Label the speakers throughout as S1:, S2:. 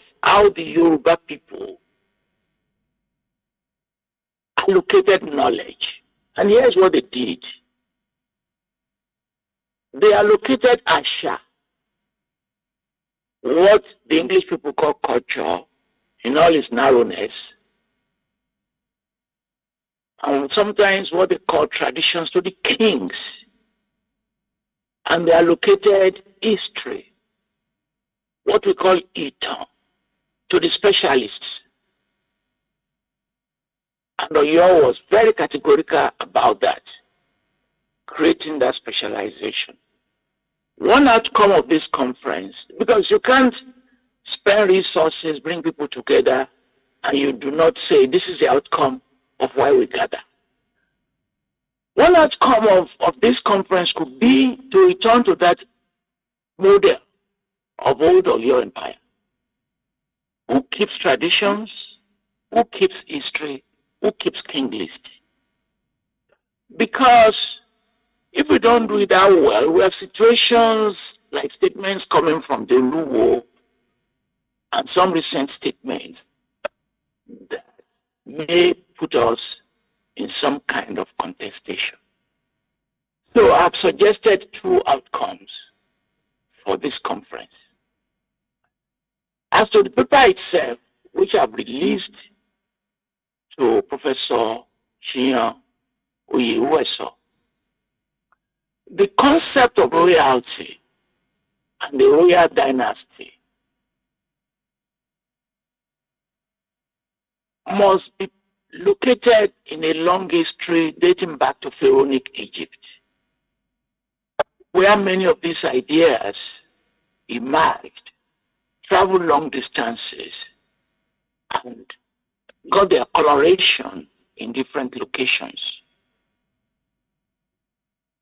S1: of how the Yoruba people allocated knowledge. And here's what they did. They allocated Asha, what the English people call culture, in all its narrowness, and sometimes what they call traditions, to the kings. And they allocated history, what we call Itan, to the specialists. And Oyo was very categorical about that, creating that specialization. One outcome of this conference, because you can't spend resources, bring people together, and you do not say, this is the outcome of why we gather. One outcome of this conference could be to return to that model of old Oyo Empire. Who keeps traditions? Who keeps history? Who keeps king list? Because if we don't do it that well, we have situations like statements coming from the Luwo and some recent statements that may put us in some kind of contestation. So I've suggested two outcomes for this conference. As to the paper itself, which I've released to Professor Siyan Oyeweso, the concept of royalty and the royal dynasty must be located in a long history dating back to Pharaonic Egypt, where many of these ideas emerged, traveled long distances, and got their coloration in different locations.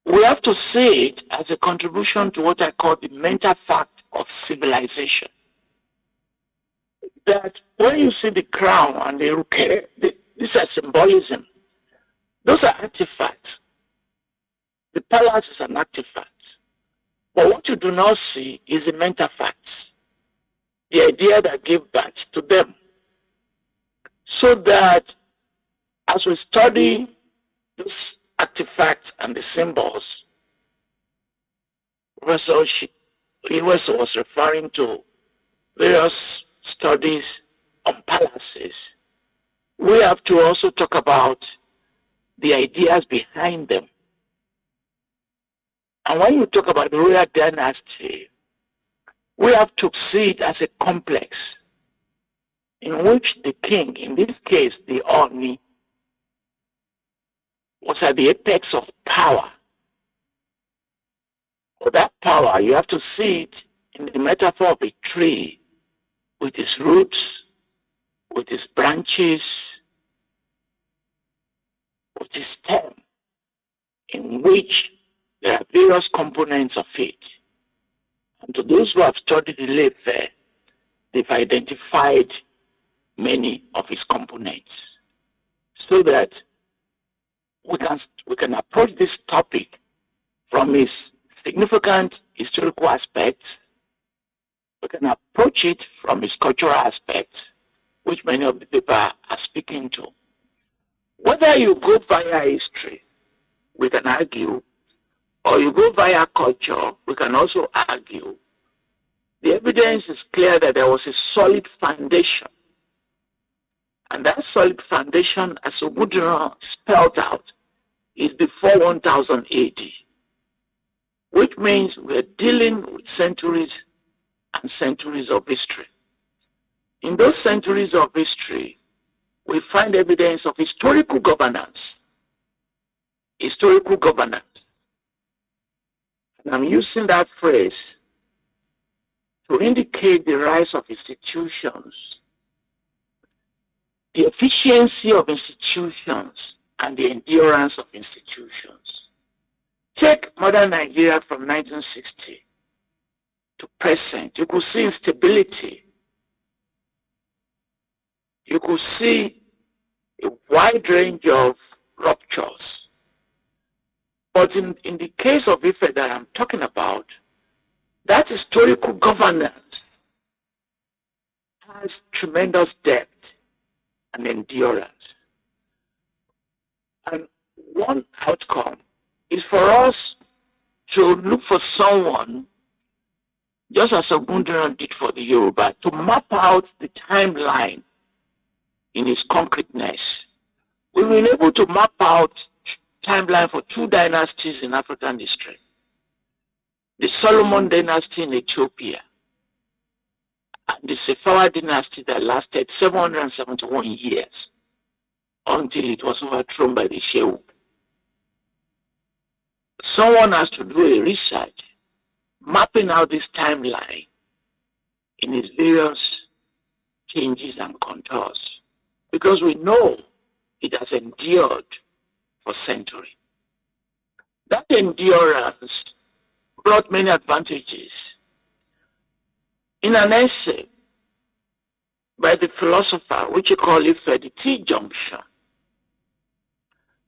S1: We have to see it as a contribution to what I call the mental fact of civilization. That when you see the crown and the ruke, these are symbolism. Those are artifacts. The palace is an artifact. But what you do not see is the mental facts, the idea that gave birth to them. So that as we study those artifacts and the symbols, Professor Oyeweso was referring to various studies on palaces. We have to also talk about the ideas behind them. And when you talk about the royal dynasty, we have to see it as a complex in which the king, in this case the Ooni, was at the apex of power. For that power, you have to see it in the metaphor of a tree with its roots, with its branches, with its stem, in which there are various components of it. And to those who have studied Ile-Ife, they've identified many of its components, so that we can approach this topic from its significant historical aspects. We can approach it from its cultural aspects, which many of the people are speaking to. Whether you go via history, we can argue, or you go via culture, we can also argue. The evidence is clear that there was a solid foundation. And that solid foundation, as Ogundiran spelled out, is before 1000 AD, which means we're dealing with centuries and centuries of history. In those centuries of history, we find evidence of historical governance. Historical governance. And I'm using that phrase to indicate the rise of institutions, the efficiency of institutions, and the endurance of institutions. Take modern Nigeria from 1960 to present. You could see instability. You could see a wide range of ruptures. But in the case of Ife that I'm talking about, that historical governance has tremendous depth and endurance. And one outcome is for us to look for someone, just as Ogundiran did for the Yoruba, to map out the timeline in its concreteness. We've been able to map out timeline for two dynasties in African history. The Solomon dynasty in Ethiopia and the Sefawa dynasty that lasted 771 years until it was overthrown by the Shehu. Someone has to do a research mapping out this timeline in its various changes and contours, because we know it has endured for centuries. That endurance brought many advantages. In an essay by the philosopher, which he called Ife, the T-junction,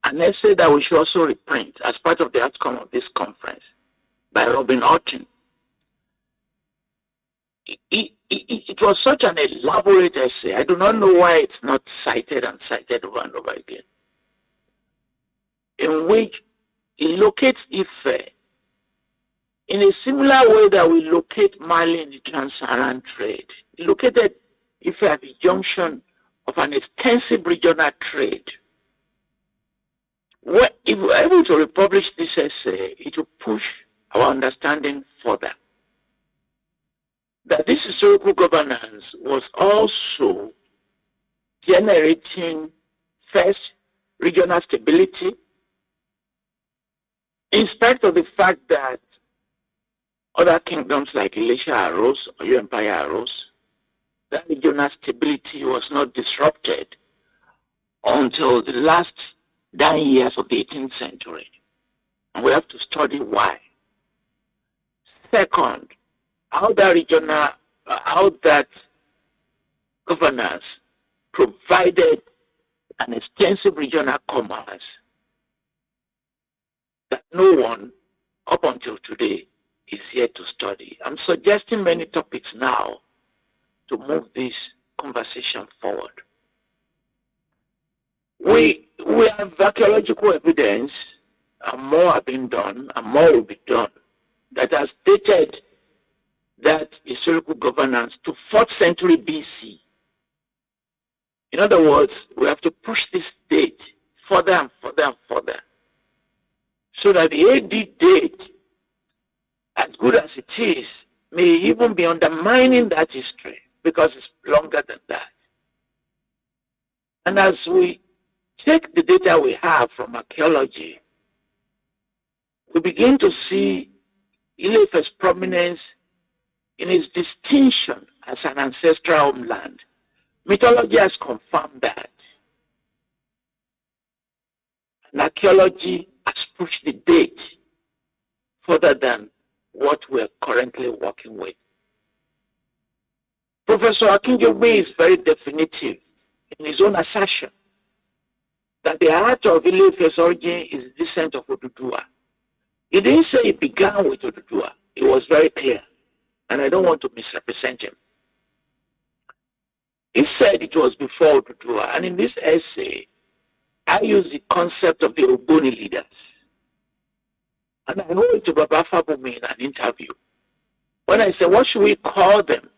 S1: an essay that we should also reprint as part of the outcome of this conference by Robin Orton. It was such an elaborate essay. I do not know why it's not cited and cited over and over again, in which he locates Ife in a similar way that we locate Mali in the trans-Saharan trade. He located Ife at the junction of an extensive regional trade. If we're able to republish this essay, it will push our understanding further. That this historical governance was also generating, first, regional stability, in spite of the fact that other kingdoms like Ilesa arose, or Oyo Empire arose. That regional stability was not disrupted until the last 9 years of the 18th century. And we have to study why. Second, how that governance provided an extensive regional commerce that no one up until today is yet to study. I'm suggesting many topics now to move this conversation forward. We have archaeological evidence, and more have been done, and more will be done, that has dated that historical governance to 4th century BC. In other words, we have to push this date further and further and further, so that the AD date, as good as it is, may even be undermining that history, because it's longer than that. And as we take the data we have from archaeology, we begin to see Ile-Ife's prominence in its distinction as an ancestral homeland. Mythology has confirmed that. And archaeology has pushed the date further than what we're currently working with. Professor Akinjomi is very definitive in his own assertion that the heart of Ile-Ife's origin is the descent of Oduduwa. He didn't say it began with Oduduwa. It was very clear, and I don't want to misrepresent him. He said it was before Oduduwa, and in this essay, I use the concept of the Ogboni leaders. And I wrote to Baba Fabumi in an interview. When I said, what should we call them?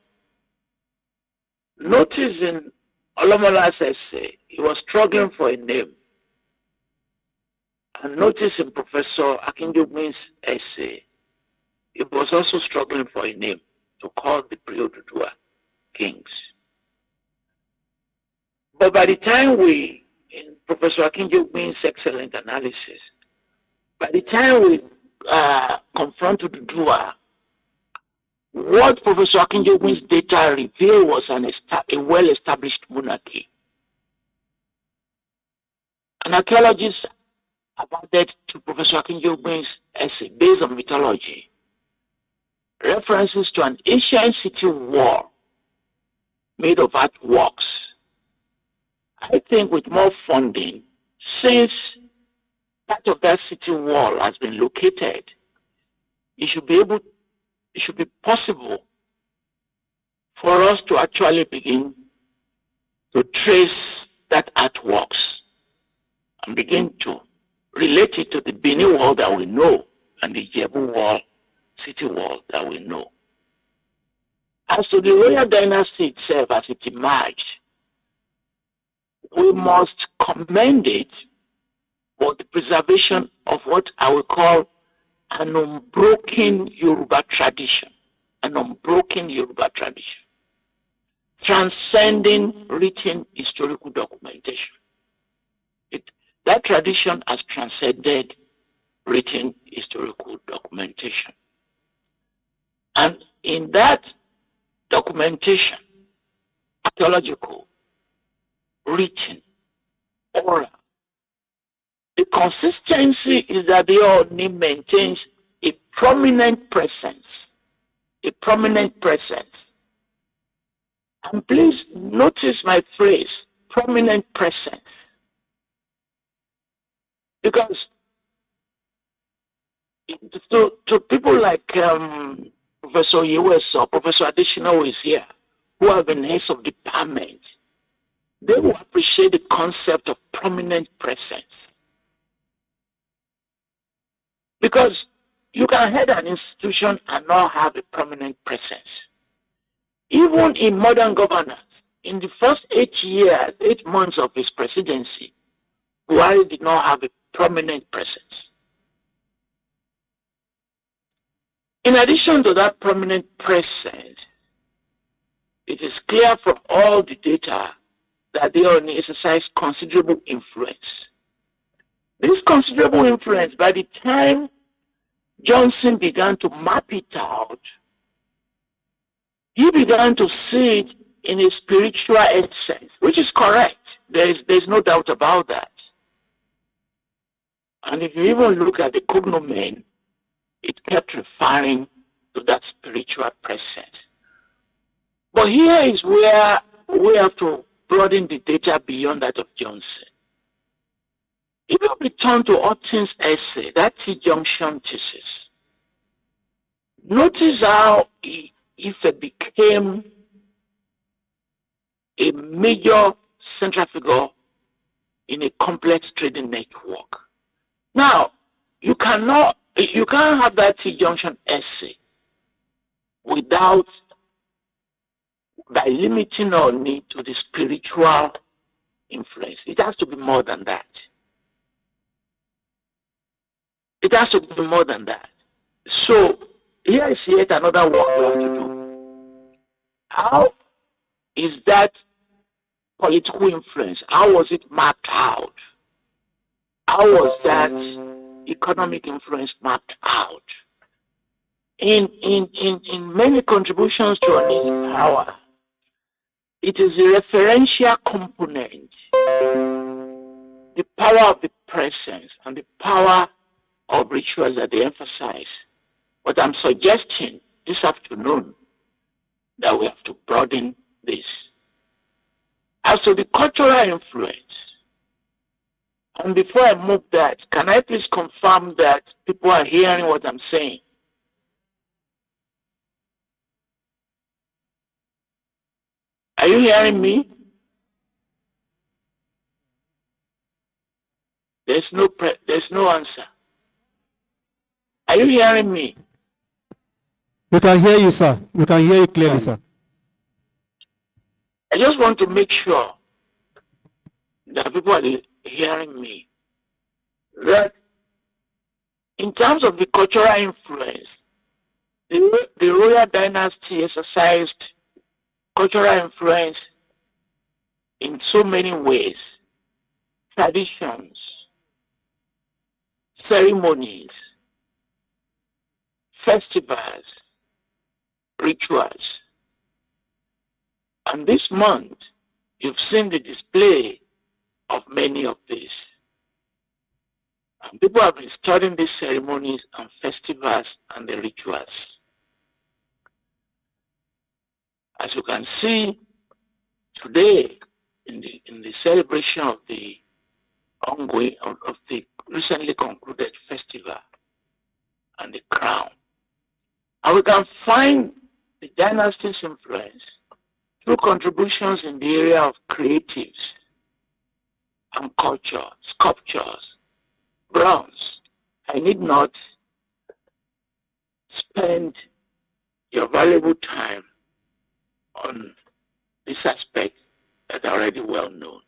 S1: Notice in Olomola's essay, he was struggling for a name. And notice in Professor Akinjomi's essay, he was also struggling for a name to call the pre-Oduduwa kings. But by the time in Professor Akinjomi's excellent analysis, by the time we confront Oduduwa, what Professor Akinjomi's data revealed was a well-established monarchy. And archaeologists have added to Professor Akinjomi's essay based on mythology references to an ancient city wall made of earthworks. I think with more funding, since part of that city wall has been located, it should be possible for us to actually begin to trace that artworks and begin to relate it to the Benin wall that we know and the Jebu wall, city wall that we know. As to the royal dynasty itself as it emerged, we must commend it for the preservation of what I will call an unbroken Yoruba tradition, an unbroken Yoruba tradition, transcending written historical documentation. That tradition has transcended written historical documentation. And in that documentation, archaeological, written, oral, the consistency is that the Ooni maintains a prominent presence, a prominent presence. And please notice my phrase, prominent presence. Because to people like Professor Oyeweso, Professor Adesina, who is here, who have been heads of department, they will appreciate the concept of prominent presence. Because you can head an institution and not have a prominent presence. Even in modern governance, in the first 8 months of his presidency, Buhari did not have a prominent presence. In addition to that prominent presence, it is clear from all the data that they only exercise considerable influence. This considerable influence, by the time Johnson began to map it out, he began to see it in a spiritual essence, which is correct. There's no doubt about that. And if you even look at the cognomen, it kept referring to that spiritual presence. But here is where we have to broaden the data beyond that of Johnson. If you return to Orton's essay, that T-junction thesis, notice how Ife became a major central figure in a complex trading network. Now, you can't have that T-junction essay without, by limiting our need to the spiritual influence. It has to be more than that. It has to be more than that. So here is yet another work we have to do. How is that political influence? How was it mapped out? How was that economic influence mapped out? In many contributions to Ooni's power, it is a referential component, the power of the presence and the power of rituals that they emphasize. But I'm suggesting this afternoon that we have to broaden this. As to the cultural influence, and before I move that, can I please confirm that people are hearing what I'm saying? Are you hearing me? There's no answer. Are you hearing me?
S2: We can hear you, sir. We can hear you clearly, sir.
S1: I just want to make sure that people are hearing me. That in terms of the cultural influence, the royal dynasty exercised cultural influence in so many ways: traditions, ceremonies, festivals, rituals. And this month, you've seen the display of many of these. And people have been studying these ceremonies and festivals and the rituals. As you can see today, in the celebration of the ongoing, of the recently concluded festival and the crown, and we can find the dynasty's influence through contributions in the area of creatives and culture, sculptures, bronze. I need not spend your valuable time on these aspects that are already well known.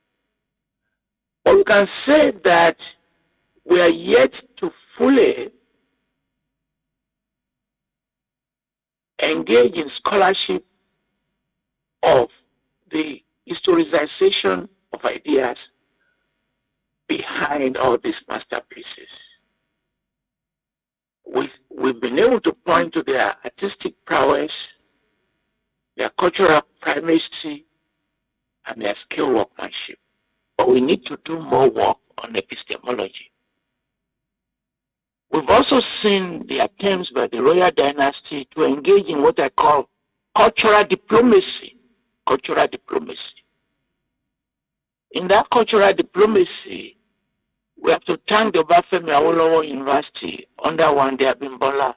S1: But we can say that we are yet to fully engage in scholarship of the historicization of ideas behind all these masterpieces. We've been able to point to their artistic prowess, their cultural primacy, and their skill workmanship. But we need to do more work on epistemology. We've also seen the attempts by the royal dynasty to engage in what I call cultural diplomacy. Cultural diplomacy. In that cultural diplomacy, we have to thank the Obafemi Awolowo University under Wande Abimbola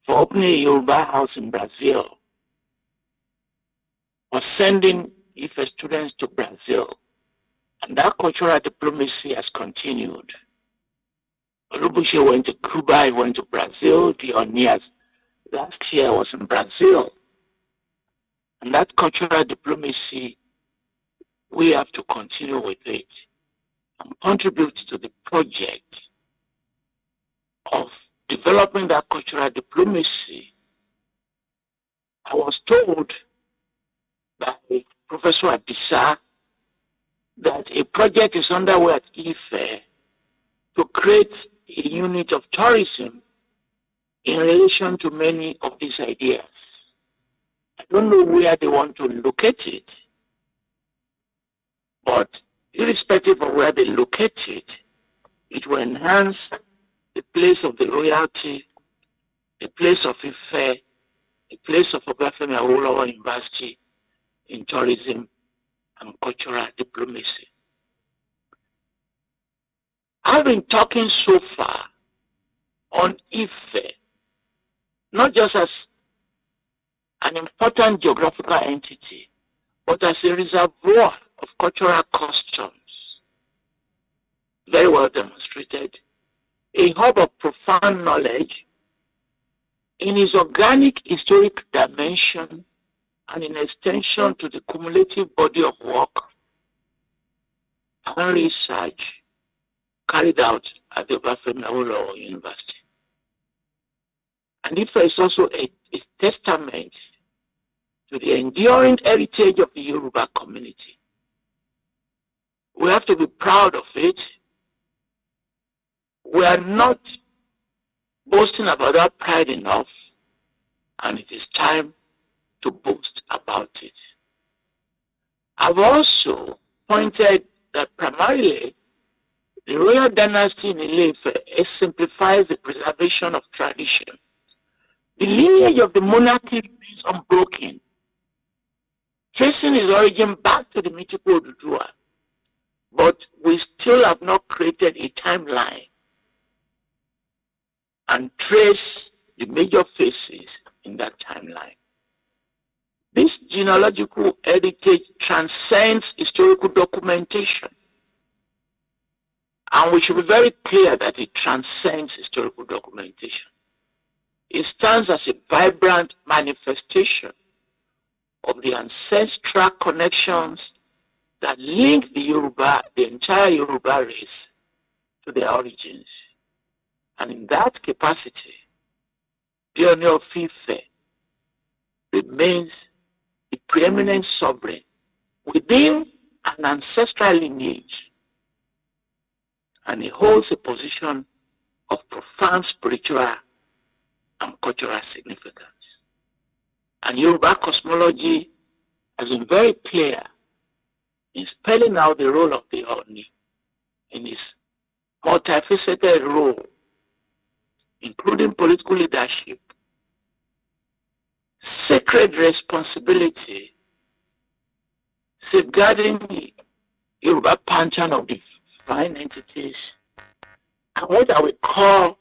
S1: for opening a Yoruba house in Brazil, for sending Ife students to Brazil. And that cultural diplomacy has continued. Olubushe went to Cuba, he went to Brazil, the Onias last year was in Brazil. And that cultural diplomacy, we have to continue with it and contribute to the project of developing that cultural diplomacy. I was told by Professor Adesina that a project is underway at Ife to create a unit of tourism in relation to many of these ideas. I don't know where they want to locate it, but irrespective of where they locate it, it will enhance the place of the royalty, the place of Ife, the place of Obafemi Awolowo University in tourism and cultural diplomacy. I've been talking so far on Ife, not just as an important geographical entity, but as a reservoir of cultural customs, very well demonstrated, a hub of profound knowledge in its organic historic dimension and in extension to the cumulative body of work and research carried out at the Obafemi Awolowo University. And Ife is also a testament to the enduring heritage of the Yoruba community. We have to be proud of it. We are not boasting about that pride enough, and it is time to boast about it. I've also pointed that primarily the royal dynasty in Ile-Ife exemplifies the preservation of tradition. The lineage of the monarchy remains unbroken, tracing its origin back to the mythical Oduduwa, but we still have not created a timeline and trace the major phases in that timeline. This genealogical heritage transcends historical documentation, and we should be very clear that it transcends historical documentation. It stands as a vibrant manifestation of the ancestral connections that link the Yoruba, the entire Yoruba race, to their origins. And in that capacity, the Ooni of Ife remains the preeminent sovereign within an ancestral lineage, and he holds a position of profound spiritual and cultural significance. And Yoruba cosmology has been very clear in spelling out the role of the Ooni in his multifaceted role, including political leadership, sacred responsibility, safeguarding the Yoruba pantheon of divine entities, and what I would call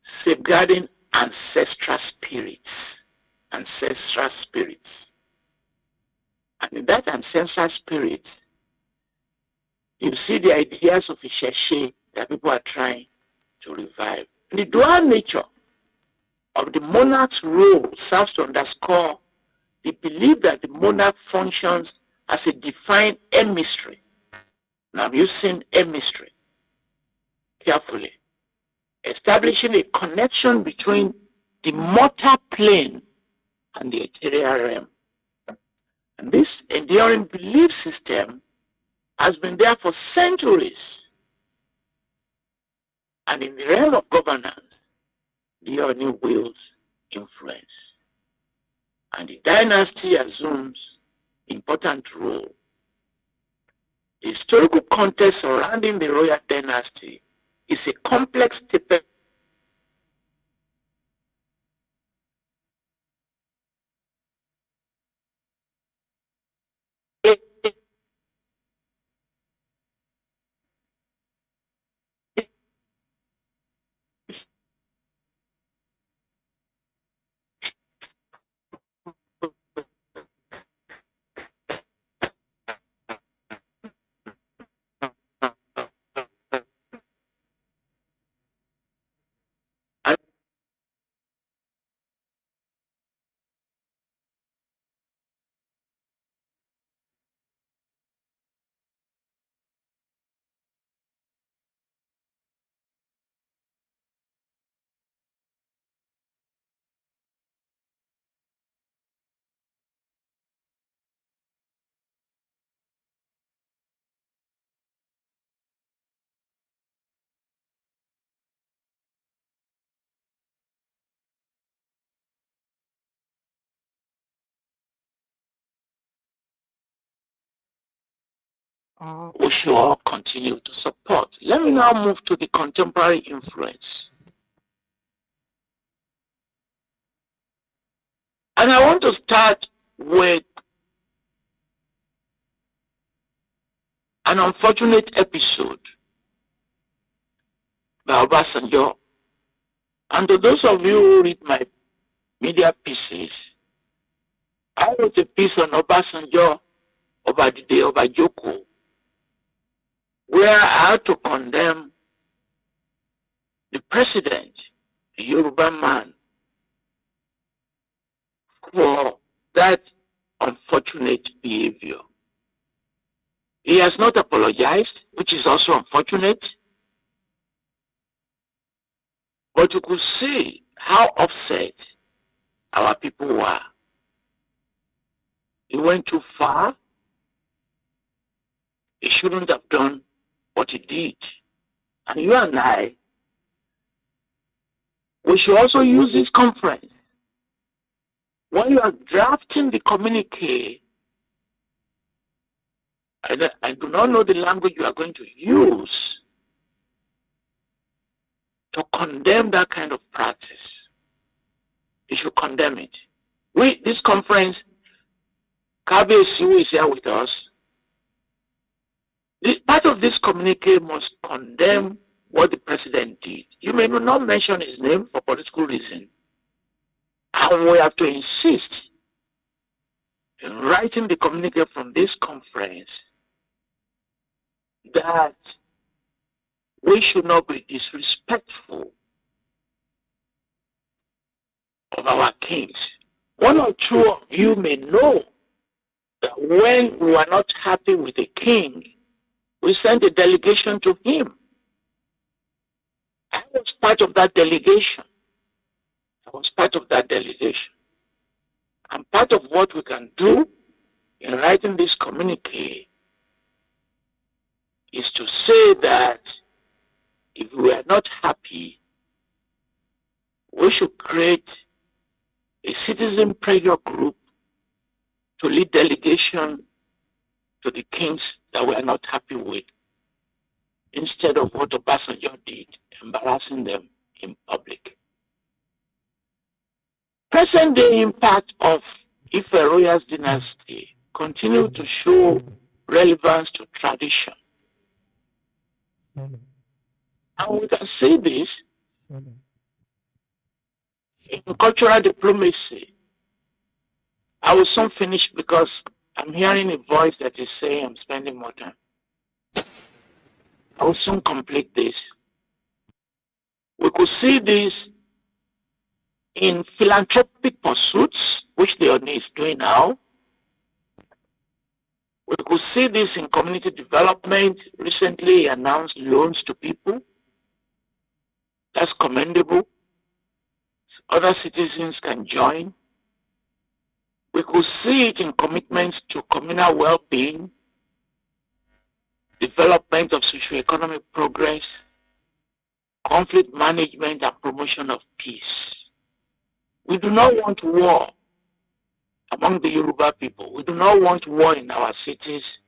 S1: safeguarding ancestral spirits. Ancestral spirits. And in that ancestral spirit, you see the ideas of Isheshe that people are trying to revive. And the dual nature of the monarch's role serves to underscore the belief that the monarch functions as a defined emissary. Now I'm using emissary carefully, establishing a connection between the mortal plane and the ethereal realm. And this enduring belief system has been there for centuries. And in the realm of governance, the Ooni wields influence. And the dynasty assumes important role. The historical context surrounding the royal dynasty is a complex tapestry we should all continue to support. Let me now move to the contemporary influence. And I want to start with an unfortunate episode by Obasanjo. And to those of you who read my media pieces, I wrote a piece on Obasanjo, Obadide, Obajoko, where I had to condemn the president, a Yoruba man, for that unfortunate behavior. He has not apologized, which is also unfortunate. But you could see how upset our people were. He went too far. He shouldn't have done what he did. And you and I, we should also use this conference. When you are drafting the communique, I do not know the language you are going to use to condemn that kind of practice. You should condemn it. This conference, Kabiyesi, who is here with us, part of this communique must condemn what the president did. You may not mention his name for political reason. And we have to insist in writing the communique from this conference that we should not be disrespectful of our kings. One or two of you may know that when we were not happy with the king, we sent a delegation to him. I was part of that delegation. And part of what we can do in writing this communique is to say that if we are not happy, we should create a citizen pressure group to lead delegation to the kings that we are not happy with, instead of what Obasanjo did, embarrassing them in public. Present day impact of Ife Royals dynasty continue to show relevance to tradition. And we can see this in cultural diplomacy. I will soon finish because I'm hearing a voice that is saying I'm spending more time. I will soon complete this. We could see this in philanthropic pursuits, which the Ooni is doing now. We could see this in community development. Recently, he announced loans to people. That's commendable. Other citizens can join. We could see it in commitments to communal well-being, development of socio-economic progress, conflict management, and promotion of peace. We do not want war among the Yoruba people. We do not want war in our cities.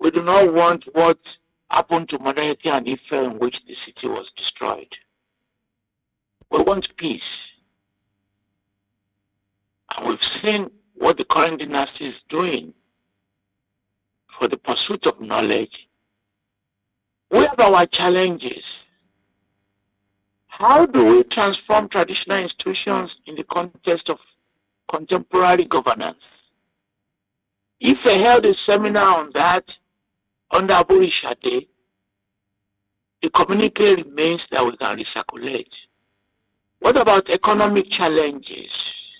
S1: We do not want what happened to Ile-Ife and Ife, in which the city was destroyed. We want peace. And we've seen what the current dynasty is doing for the pursuit of knowledge. We have our challenges. How do we transform traditional institutions in the context of contemporary governance? If I held a seminar on that under Aborishade, the communique remains that we can recirculate. What about economic challenges,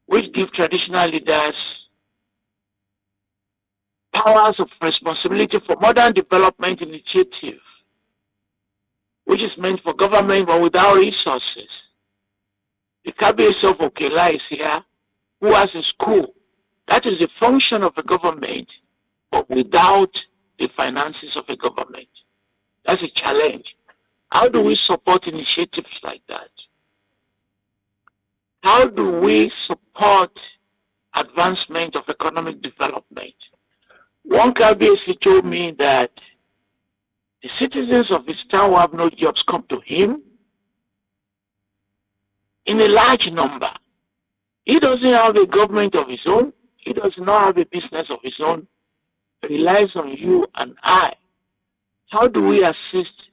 S1: which give traditional leaders powers of responsibility for modern development initiative, which is meant for government but without resources? The Kabiyesi of Okela is here, who has a school. That is a function of a government, but without the finances of a government. That's a challenge. How do we support initiatives like that? How do we support advancement of economic development? One Kabiyesi told me that the citizens of his town who have no jobs come to him in a large number. He doesn't have a government of his own. He does not have a business of his own. He relies on you and I. How do we assist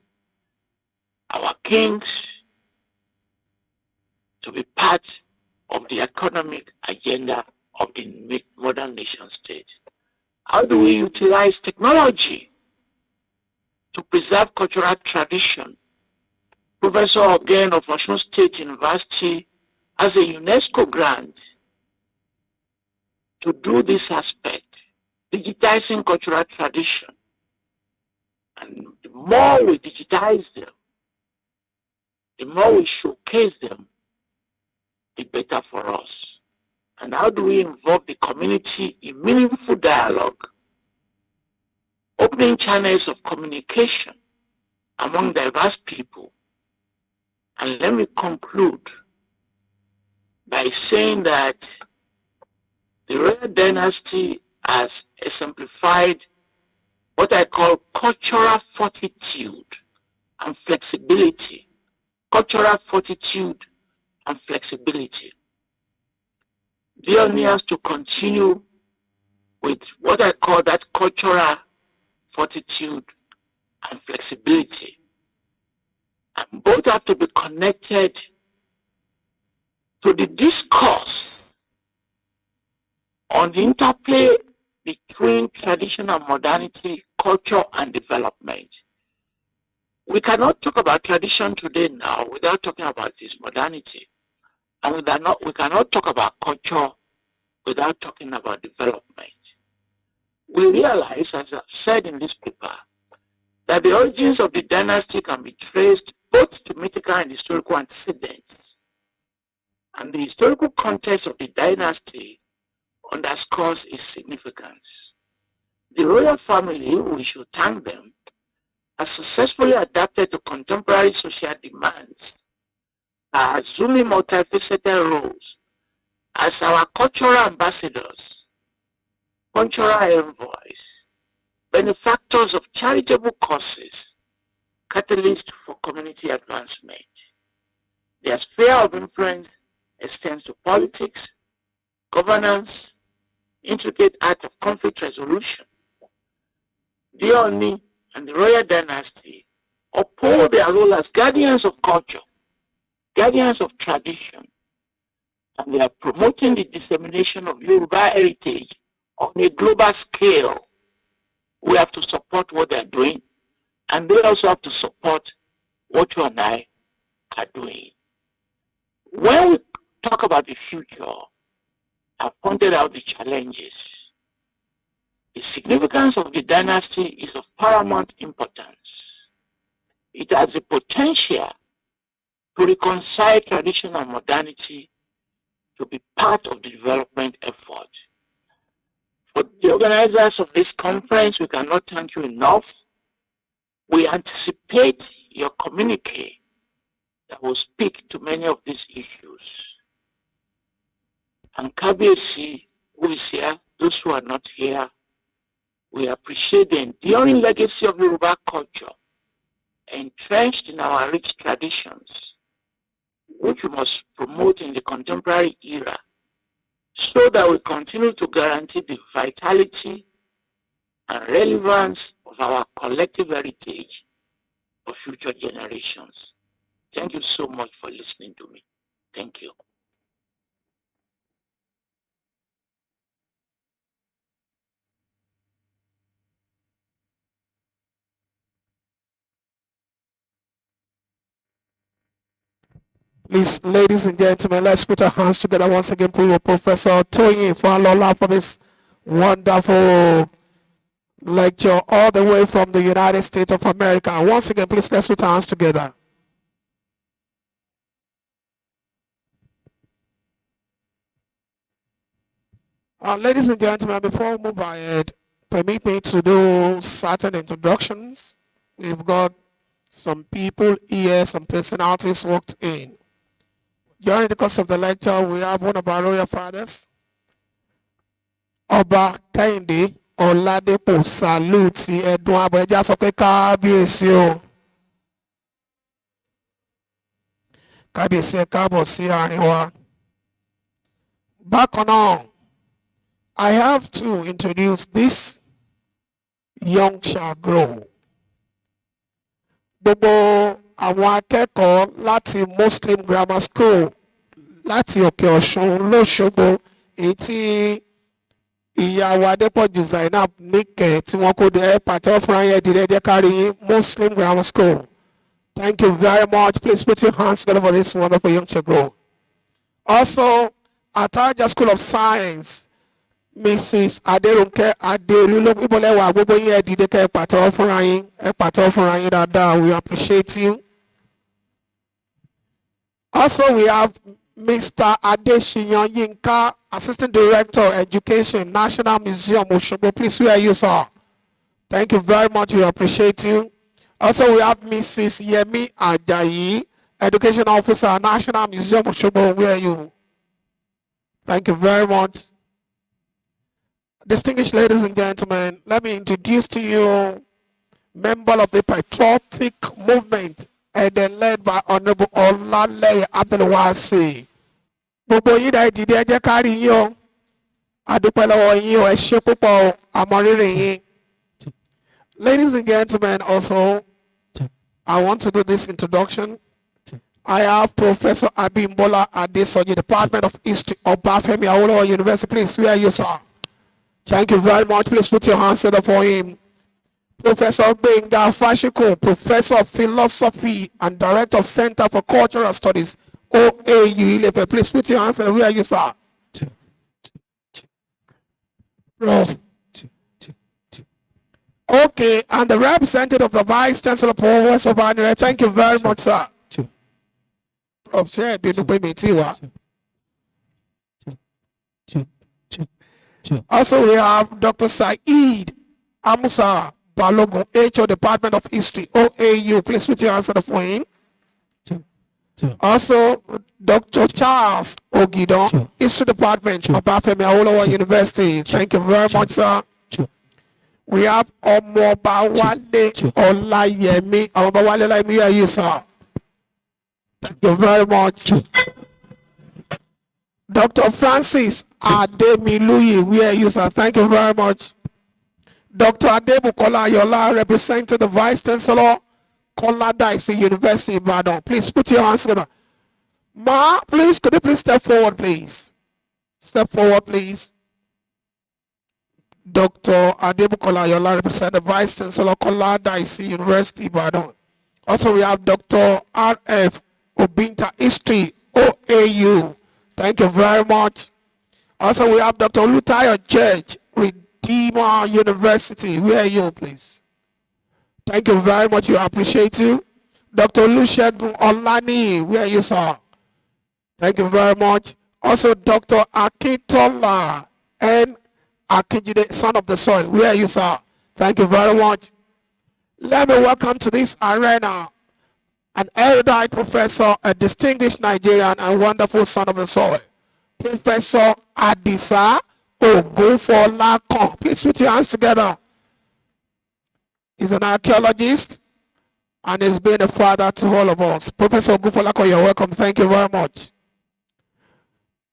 S1: our kings to be part of the economic agenda of the modern nation state? How do we utilize technology to preserve cultural tradition? Professor Ogen of Osun State University has a UNESCO grant to do this aspect, digitizing cultural tradition. And the more we digitize them, the more we showcase them, the better for us. And how do we involve the community in meaningful dialogue, opening channels of communication among diverse people? And let me conclude by saying that the royal dynasty has exemplified what I call cultural fortitude and flexibility. Cultural fortitude and flexibility. The Ooni has to continue with what I call that cultural fortitude and flexibility. And both have to be connected to the discourse on the interplay between tradition and modernity, culture and development. We cannot talk about tradition today now without talking about its modernity. And we cannot talk about culture without talking about development. We realize, as I've said in this paper, that the origins of the dynasty can be traced both to mythical and historical antecedents. And the historical context of the dynasty underscores its significance. The royal family, we should thank them, has successfully adapted to contemporary social demands, assuming multifaceted roles as our cultural ambassadors, cultural envoys, benefactors of charitable causes, catalysts for community advancement. Their sphere of influence extends to politics, governance, intricate art of conflict resolution. The Ooni and the royal dynasty uphold their role as guardians of culture, guardians of tradition, and they are promoting the dissemination of Yoruba heritage on a global scale. We have to support what they're doing, and they also have to support what you and I are doing. When we talk about the future, I've pointed out the challenges. The significance of the dynasty is of paramount importance. It has the potential to reconcile tradition and modernity, to be part of the development effort. For the organizers of this conference, we cannot thank you enough. We anticipate your communique that will speak to many of these issues. And Kabiyesi, who is here, those who are not here, we appreciate the enduring legacy of Yoruba culture, entrenched in our rich traditions, which we must promote in the contemporary era, so that we continue to guarantee the vitality and relevance of our collective heritage for future generations. Thank you so much for listening to me. Thank you.
S2: Please, ladies and gentlemen, let's put our hands together once again for Professor Toyin Falola for this wonderful lecture all the way from the United States of America. Once again, please, let's put our hands together. Ladies and gentlemen, before we move ahead, permit me to do certain introductions. We've got some people here, some personalities walked in. During the course of the lecture, we have one of our royal fathers, Ọba Kẹ́hìndé Ọládépò Sàlúùtì Ẹ̀dùn Àbọ̀, ẹja sọ pé kábíyèsí o. Kábíyèsí ẹ káàbọ̀ sí àárín wa. Bákan náà, I have to introduce this young shall grow. Gbogbo àwọn akẹ́kọ̀ọ́ láti Muslim Grammar School láti Òkè Ọ̀ṣun l'Óṣogbo, èyí tí ìyàwó Adépọ̀jù Zainab níkẹ̀ tí wọ́n kó dé pàtẹ́wọ́ fúnra yẹn dìde jẹ́ kárí yín Muslim Grammar School. Thank you very much. Please put your hands together for this wonderful young shall grow. Also, Adetayo School of Science, Mrs. Aderunke Adeolulo, Ibolewa, gbogbo yín ẹ dìde kẹ́ pàtẹ́wọ́ fúnra yín, ẹ pàtẹ́wọ́ fúnra yín dáadáa. We appreciate you. Also, we have Mr. Adesina Yinka, Assistant Director, Education, National Museum, Osogbo. Please, where are you, sir? Thank you very much. We appreciate you. Also, we have Mrs. Yemi Ajayi, Education Officer, National Museum, Osogbo. Where are you? Thank you very much. Distinguished ladies and gentlemen, let me introduce to you member of the patriotic movement and then led by Honorable Olaleye Abdulwasi. Gbogbo yín dá ìdìde ẹ jẹ́ ká rí yín o. A dúpẹ́ lọ́wọ́ yín o, ẹ ṣé púpọ̀ o, a mọ rírì yín. Ladies and gentlemen, also, I want to do this introduction. I have Professor Abimbola Adesoji, Department of History, Obafemi Awolowo University. Please, where are you, sir? Thank you very much. Please put your hands together for him. Professor Gbenga Fasiku, Professor of Philosophy and Director of Center for Cultural Studies, OAU Ile-Ife. Please put your hands together. Where are you, sir? Prof. Okay, and the representative of the Vice Chancellor, Prof. Thank you very much, sir. Prof. Also, we have Dr. Saeed Amusa Balogun, HO, Department of History, OAU. Please put your hands on the phone. Also, Dr. Charles Ogidon, History Department, Obafemi Awolowo University. Thank you very much, sir. We have Omobawale Olayemi. Omobawale Olayemi, are you, sir? Thank you very much. Dr. Francis Ademiluyi, where are you, sir? Thank you very much. Dr. Adebukola Ayola, representing the Vice Chancellor, Kola Daisy University, Ibadan. Please put your hands together. Ma, please, could you please step forward, please? Step forward, please. Dr. Adebukola Yola represent the Vice Chancellor Kola Daisy University, Ibadan. Also, we have Dr. R.F. Obinta History, OAU. Thank you very much. Also, we have Dr. Lutayo Church, Redeemer University. Where are you, please? Thank you very much. You appreciate you. Dr. Olusegun Olani, where are you, sir? Thank you very much. Also, Dr. Akintola and Akinjide, son of the soil. Where are you, sir? Thank you very much. Let me welcome to this arena an erudite professor, a distinguished Nigerian and wonderful son of the soil, Professor Adisa Ogunfolakon. Please put your hands together. He's an archaeologist and he's been a father to all of us. Professor Ogunfolakon, you're welcome. Thank you very much.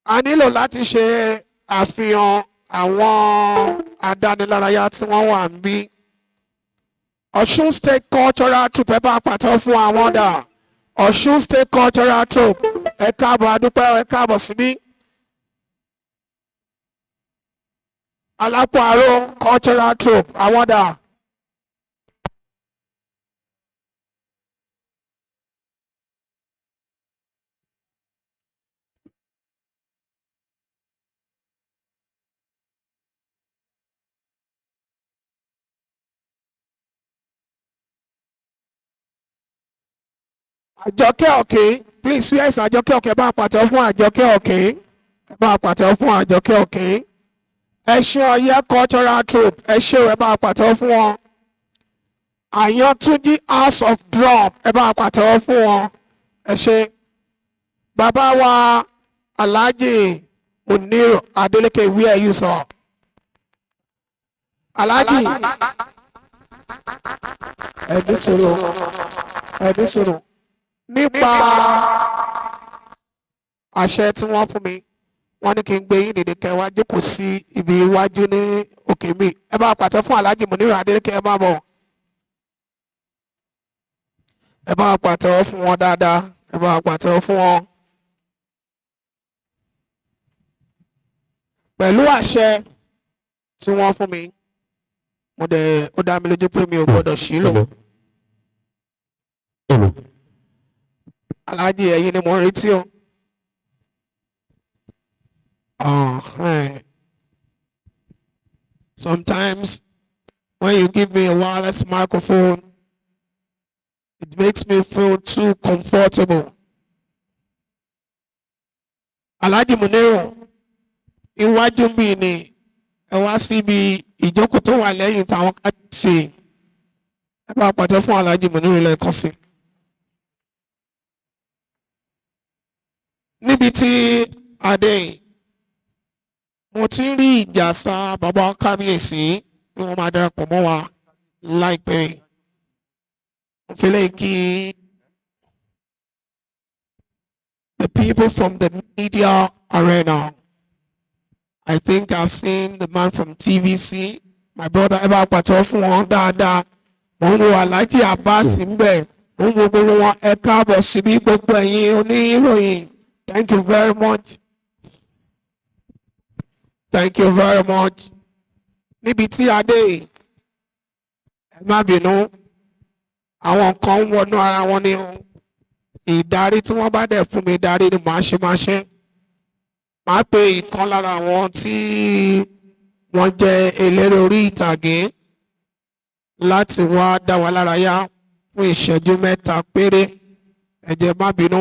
S2: A nílò láti ṣe àfihàn àwọn adánilárayá tí wọ́n wà ń bí. Osun State Cultural Troupe ẹ bá pàtẹ́wọ́ fún àwọn dà. Osun State Cultural Troupe ẹ káàbọ̀ adúpẹ́ ẹ káàbọ̀ síbí. Alápòárò Cultural Troupe àwọn dà. Àjọkẹ́ Òkè, please where is Àjọkẹ́ Òkè? Ẹ bá pàtẹ́wọ́ fún Àjọkẹ́ Òkè. Ẹ bá pàtẹ́wọ́ fún Àjọkẹ́ Òkè. Ẹ ṣé Ọ̀yẹ́ Cultural Troupe, ẹ ṣé ẹ bá pàtẹ́wọ́ fún wọn. Àyàntúnjí House of Drum, ẹ bá pàtẹ́wọ́ fún wọn. Ẹ ṣé. Bàbá wa Alhaji Muniru Adeleke, where are you, sir? Alhaji. Ẹ ní sùúrù. Nípa àṣẹ tí wọ́n fún mi, wọ́n ní kí n gbé yín dìde kẹ́ wá jókòó sí ibi iwájú ní òkè mi. Ẹ bá pàtẹ́ fún Alhaji Muniru Adeleke, ẹ má bọ̀. Ẹ bá pàtẹ́wọ́ fún wọn dáadáa. Ẹ bá pàtẹ́wọ́ fún wọn. Pẹ̀lú àṣẹ tí wọ́n fún mi, ó dá mi lójú pé mi ò gbọ́dọ̀ ṣílò. Alhaji, ẹ̀yin ni mo ń retí o. Sometimes when you give me a wireless microphone, it makes me feel too comfortable. Alhaji Muniru, iwájú mi ni ẹ wá síbi ìjókòó tó wà lẹ́yìn táwọn kájíṣe. Ẹ bá pàtẹ́ fún Alhaji Muniru lẹ́ẹ̀kan sí. Níbi tí adé mo ti ń rí ìjàsá bàbá kábíyèsí bí wọ́n máa darapọ̀ mọ́ wa láìpẹ́. Mo fi lè kí the people from the media arena. I think I've seen the man from TVC, my brother ẹ bá pàtẹ́wọ́ fún wọn dáadáa. Mo ń wo Alhaji Abbas ń bẹ̀, mo ń wo gbogbo wọn ẹ káàbọ̀ síbí gbogbo ẹ̀yin oníròyìn. Thank you very much. Thank you very much. Níbi tí adé ẹ má bínú, àwọn kan ń wọnú ara wọn ní ìdarí tí wọ́n bá dẹ̀ fún mi darí ni màá ṣe. Màá pe ìkan lára àwọn tí wọ́n jẹ́ eléré orí ìtàgé láti wá dá wa lára yá fún ìṣẹ́jú mẹ́ta péré. Ẹ jẹ́ má bínú,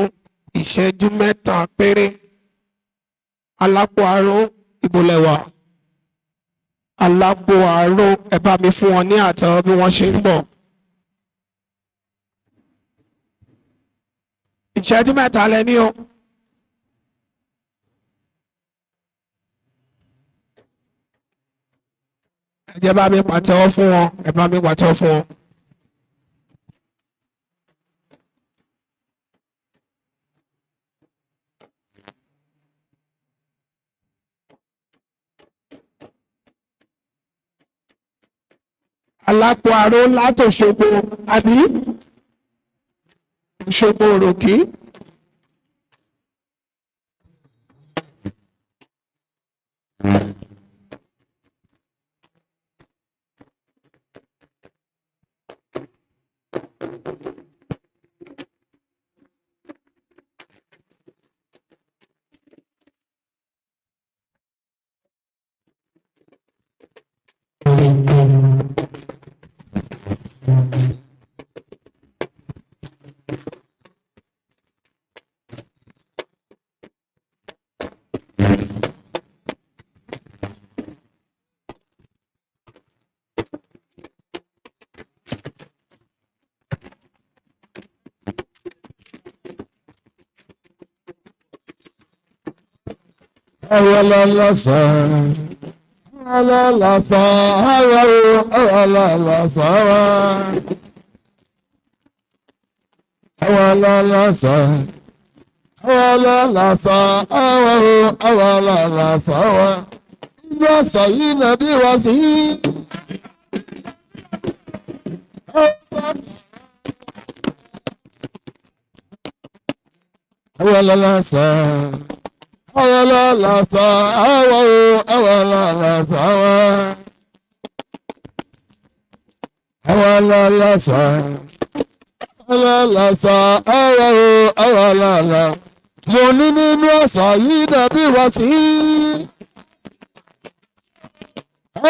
S2: ìṣẹ́jú mẹ́ta péré. Alápòárò ìbòlẹ̀wà. Alápòárò ẹ bá mi fún wọn ní àtẹ́wọ́ bí wọ́n ṣe ń bọ̀. Ìṣẹ́jú mẹ́ta lẹ ní o. Ẹ jẹ́ bá mi pàtẹ́wọ́ fún wọn. Ẹ bá mi pàtẹ́wọ́ fún wọn. Alápòárò látòṣogbo àbí Òṣogbo òròkì.
S3: Awololasa, awololasa, awololasa, awololasa, awololasa, awololasa. Ilesa yìí nàbí wá sí. Awololasa. Awololasa, awololasa, awololasa, awololasa, awololasa. Mo ní nínú àṣà yìí dàbí wá sí.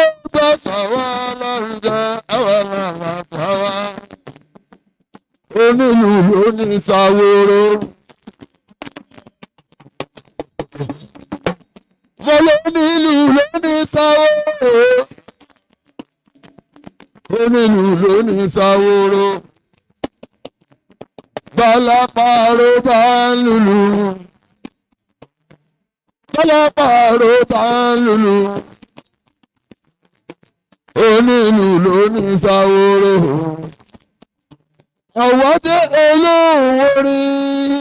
S3: Ẹgbẹ́ sàwa lárugẹ, awololasa wa. Onílù ló ní Ṣàwòrò. Mo lónílù lóní Ṣàwòrò. Onílù lóní Ṣàwòrò. Bọ́lápàrọ̀ bá ń lùlù. Bọ́lápàrọ̀ bá ń lùlù. Onílù lóní Ṣàwòrò. Àwọ̀dé olóhùn orin.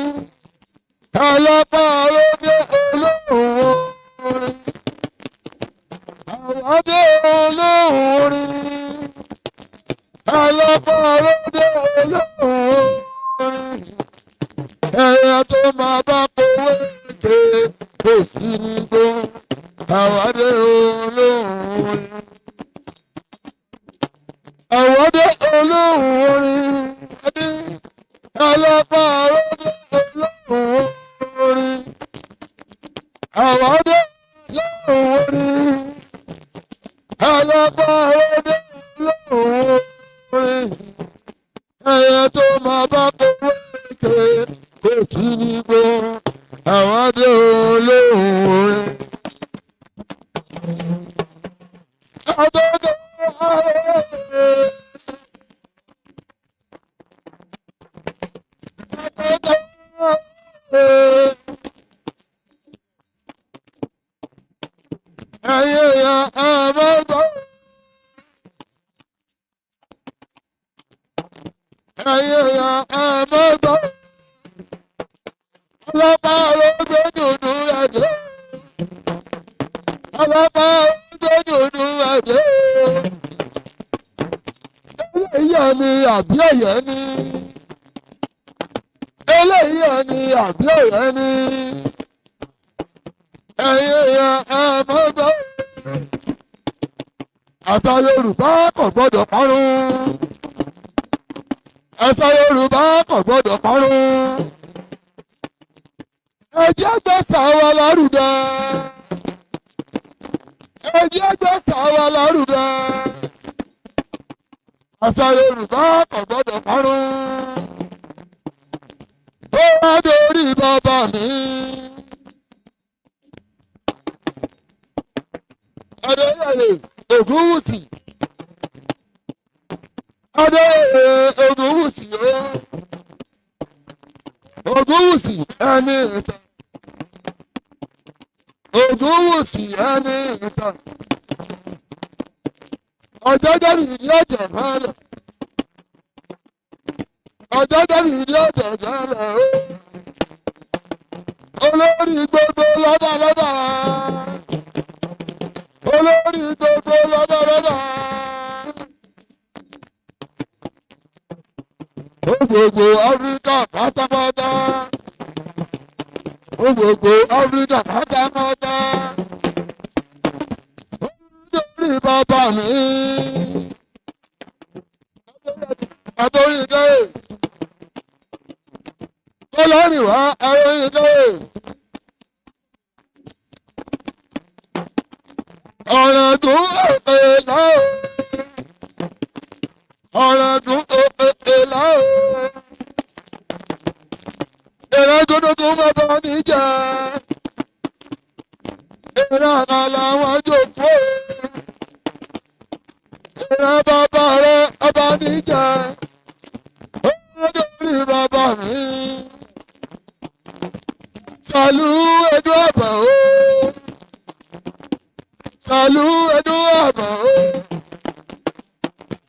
S3: Bọ́lápàrọ̀ dé olóhùn orin. Àwọ̀dé olóhùn orin. Bọ́lápàrọ̀ dé olóhùn orin. Ẹ̀yà tó máa bá powó èké kò sí ní gbó. Àwọ̀dé olóhùn orin. Àwọ̀dé olóhùn orin. Bọ́lápàrọ̀ dé olóhùn orin. Àwọ̀dé olóhùn orin. Bọ́lápàrọ̀ dé olóhùn orin. Ẹyẹ tó máa bá powó èké kò sí ní gbó. Àwọ̀dé olóhùn orin. Àdógó ayé. Àdógó ayé. Ayé ya àmọ́gbọ́. Ayé ya àmọ́gbọ́. Ọlọ́pàá ló gbé dùdú ẹ̀jẹ̀. Ọlọ́pàá ló gbé dùdú ẹ̀jẹ̀. Eléyìí ni àbí ẹ̀yẹ́ ni. Eléyìí ni àbí ẹ̀yẹ́ ni. Ayé ya àmọ́gbọ́. Àṣà Yorùbá kò gbọ́dọ̀ parun. Àṣà Yorùbá kò gbọ́dọ̀ parun. Ẹ jẹ́ gbèsè wa lárugẹ. Ẹ jẹ́ gbèsè wa lárugẹ. Àṣà Yorùbá kò gbọ́dọ̀ parun. Ó wá dórí bàbá mi. Adéyẹyẹ Ògúnwùsì. Adéyẹyẹ Ògúnwùsì o. Ògúnwùsì ẹni ìtàn. Ògúnwùsì ẹni ìtàn. Ọ̀jọ̀jọ̀ nìyí ọ̀jẹ̀ mọ́lẹ̀. Ọ̀jọ̀jọ̀ nìyí ọ̀jẹ̀ jẹ́lẹ̀ o. Olórí gbogbo lọ́dọọdọ. Olórí gbogbo lọ́dọọdọ. Ó gbogbo Áfíríkà pátápátá. Ó gbogbo Áfíríkà pátápátá. Olórí bàbá mi. Adóríkẹ́ wá aróyìn kẹ́yẹ. ọ̀rọ̀ tó òkè náà ọ̀rọ̀ tó òkè náà èrè gbọdọ̀gbọ̀ bàbá níjà èrè àná làwọn jòkó èrè bàbá rẹ ọba níjà ọdọọdún bàbá mi sàlù ẹdún àbà ó sàlù ẹdún àbà ó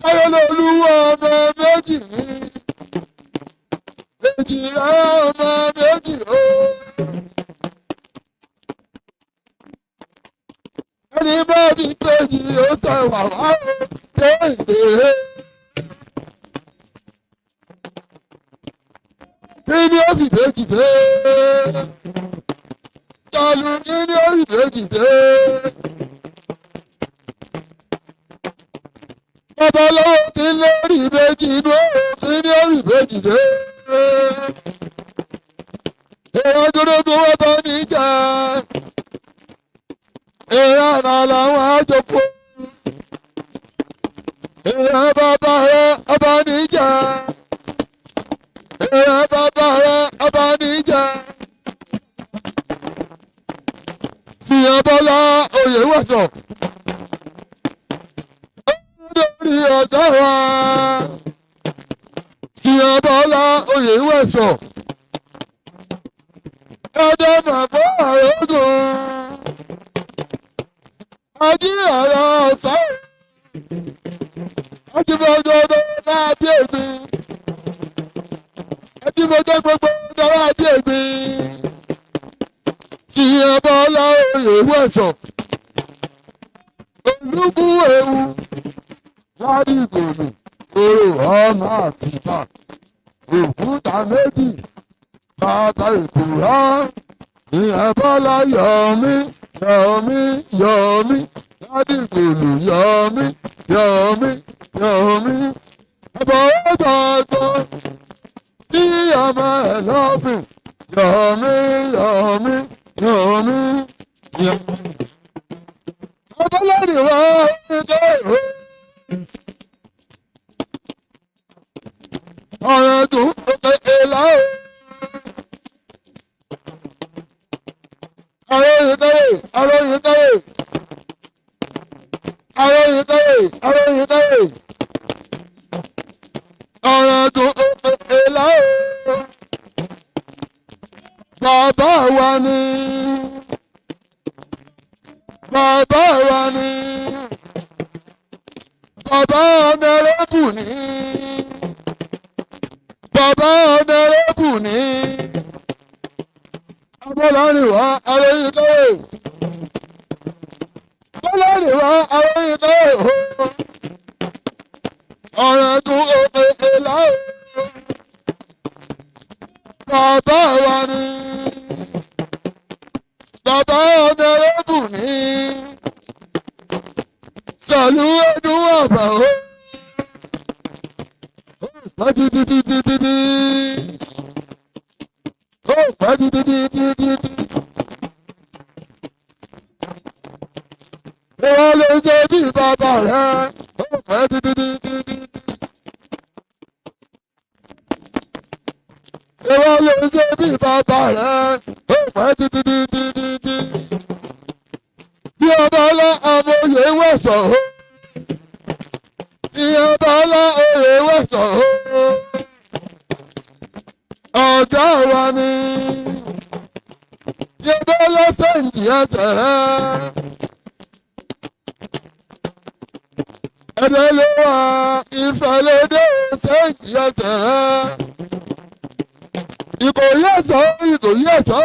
S3: ayọ̀lọ́lùwọ̀ ọmọ méjì ní. Méjì ọmọ méjì ó. Ẹni bá bí péjì ó tẹ wà wá kéde. Kí ni ó fi méjì dé? Sọ̀lù kí ni ó fi méjì dé? Babaláwo ti lórí méjì inú kí ni ó fi méjì dé? Èèyàn dúró tó wọ́n bá níjà. Èèyàn àná làwọn àjọpọ̀. Èèyàn bàbá rẹ̀ ọba níjà. Èèyàn bàbá rẹ̀ ọba níjà. Siyan Bọ́lá Oyeweso. Lórí ọ̀gá wa. Siyan Bọ́lá Oyeweso. Ẹjọ́ bàbá àrògùn. Ají ọ̀rọ̀ ọ̀sán. Ajíbọ̀jọ́ náà bí èmi. Ajíbọ̀jọ́ gbogbo náà bí èmi. Siyan Bọ́lá Oyeweso. Olúkú ewu. Ládìgbòlù. Orò ọmọ àtìbà. Òkúta méjì. Bàbá ìkùrá, ìyẹn Bọ́lá yọ̀mí, yọ̀mí, yọ̀mí, Ládìgbòlù yọ̀mí, yọ̀mí, yọ̀mí. Ẹ̀bọ̀ ọ̀gbọ̀gbọ̀ tí ọmọ ẹ̀ lọ́fìn, yọ̀mí, yọ̀mí, yọ̀mí, yọ̀mí. Ọbọ̀lọ́dì wá ìjọ ìwé. Ọ̀rọ̀ tó òkè láò. Aróyìnkáyè, aróyìnkáyè, aróyìnkáyè, aróyìnkáyè. Ọ̀rọ̀ tó òkè láò. Bàbá wa ni. Bàbá wa ni. Bàbá ọ̀nàrẹ́bù ni. Bàbá ọ̀nàrẹ́bù ni. Bọ́lárin wá aróyìnkáyè. Bọ́lárin wá aróyìnkáyè. Ọ̀rẹ́ tó òkè láò. Bàbá wa ni. Bàbá ọ̀nàrẹ́bù ni. Sàlú ẹdún àbà ó. Títí. Ó pẹ́ títí. Ìwọ ló jẹ́ bí bàbá rẹ̀. Ó pẹ́ títí. Ìwọ ló jẹ́ bí bàbá rẹ̀. Ó pẹ́ títí. Tí ọba ọlá ọmọ Oyeweso. Tí ọba ọlá Oyeweso. Ọ̀gá wa ni. Tí ọba ọlá sẹ́ǹdì ẹsẹ̀ rẹ̀. Ẹ̀dẹ̀ ló wà ìfẹ̀lódé sẹ́ǹdì ẹsẹ̀ rẹ̀. Ìkòyí ẹ̀sọ́.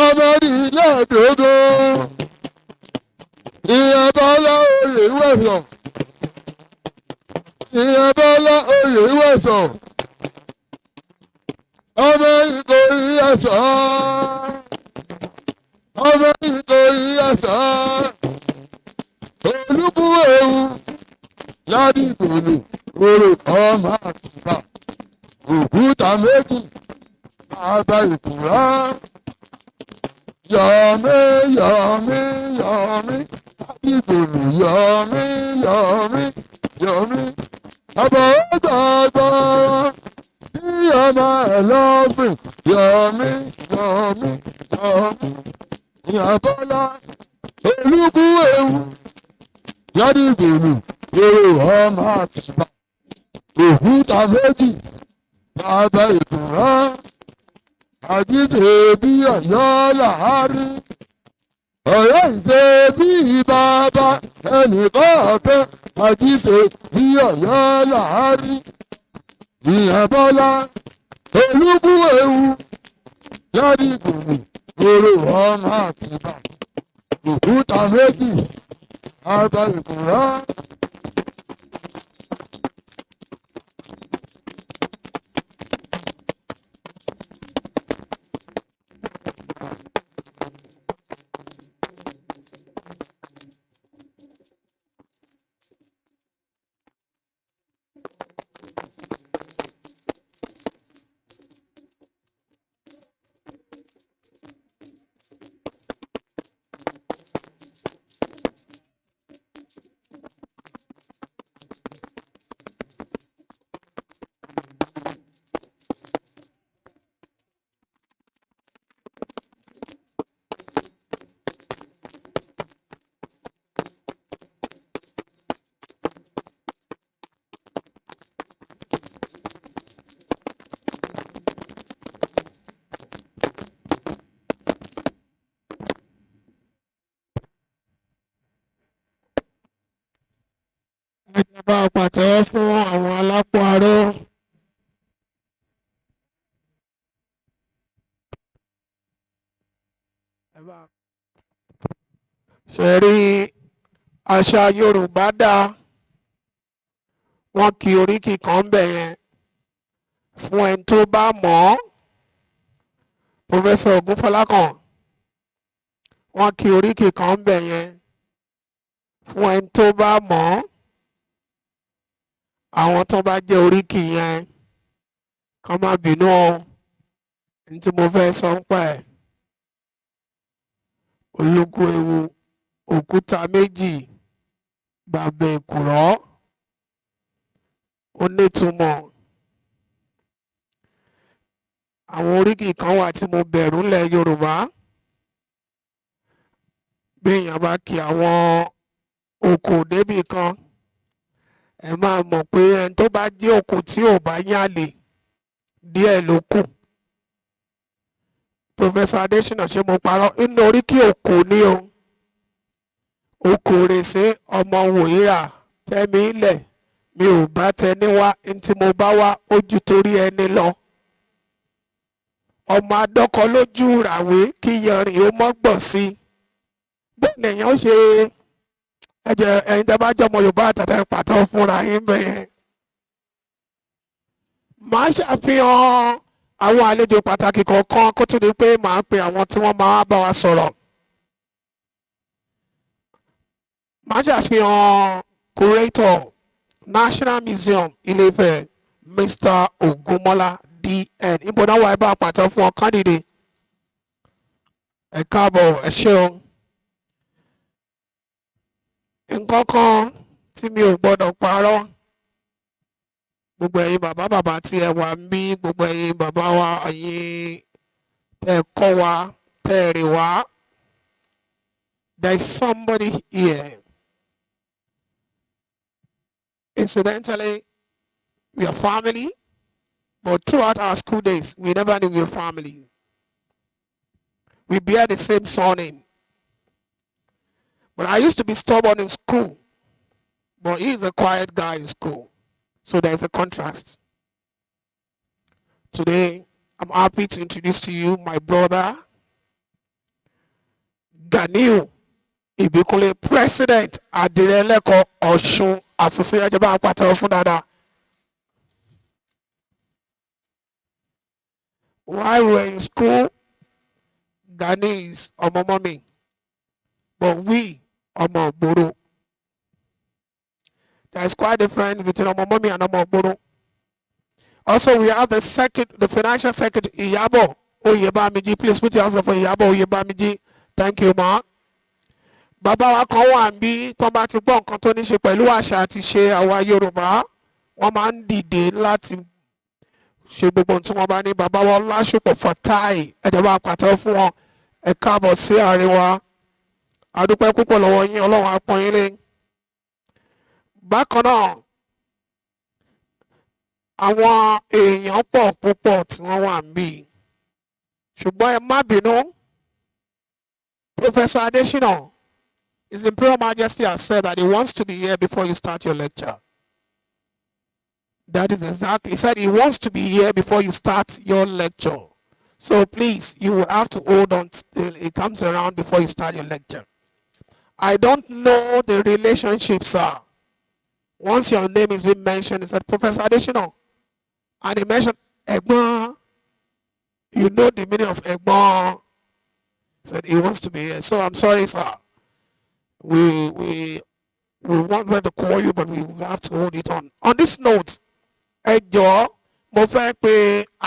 S3: Ọmọdé ilé ẹ̀dógún. Ìyẹn Bọ́lá Oyeweso. Ìyẹn Bọ́lá Oyeweso. Ọmọ Ìkòyí ẹ̀sọ́. Ọmọ Ìkòyí ẹ̀sọ́. Olúkú ewu. Ládìgbòlù. Orò ọmọ àtìbà. òkúta méjì bàbá ìkúrá. Yọ̀mí yọ̀mí yọ̀mí ìgbòlù yọ̀mí yọ̀mí yọ̀mí. Bàbá ọ̀dọ́gbọ́ tí ọmọ ẹ̀ lọ́fìn yọ̀mí yọ̀mí yọ̀mí. Ìyàbọ̀lá olúkú ewu yọ̀dí ìgbòlù èrò ọmọ àtìgbà. Òkúta méjì bàbá ìkúrá. Àjíṣe bí Ọ̀yọ́ làárí. Ọ̀yọ́ ìṣe bí bàbá ẹnìkọ̀ọ̀kan. Àjíṣe bí Ọ̀yọ́ làárí. Ìyàbọ̀lá olúkú ewu yọ̀dí ìgbòlù èrò ọmọ àtìgbà. Òkúta méjì bàbá ìkúrá.
S2: Bá a pàtẹ́wọ́ fún àwọn alápò aró. Ṣé rí àṣà Yorùbá dá wọn kí oríkì kan ń bẹ̀ yẹn fún ẹni tó bá mọ̀ ọ́. Pòfẹ́sọ̀ Ògúnfọlákàn wọn kí oríkì kan ń bẹ̀ yẹn fún ẹni tó bá mọ̀ ọ́. Àwọn tó bá jẹ́ oríkì yẹn kàn má bínú o ní tí mo fẹ́ sọ ń pa ẹ̀. Olúkú ewu òkúta méjì bàbá èkùrọ́ ó nítumọ̀. Àwọn oríkì kan wà tí mo bẹ̀rù ńlẹ̀ Yorùbá. Bí èèyàn bá kí àwọn òkò débì kan, ẹ máa mọ̀ pé ẹni tó bá jẹ́ òkò tí ò bá yálè díẹ̀ ló kù. Professor Adesina ṣé mo parọ́? Inú oríkì òkò ni o. Òkò rèsé ọmọ wòyíra tẹ́mi ilẹ̀ mi ò bá tẹni wá ntí mo bá wá ojú torí ẹni lọ. Ọmọ adọ́kọ lójú ràwé kí yanrìn ó mọ́gbọ̀n sí i. Bẹ́ẹ̀ lèèyàn ó ṣe ẹ̀jẹ̀ ẹ̀yin tẹ́ bá jọmọ Yorùbá àtàtà pàtó fúnra yín bẹ́ẹ̀. Màá ṣàfihàn àwọn àlejò pàtàkì kọ̀ọ̀kan kó tó di pé màá pe àwọn tí wọ́n máa bá wa sọ̀rọ̀. Màá ṣàfihàn curator National Museum Ile-Ife Mr. Ogunmola DN. Ibo náà wà ẹ bá pàtó fún ọkàn dìde. Ẹ káàbọ̀ ẹ ṣeun. Nǹkan kan tí mi ò gbọ́dọ̀ parọ́. Gbogbo ẹ̀yin bàbá tí ẹ wà ń bí, gbogbo ẹ̀yin bàbá wa, ẹ̀yin tẹ́ kọ́ wa, tẹ́ rè wá. There is somebody here. Incidentally, we are family, but throughout our school days, we never knew we were family. We bear the same surname. But I used to be stubborn in school, but he is a quiet guy in school. So there's a contrast. Today, I'm happy to introduce to you my brother, Ganiu Ibikunle, President Ademiluyi Osun Association. Jaba apata fún dada. While we were in school, Gani is ọmọ mommy, but we ọmọ Ogboro. There is quite a difference between ọmọ mommy and ọmọ Ogboro. Also, we have the financial secretary, Iyabo Oyebamiji. Please put your hands up for Iyabo Oyebamiji. Thank you, ma. Bàbá wa kan wà níbí tó bá ti gbọ́ nǹkan tó ní ṣe pẹ̀lú àṣà àti ṣe àwa Yorùbá, wọ́n máa ń dìde láti ṣe gbogbo tí wọ́n bá ní. Bàbá wa Ọlásùpọ̀ Fatai, ẹ̀jẹ̀ bá pàtẹ́wọ́ fún wọn. Ẹ káàbọ̀ sí àárín wa. A dúpẹ́ púpọ̀ lọ́wọ́ yín, Ọlọ́run á pọ́n yín lé. Bákan náà, àwọn èèyàn pọ̀ púpọ̀ tí wọ́n wà níbí. Ṣùgbọ́n ẹ má bínú. Professor Adesina, His Imperial Majesty has said that he wants to be here before you start your lecture. That is exactly. He said he wants to be here before you start your lecture. So please, you will have to hold on till he comes around before you start your lecture. I don't know the relationship, sir. Once your name is being mentioned, he said, Professor Adesina, and he mentioned Egbon. You know the meaning of Egbon. He said he wants to be here. So I'm sorry, sir. We want them to call you, but we will have to hold it on. On this note, ẹ jọ̀ọ́, mo fẹ́ pe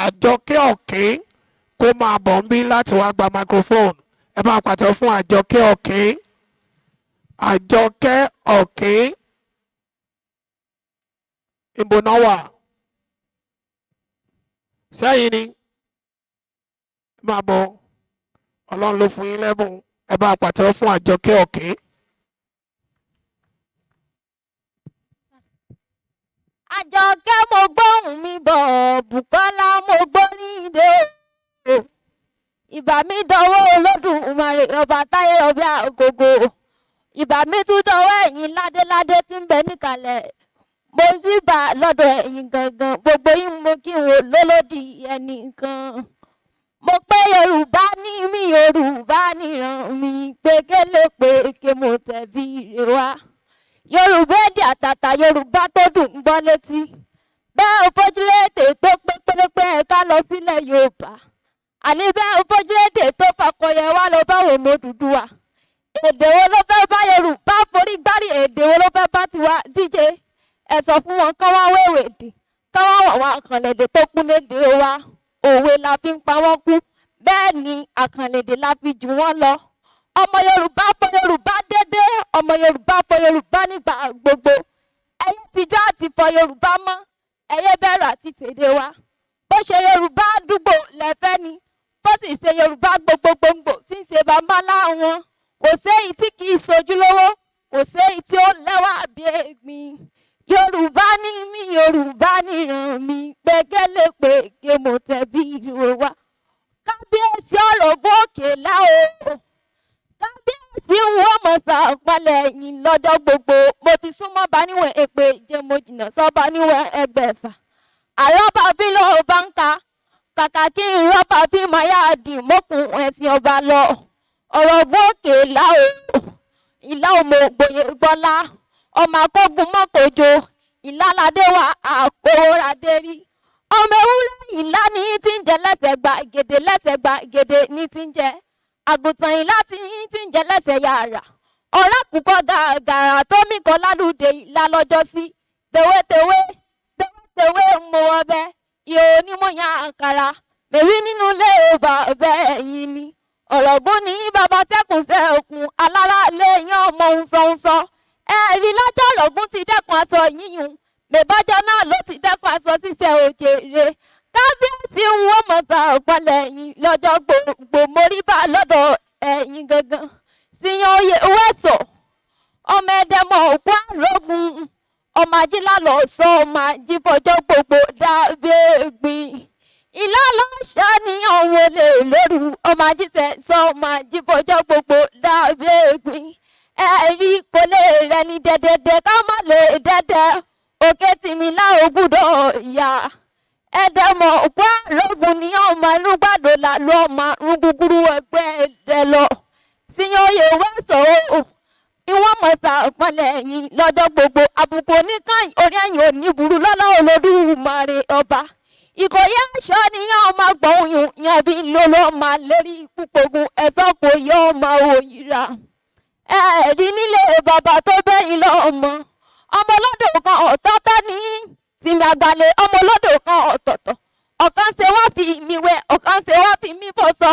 S2: Àjọkẹ́ Ọ̀kín kó máa bọ̀ ń bí láti wá gba microphone. Ẹ máa pàtẹ́wọ́ fún Àjọkẹ́ Ọ̀kín. Àjọkẹ́ Ọ̀kín. Ibo náà wà? Sẹ́yìn ni? Ẹ máa bọ̀. Ọlọ́run ló fún yín lẹ́bùn. Ẹ bá pàtẹ́wọ́ fún Àjọkẹ́ Ọ̀kín.
S4: Àjọkẹ́ mo gbóhùn mi bọ̀, Bùkọ́lá mo gbóríde. Ìbà mi dọwọ́ Olódùmarè ọba táyé ọbí àgógó. Ìbà mi tún dọwọ́ ẹ̀yin ládéládé tí ń bẹ níkàlẹ̀. Mo sì bà lọ́dọ̀ ẹ̀yin gangan. Gbogbo yín mo kí n wò lólódì ẹnìkan. Mo pé Yorùbá ní mi, Yorùbá níran mi. Pékélé péké mo tẹ̀bí ire wá. Yorùbá èdè àtàtà, Yorùbá tó dùn ń gbọ́ létí. Bẹ́ẹ̀ ò fojúlédè tó pé pérépé ẹ̀ka lọ sílẹ̀ Yorùbá. Àní bẹ́ẹ̀ ò fojúlédè tó fakọyẹ wá lọ báwo mo Odùduwà. Èdè wo ló fẹ́ bá Yorùbá forí gbárí, èdè wo ló fẹ́ bá tiwa díje. Ẹ sọ fún wọn kán wá wéwèdè, kán wá wàwọn àkànlèdè tó kún lédè wa. Òwe la fi ń pa wọ́n kú, bẹ́ẹ̀ ni àkànlèdè la fi jù wọ́n lọ. Ọmọ Yorùbá fọ Yorùbá dédé, ọmọ Yorùbá fọ Yorùbá nígbà gbogbo. Ẹyẹ tijọ́ àti fọ Yorùbá mọ́, ẹyẹ bẹ̀rù àti fèdè wa. Bó ṣe Yorùbá àdúgbò lẹ́fẹ́ ni, bó sì ṣe Yorùbá gbogbogbò tí ń ṣe bàbá láwọn. Kò séyìí tí kì í sojúlówó, kò séyìí tí ó lẹ́wà bí egbin. Yorùbá ní mí, Yorùbá níran mi. Pékélé péké mo tẹ̀bí ire wá. Kábíyèsí Ọ̀rọ̀gbọ́ Òkèlá o. Kábíyèsí wọ́n mọ̀ sàpalẹ̀ yìí lọ́jọ́ gbogbo. Mo ti súnmọ́ bá níwọ̀n èpè jẹ́ mo jìnnà sọ́ba níwọ̀n ẹgbẹ̀fà. Àrọ́bà bí ló bá ń ka, kàkà kí n rọ́bà bí máa yá dì mọ́kùn ẹ̀sìn ọba lọ. Ọ̀rọ̀gbọ́ Òkèlá o. Ìlà òmò ògbòye gbọ́lá. Ọmọ akógun mọ́kòjò. Ìlàládé wa àkórádé rí. Ọmọ ewúrẹ́ ìlà ní tí ń jẹ lẹ́sẹ̀ gba gèdè lẹ́sẹ̀ gba gèdè ní tí ń jẹ. Àgùntàn ìlà tí ń jẹ lẹ́sẹ̀ yàrá. Ọ̀rá kúkọ́ gàrà tó mí kan lálùdé ìlà lọ́jọ́ sí. Tèwétèwé mo ọbẹ̀. Ìhò onímọ̀yà àkàrà. Mèrí nínú ilé bàbá ẹ̀yìn ni. Ọ̀rọ̀gbọ́n ní bàbá sẹ́kùn sẹ́kùn alára lé yán ọmọ òun ẹ̀rí lọ́jọ́ Ọ̀rọ̀gbọ́n ti dẹ́kun aṣọ yíyún. Mèbọ́jọ́ náà ló ti dẹ́kun aṣọ ṣíṣe òjèrè. Kábíyèsí wọ́n mọ̀ sàpalẹ̀ ẹ̀yìn lọ́jọ́ gbogbo móríbà lọ́dọ̀ ẹ̀yìn gangan. Siyan Oyeweso ọmọ ẹ̀dẹ̀mọ̀ òkú àrògùn. Ọmọ ajílá lọ sọ ọmọ ajífọjọ́ gbogbo dábẹ́gbìn. Ìlà lọ́ṣọ́ ní ọ̀hún olè lóru. Ọmọ ajíṣẹ́ sọ ọmọ ajífọjọ́ gbogbo dábẹ́gbìn. Ẹ̀rí kò lè rẹ ní dẹ́dẹ́dẹ́ ká má lè dẹ́dẹ́. Òkè tìmí láò gbúdọ̀ ìyá. Ẹ̀dẹ̀mọ̀ òkú àrògùn ní ọmọ inú gbàdó làlú ọmọ àrùn gúgúrú ẹgbẹ́ ẹ̀dẹ̀ lọ. Siyan Oyeweso ìwọ́n mọ̀ sàpọ̀lẹ̀ ẹ̀yìn lọ́jọ́ gbogbo. Àbùkù oníkàn orí ẹ̀yìn òní burú lọ́lá Olódùmarè ọba. Ìkòyí aṣọ ni ọmọ gbọ̀nyùn yan bí lọ́lọ́ máa lérí púpọ̀gùn ẹ̀sán kò yọ ọmọ òyìnbá. Ẹ̀rí nílé bàbá tó bẹ́yìn lọ́mọ. Ọmọ olódò kan ọ̀tọ́tọ́ ní tìmí àgbàlẹ̀. Ọmọ olódò kan ọ̀tọ̀ọ̀tọ̀ ọ̀kan ṣe wọ́n fi mi wẹ̀ ọ̀kan ṣe wọ́n fi mi bọ̀ sọ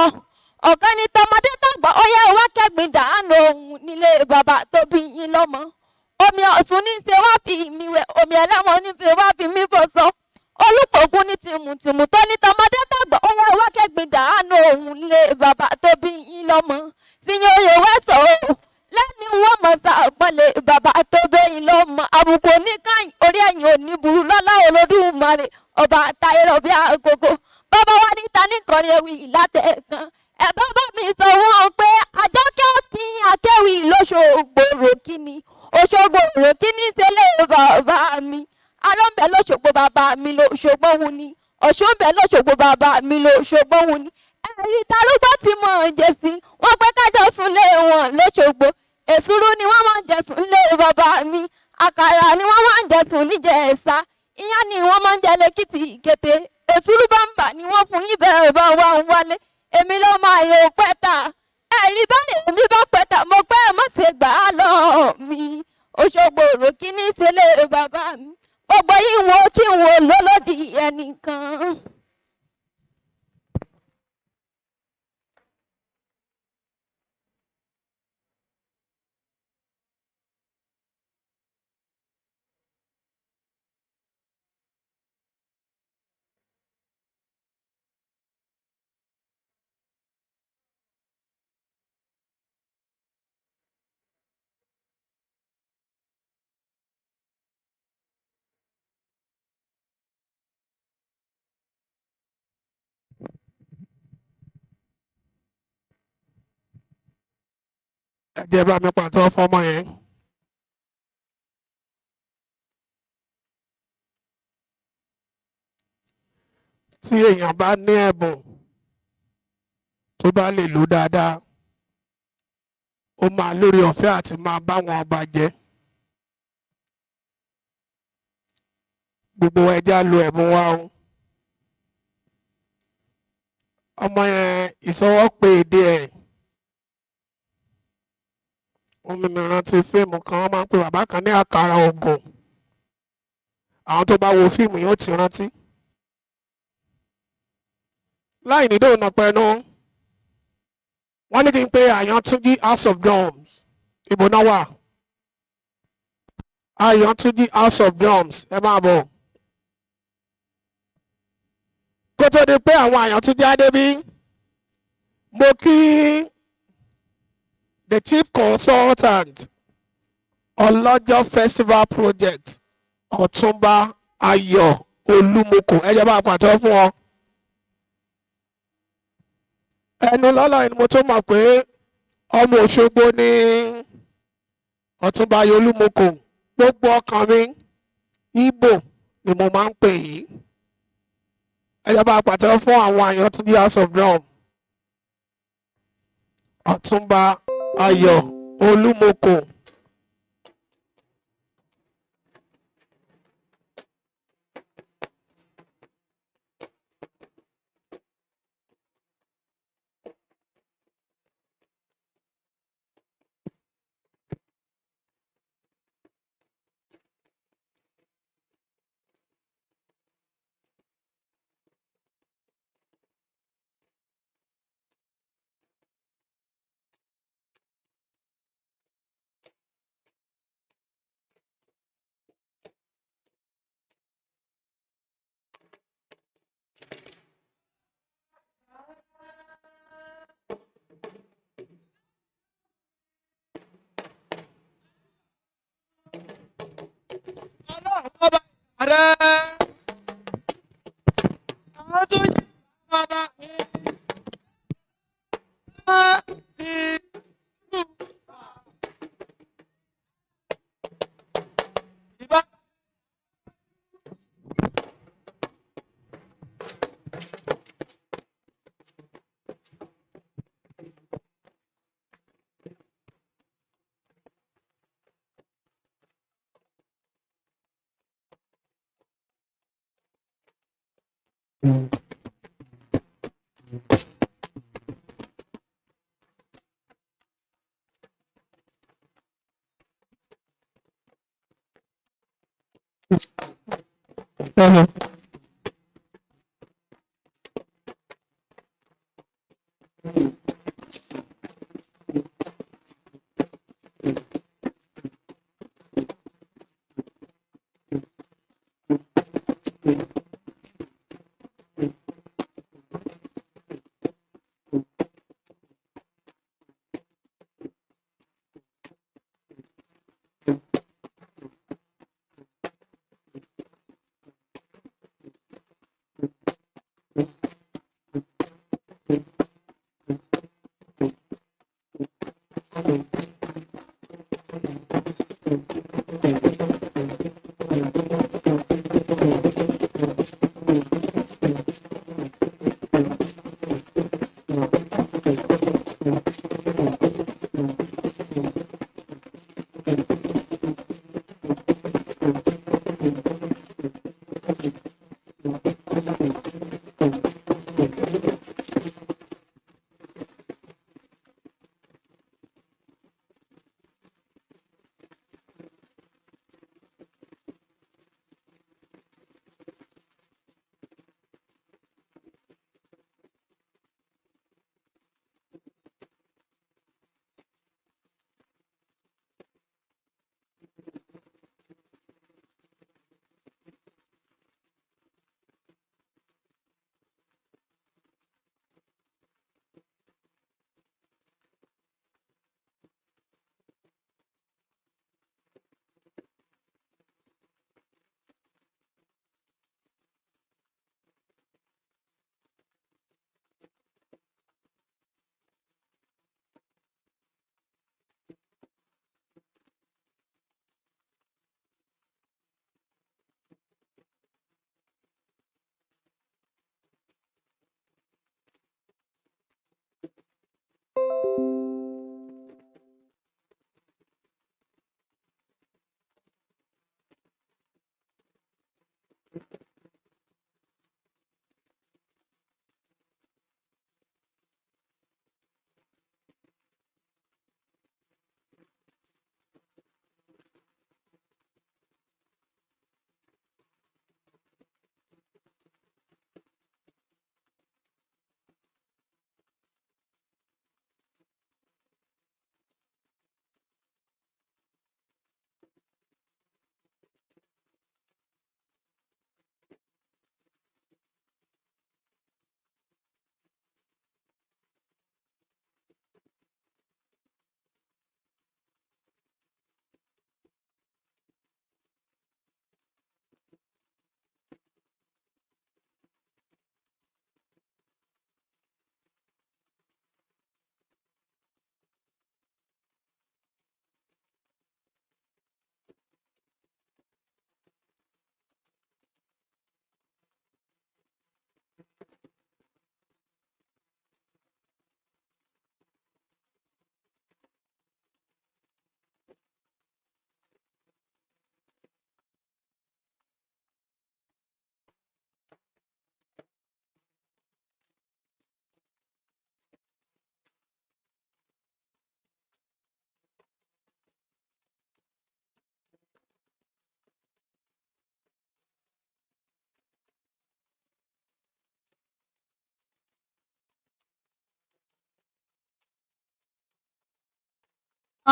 S4: ọ̀kan ní tọmọdé tàgbà ó yẹ wá kẹ́gbìn dànù òun nílé bàbá tó bí yín lọ́mọ omi Ọ̀ṣun ní ṣe wọ́n fi mi wẹ̀ omi ẹlẹ́wọ̀n ní ṣe wọ́n fi mi bọ̀ sọ olùpọ̀gùn ní tìmùtìmù tó ní tọmọdé tàgbà ó yẹ wá kẹ́gbìn dànù òun nílé bàbá tó bí yín lọ́mọ Siyan Oyeweso lẹ́ni wọ́n mọ̀ sàpọ̀lẹ̀ bàbá tó bẹ́yìn lọ́mọ àbùkù oníkàyìn orí ẹ̀yìn òní burú lọ́lá Olódùmarè ọba àtayẹ̀rọ̀ bí agogo bàbá wa níta nìkan ewì látẹ̀kan ẹ bàbá mi sọ wọn pé àjọkẹ́ kí akéwì lóṣogbo kíni Òṣogbo kíni ṣẹlẹ̀ bàbá mi arọ́nbẹ lóṣogbo bàbá mi lóṣogbo wù ni Ọ̀ṣunbẹ lóṣogbo bàbá mi lóṣogbo wù ni ẹ̀rí tarúgbó tí mò ń jẹ sí wọn pé kájọ sùn lé wọn lóṣogbo èsúrú ni wọ́n máa ń jẹ sùn lé bàbá mi àkàrà ni wọ́n máa ń jẹ sùn níjẹ̀ṣà iyán ni wọ́n máa ń jẹ lẹ́kìtì kété èsúrú bàǹbà ni wọ́n fún yín bẹ́ẹ̀ bá wà ń wálé èmi ló máa yọ pẹ́ta ẹ̀rí báyìí èmi bá pẹ́ta mo pẹ́ mọ́ ṣe gbà á lọ mi Òṣogbo kíní ṣẹlẹ̀ bàbá mi gbogbo yìí wo kí n wo lólódì ẹnìkan.
S2: ẹ jẹ́ bá mi pàtó fọ́mọ yẹn. Tí èèyàn bá ní ẹ̀bùn tó bá lè lò dáadáa ó máa lórí ọ̀fẹ́ àti máa bá wọn ọba jẹ́. Gbogbo ẹja lo ẹ̀bùn wa o. Ọmọ yẹn ìsọwọ́pè èdè ẹ̀. Omi mi rántí fíìmù kan wọ́n máa ń pè bàbá kan ní àkàrà ògùn. Àwọn tó bá wo fíìmù yóò ti rántí. Láì ní dòun pẹ̀lú wọ́n ní kí n pe Àyàntúnjí House of Drums. Ibo náà wà? Àyàntúnjí House of Drums ẹ máa bọ̀. Kó tó di pé àwọn Àyàntúnjí Adébí mo kí the chief consultant ọlọ́jọ́ festival project Ọ̀túnba Ayọ̀ Olúmọkò ẹ jẹ́ bá pàtó fún ọ. Ẹnu lọ́lọ́ ni mo tó mọ̀ pé ọmọ Òṣogbo ní Ọ̀túnba Ayọ̀ Olúmọkò gbogbo ọkàn mi Ìgbò ni mo máa ń pè yìí. Ẹ jẹ́ bá pàtó fún àwọn Àyàntúnjí House of Drum Ọ̀túnba Ayọ̀ Olúmọkò.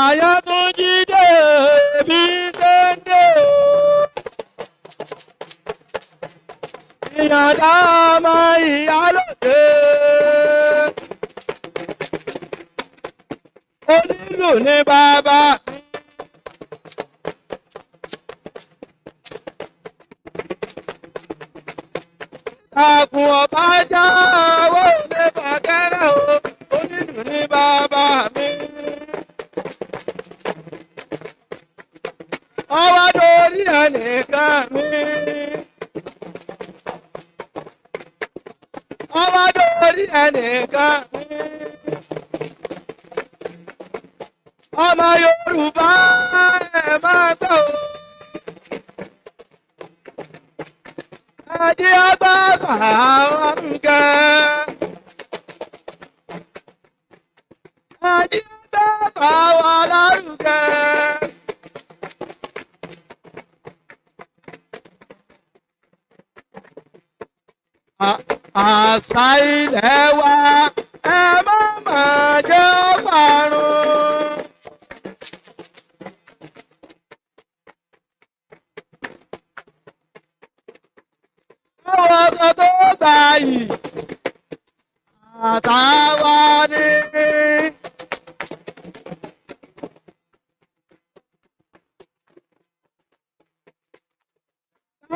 S3: Ayatunjide bí dende o. Ìyàdá ọmọ ìyálòde. Onílù ní bàbá mi. Àkùn ọ̀bá já owó ilé bàkẹ́rẹ́ o. Onílù ní bàbá mi. Ọwọ́ lórí ẹnìkan mi. Ọwọ́ lórí ẹnìkan mi. Ọmọ Yorùbá ẹ máa gbọ́ o. Ẹjí agbára àwọn nǹkẹ́. Ẹjí agbára àwọn alárùkẹ́. Àṣà ilẹ̀ wa ẹ má máa jẹ́ ó parun. gbà yìí àtàwa ni.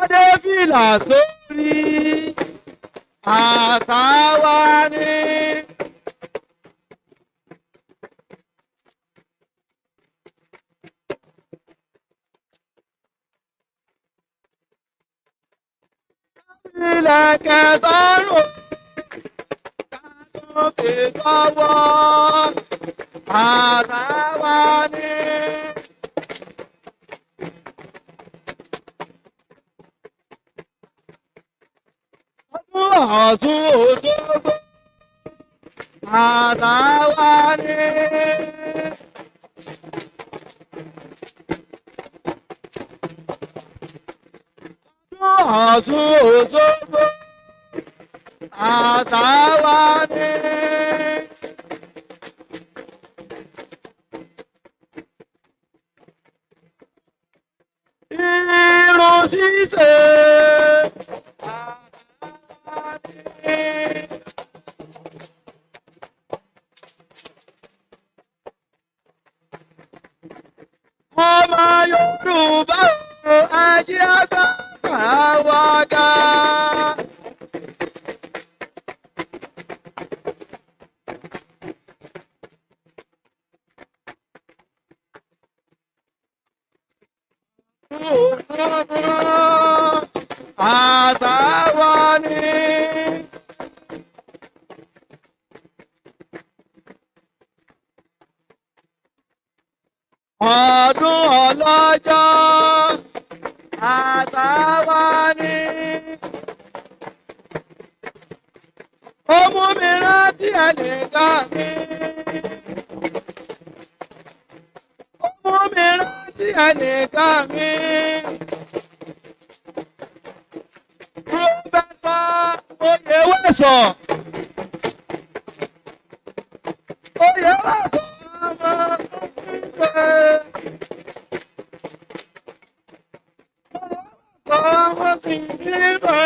S3: Adé fìlà sórí àtàwa ni. Ilẹ̀kẹ̀ sọ́rùn kàtúnkì sọ́wọ́ àtàwa ni. Ọdún Òṣogbo àtàwa ni. Ọdún Òṣogbo àtàwa ni. Irun ṣíṣe àtàwa ni. Ọmọ Yorùbá ajé àgbà àwàgà. Àtàwa ni. Ọdún ọlọ́jọ́ àtàwa ni. Ó mú mi rántí ẹnìkan mi. Ó mú mi rántí ẹnìkan mi. Pírọ́fẹ́sọ̀ Oyeweso. Oyeweso ọmọ Ife. Ọmọ ti Ife.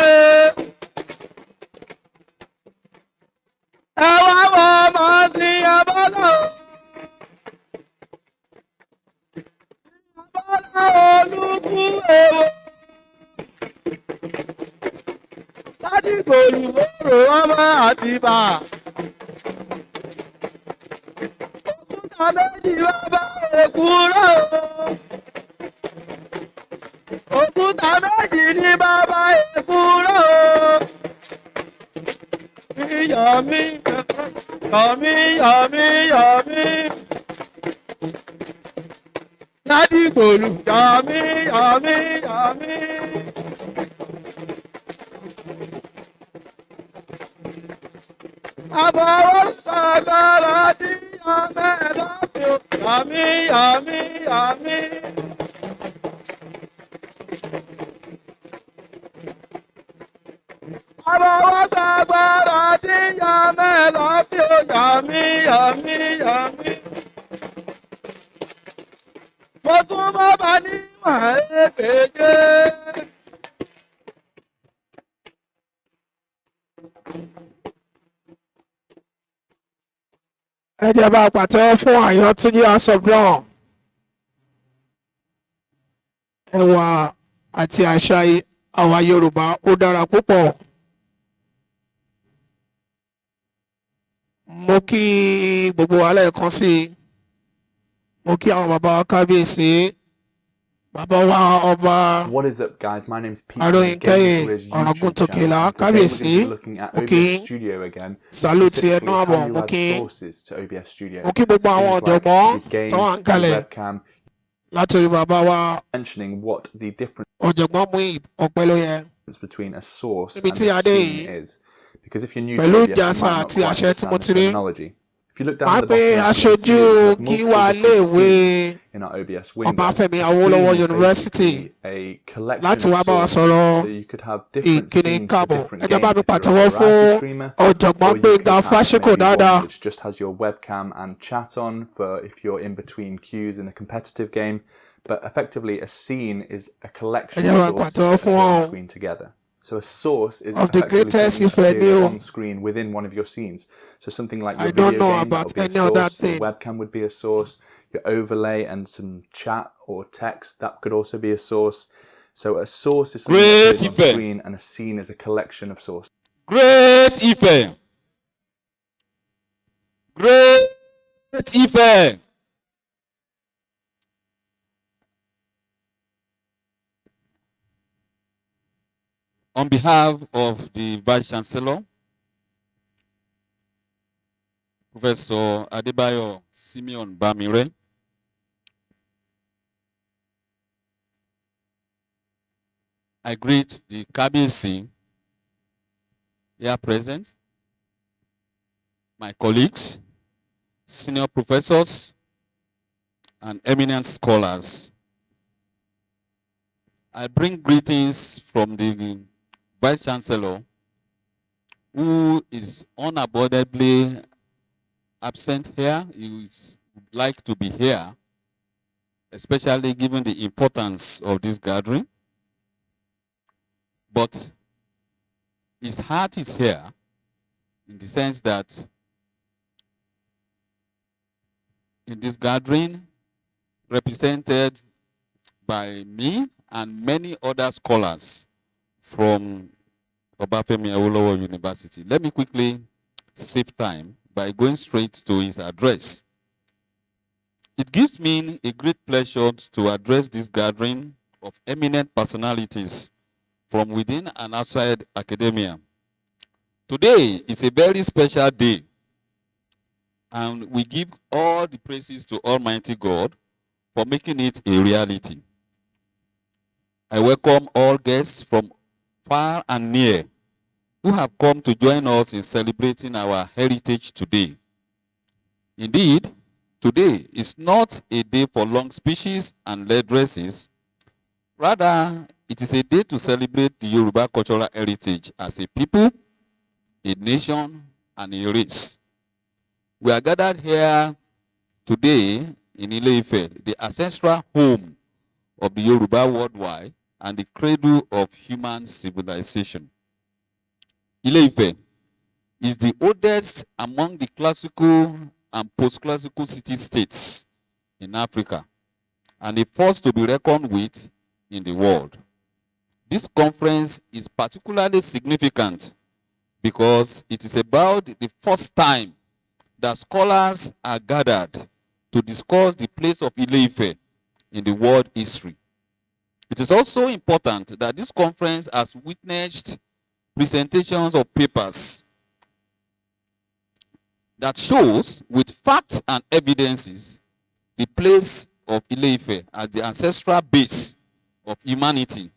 S3: Ẹ wá wọ ọmọ sí abọ́lá. Abọ́lá olúkú èwo. Ládìgbò ìwòrò ọmọ Àtìbà. Òkúta méjì bàbá èkúrò. Òkúta méjì ní bàbá èkúrò. Yọ̀mí, yọ̀mí, yọ̀mí, yọ̀mí. Ládìgbòlù, yọ̀mí, yọ̀mí, yọ̀mí. Àbọ̀wọ́ sàgbára tí yọ̀mẹ́ lọ́fẹ̀. Yọ̀mí, yọ̀mí, yọ̀mí. Àbọ̀wọ́ sàgbára tí yọ̀mẹ́ lọ́fẹ̀. Yọ̀mí, yọ̀mí, yọ̀mí. Mo tún mọ́ bá níwọ̀n èkejì.
S2: Ẹ jẹ́ bá pàtẹ́wọ́ fún Àyàntúnjí Asọ̀gbọ́n. Ẹwà àti àṣà àwa Yorùbá ó dára púpọ̀. Mo kí gbogbo wa lẹ́ẹ̀kan sí i. Mo kí àwọn bàbá wa kábíyèsí. Bàbá wa ọba
S5: What is up, guys? My name's Pete.
S2: Aróyinkẹ́yẹ Ọ̀ràngúntòkèlà kábíyèsí. Mo kí salute ẹnu àbọ̀. Mo kí gbogbo àwọn ọ̀jọ̀gbọ́n tó wà ń kalẹ̀ látòrí bàbá wa ọ̀jọ̀gbọ́n Muyi Ọpẹ́lóyè.
S5: between a source
S2: Níbi
S5: and
S2: tí
S5: a
S2: adé
S5: scene
S2: yìí
S5: is. Because if you're new
S2: pẹ̀lú
S5: to OBS, you
S2: ìjàsà
S5: might not
S2: àti
S5: quite
S2: àṣẹ tí mo
S5: understand
S2: ti
S5: the
S2: rí.
S5: terminology. If you look down
S2: Máa
S5: at the
S2: pe
S5: bottom, you can see
S2: aṣojú
S5: we have multiple
S2: Gíwá
S5: different
S2: Ilé-Ìwé
S5: scenes in our OBS window.
S2: Obafemi
S5: A
S2: Awolowo
S5: scene is
S2: University
S5: basically a collection
S2: láti
S5: of
S2: wá bá wa
S5: sources.
S2: sọ̀rọ̀
S5: So you could have different
S2: ìkíni
S5: scenes for
S2: káàbọ̀.
S5: different
S2: Ẹ jẹ́ bá
S5: games
S2: mi
S5: if you're a
S2: pàtẹ́wọ́
S5: variety
S2: fún
S5: streamer,
S2: ọ̀jọ̀gbọ́n
S5: or you
S2: Gbenga
S5: could have
S2: Fasiku
S5: maybe one
S2: dáadáa.
S5: which just has your webcam and chat on for if you're in between queues in a competitive game. But effectively, a scene is a collection
S2: Ẹ jẹ́ bá
S5: of
S2: mi
S5: sources
S2: pàtẹ́wọ́
S5: that
S2: fún
S5: appear on
S2: wọn.
S5: screen together. So a source is
S2: of the
S5: actually
S2: greatest
S5: something that appears
S2: Ife
S5: on screen within one of your scenes. So something like your
S2: I don't
S5: video
S2: know
S5: game, that
S2: about
S5: would be a
S2: any other
S5: source. Your
S2: thing.
S5: webcam would be a source. Your overlay and some chat or text, that could also be a source. So a source is something that appears on screen, and a scene is a collection of sources.
S3: Great Ife. Great Ife. On behalf of the Vice Chancellor, Professor Adebayo Simeon Bamire, I greet the KBC here present, my colleagues, senior professors, and eminent scholars. I bring greetings from the Vice Chancellor, who is unavoidably absent here. He would like to be here, especially given the importance of this gathering. But his heart is here in the sense that in this gathering, represented by me and many other scholars from Obafemi Awolowo University. Let me quickly save time by going straight to his address. It gives me a great pleasure to address this gathering of eminent personalities from within and outside academia. Today is a very special day, and we give all the praises to Almighty God for making it a reality. I welcome all guests from far and near who have come to join us in celebrating our heritage today. Indeed, today is not a day for long speeches and laid dresses. Rather, it is a day to celebrate the Yoruba cultural heritage as a people, a nation, and a race. We are gathered here today in Ile-Ife, the ancestral home of the Yoruba worldwide and the cradle of human civilization. Ile-Ife is the oldest among the classical and post-classical city-states in Africa, and the first to be reckoned with in the world. This conference is particularly significant because it is about the first time that scholars are gathered to discuss the place of Ile-Ife in the world history. It is also important that this conference has witnessed presentations of papers that shows with facts and evidences the place of Ile-Ife as the ancestral base of humanity,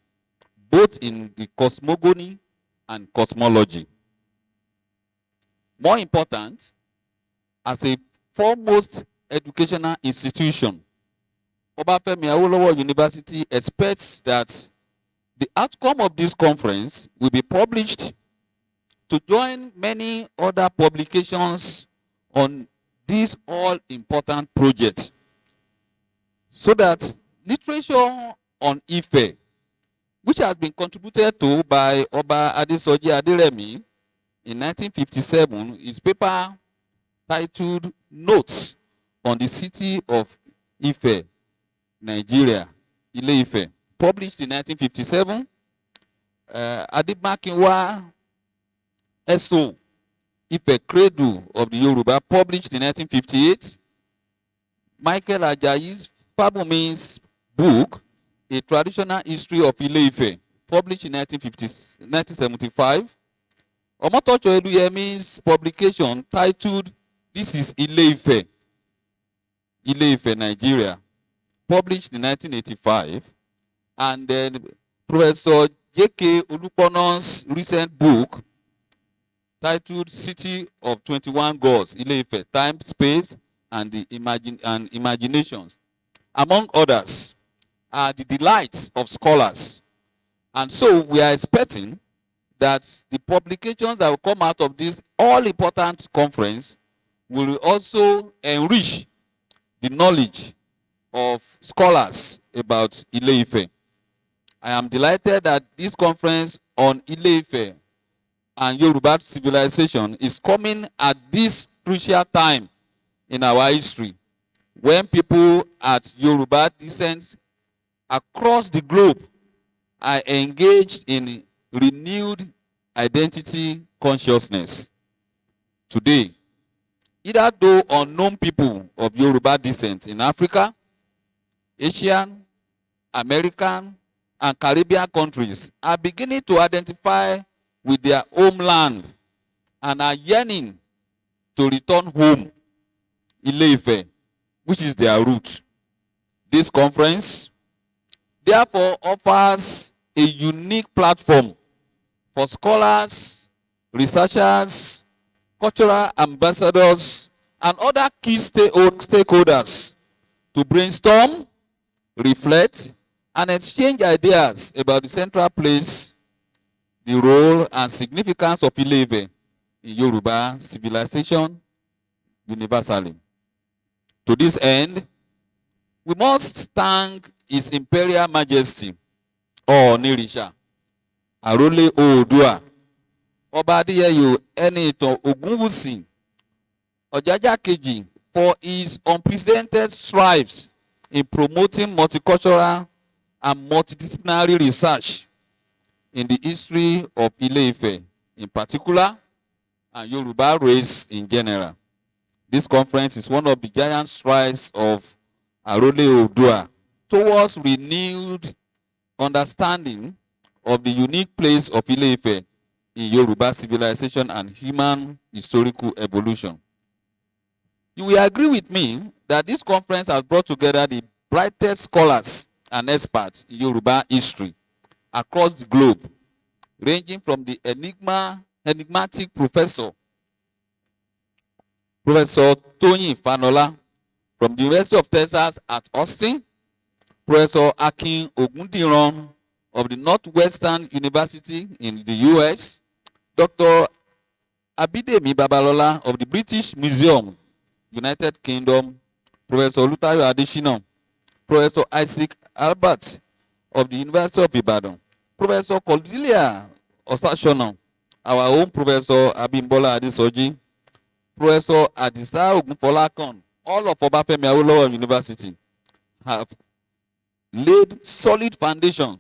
S3: both in the cosmogony and cosmology. More important, as a foremost educational institution, Obafemi Awolowo University expects that the outcome of this conference will be published to join many other publications on this all-important project, so that literature on Ife, which has been contributed to by Oba Adesoji Aderemi in 1957, his paper titled Notes on the City of Ife, Nigeria, Ile-Ife, published in 1957. Ademakinwa Eso, Ife Cradle of the Yoruba, published in 1958. Michael Ajayi's Fabumi's book, A Traditional History of Ile-Ife, published in 1975. Omotocho Eluyemi's publication titled This is Ile-Ife, Ile-Ife, Nigeria, published in 1985. And then Professor J.K. Olupono's recent book titled City of 21 Gods, Ile-Ife, Time, Space, and the Imaginations, among others, are the delights of scholars. And so we are expecting that the publications that will come out of this all-important conference will also enrich the knowledge of scholars about Ile-Ife. I am delighted that this conference
S6: on Ile-Ife and Yoruba civilization is coming at this crucial time in our history, when people at Yoruba descent across the globe are engaged in renewed identity consciousness. Today, either though unknown people of Yoruba descent in Africa, Asian, American, and Caribbean countries are beginning to identify with their homeland and are yearning to return home, Ile-Ife, which is their root. This conference, therefore, offers a unique platform for scholars, researchers, cultural ambassadors, and other key stakeholders to brainstorm, reflect, and exchange ideas about the central place, the role, and significance of Ile-Ife in Yoruba civilization universally. To this end, we must thank His Imperial Majesty, Oonirisha, Arole Oodua, Ọba Adéyẹyè Ẹniìtàn Ògúnwùsì, Ọ̀jájá Kejì, for his unprecedented strides in promoting multicultural and multidisciplinary research in the history of Ile-Ife in particular, and Yoruba race in general. This conference is one of the giant strides of Arole Oodua towards renewed understanding of the unique place of Ile-Ife in Yoruba civilization and human historical evolution. You will agree with me that this conference has brought together the brightest scholars and experts in Yoruba history across the globe, ranging from the enigmatic Professor Toyin Falola from the University of Texas at Austin, Professor Akin Ogundiran of the Northwestern University in the US, Dr. Abidemi Babalola of the British Museum, United Kingdom, Professor Olutayo Adesina, Professor Isaac Albert of the University of Ibadan, Professor Cordelia Osashona, our own Professor Abimbola Adesoji, Professor Adisa Ogunfolakan, all of Obafemi Awolowo University have laid solid foundation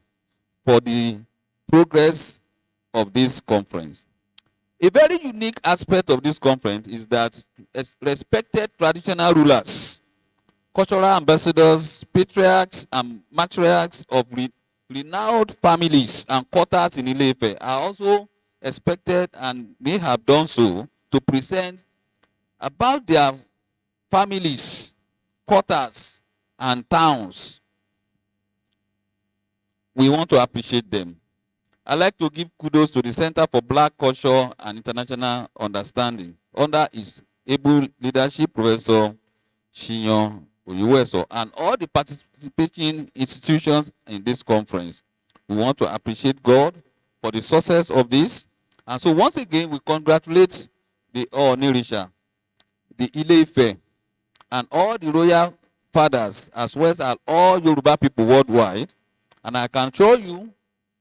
S6: for the progress of this conference. A very unique aspect of this conference is that respected traditional rulers, cultural ambassadors, patriarchs, and matriarchs of renowned families and quarters in Ile-Ife are also expected and may have done so to present about their families, quarters, and towns. We want to appreciate them. I'd like to give kudos to the Center for Black Culture and International Understanding under his able leadership, Professor Siyan, Oyeweso, and all the participating institutions in this conference. We want to appreciate God for the success of this. And so once again, we congratulate the Oonirisha, the Ile-Ife, and all the royal fathers, as well as all Yoruba people worldwide. And I can assure you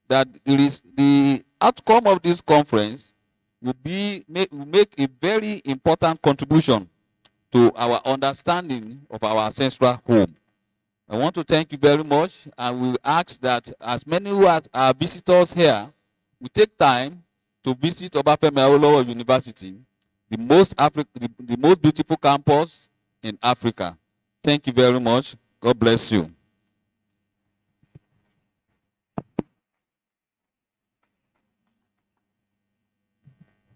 S6: that the outcome of this conference will make a very important contribution to our understanding of our ancestral home. I want to thank you very much, and we ask that as many who are visitors here, we take time to visit Obafemi Awolowo University, the most beautiful campus in Africa. Thank you very much. God bless you.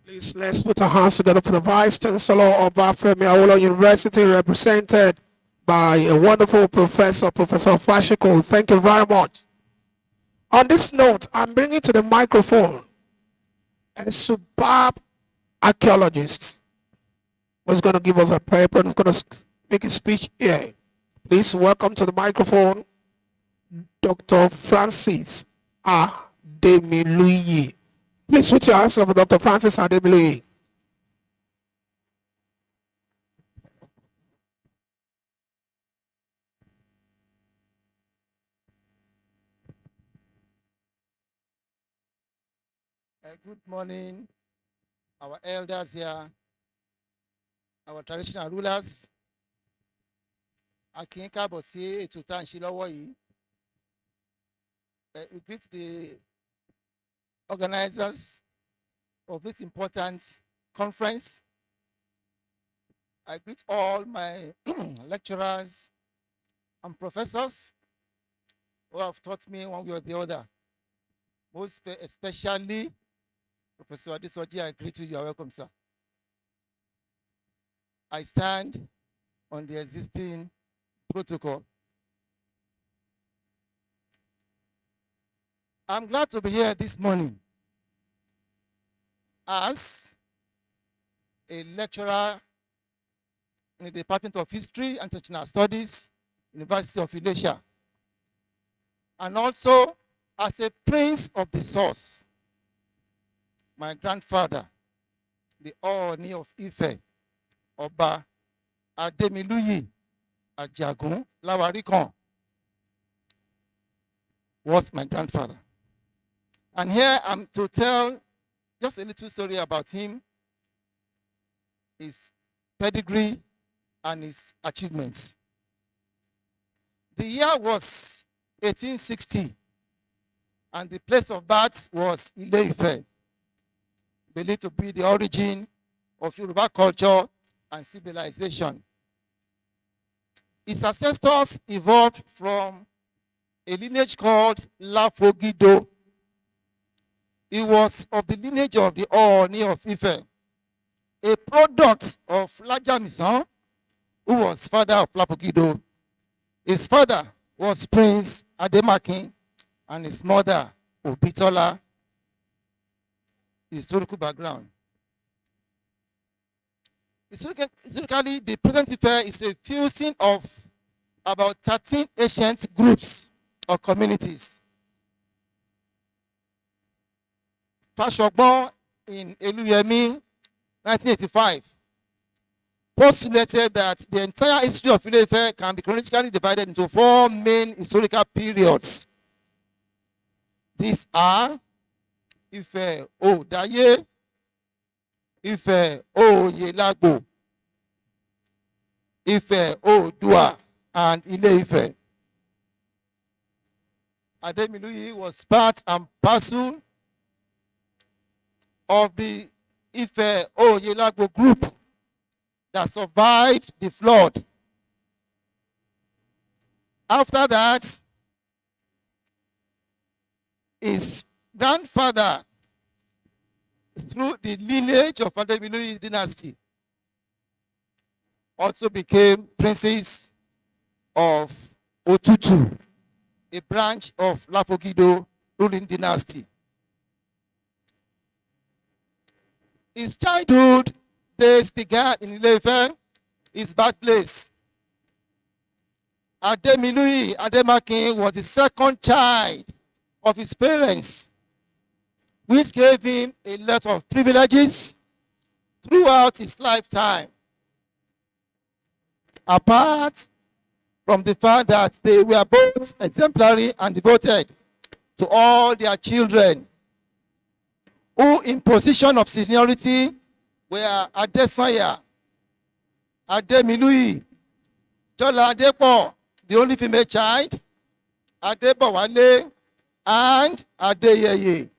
S2: Please, let's put our hands together for the Vice Chancellor of Obafemi Awolowo University, represented by a wonderful professor, Professor Fasiku. Thank you very much. On this note, I'm bringing to the microphone a superb archaeologist who's going to give us a paper and is going to make a speech here. Please welcome to the microphone Dr. Francis Ademiluyi. Please switch your hands over Dr. Francis Ademiluyi.
S3: Good morning, our elders here, our traditional rulers. A kí yín káàbọ̀ sí ètò tá à ń ṣe lọ́wọ́ yìí. We greet the organizers of this important conference. I greet all my lecturers and professors who have taught me one way or the other. Most especially Professor Adesina, I greet you. You are welcome, sir. I stand on the existing protocol. I'm glad to be here this morning as a lecturer in the Department of History and International Studies, University of Ilesa, and also as a prince of the source. My grandfather, the Ooni of Ife, Oba Ademiluyi Ajagun Lawarikan, was my grandfather. And here I'm to tell just a little story about him, his pedigree, and his achievements. The year was 1860, and the place of birth was Ile-Ife, believed to be the origin of Yoruba culture and civilization. His ancestors evolved from a lineage called Lafogido. He was of the lineage of the Ooni of Ife, a product of Lajamisan, who was father of Lafogido. His father was Prince Ademakin, and his mother, Obitola. Historical background. Historically, the present Ife is a fusing of about 13 ancient groups or communities. Fashogbon in Eluyemi, 1985, postulated that the entire history of Ile-Ife can be chronologically divided into 4 main historical periods. These are Ife Odaye, Ife Oyelagbo, Ife Odua, and Ile-Ife. Ademiluyi was part and parcel of the Ife Oyelagbo group that survived the flood. After that, his grandfather, through the lineage of Ademiluyi dynasty, also became princes of Otutu, a branch of Lafogido ruling dynasty. His childhood days began in Ile-Ife, his birthplace. Ademiluyi Ademakin was the second child of his parents, which gave him a lot of privileges throughout his lifetime. Apart from the fact that they were both exemplary and devoted to all their children, who in position of seniority were Adesina, Ademiluyi, Jola Adepo, the only female child, Adebowale, and Adeyeye.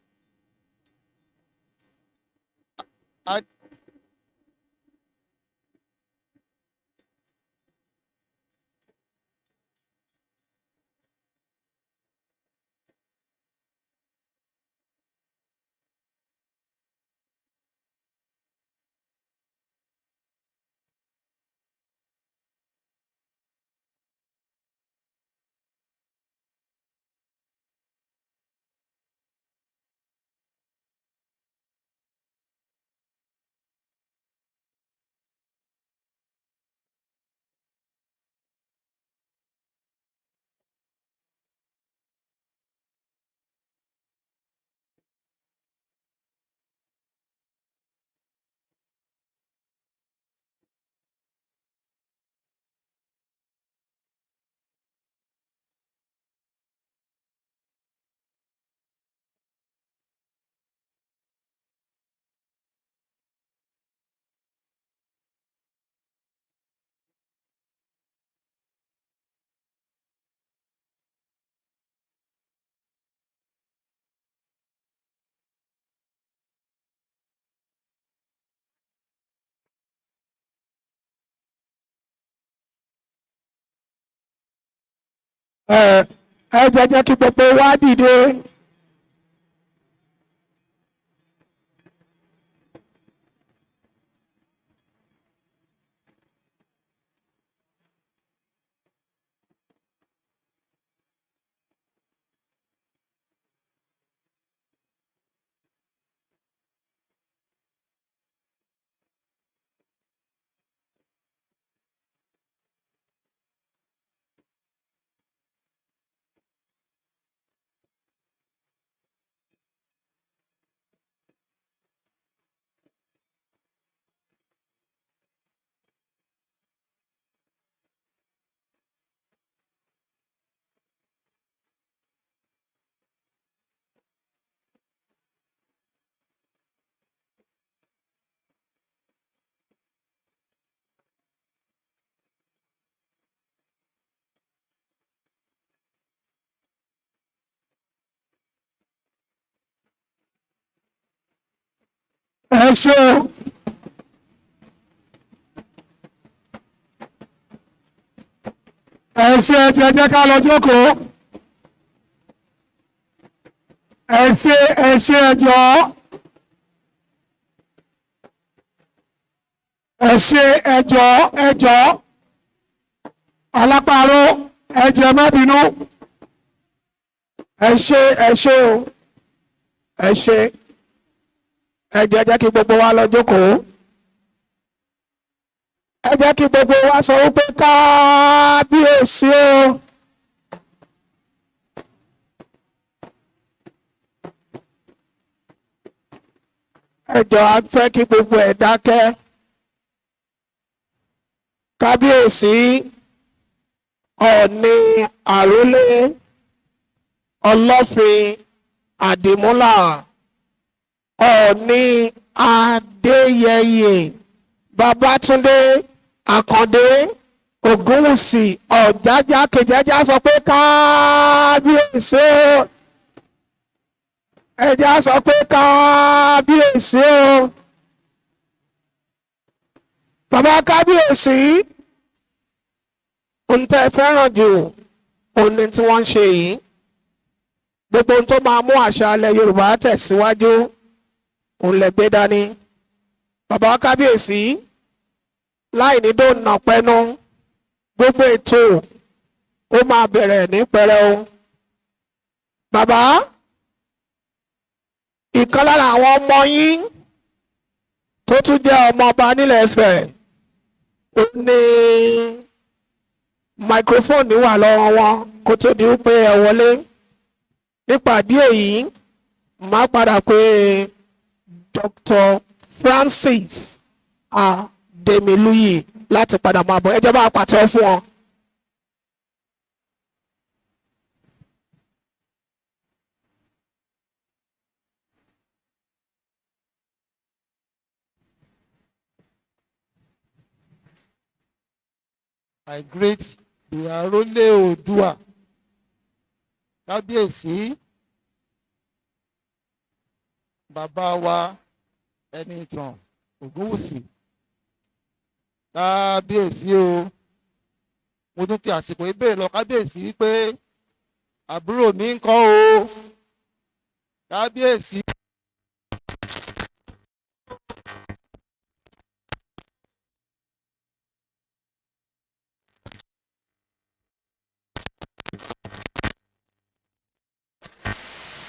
S2: ẹ jẹ́ kí gbogbo wa dìde. ẹ ṣé o. ẹ ṣé ẹ jẹ́ ká lọ jókòó. ẹ ṣé ẹ jọ̀ọ́. ẹ ṣé ẹ jọ̀ọ́. alápáró ẹ jẹ́ má bínú. ẹ ṣé o. ẹ ṣé ẹ jẹ́ kí gbogbo wa lọ jókòó. ẹ jẹ́ kí gbogbo wa sọ wípé kábíyèsí o. ẹ jọ̀ọ́ a fẹ́ kí gbogbo ẹ̀ dákẹ́. kábíyèsí ọ̀ọ̀ni àrólé ọlọ́fin àdìmúlà ọ̀ọ̀ni adéyẹyè babátúndé àkàndé ògúnwùsì ọ̀jájá kejìájá sọ pé kábíyèsí o. ẹjá sọ pé kábíyèsí o. bàbá kábíyèsí ohun tẹ́ fẹ́ràn jù òun ni tí wọ́n ń ṣe yìí. gbogbo ohun tó máa mú àṣà ilẹ̀ Yorùbá tẹ̀síwájú òun lè gbé dání. bàbá kábíyèsí láì ní dòònà pẹ́nu gbogbo ètò ó máa bẹ̀rẹ̀ ní pẹrẹu. bàbá ìkan lára àwọn ọmọ yín tó tún jẹ́ ọmọ ọba nílẹ̀-Ifẹ̀ ó ní microphone wà lọ́wọ́ wọn kó tó di wípé ẹ wọlé. nípàdé èyí máa padà pé Dr. Francis Ademiluyi láti padà máa bọ̀ ẹ jẹ́ bá a pàtẹ́wọ́ fún wọn.
S3: I greet the Arole Oòduà kábíyèsí bàbá wa Ẹnìtàn Ògúnwùsì kábíyèsí o. mo tún fi àsìkò ìbéèrè lọ kábíyèsí wípé àbúrò mi ń kọ́ o kábíyèsí.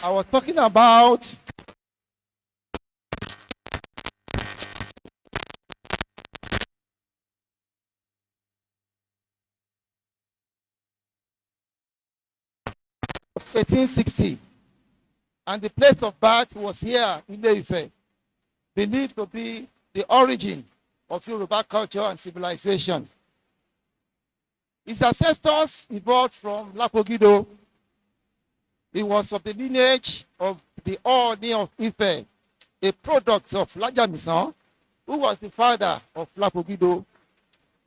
S3: I was talking about was 1860, and the place of birth was here in Ile-Ife, believed to be the origin of Yoruba culture and civilization. His ancestors evolved from Lapogido. He was of the lineage of the Ooni of Ife, a product of Lajamisan, who was the father of Lapogido.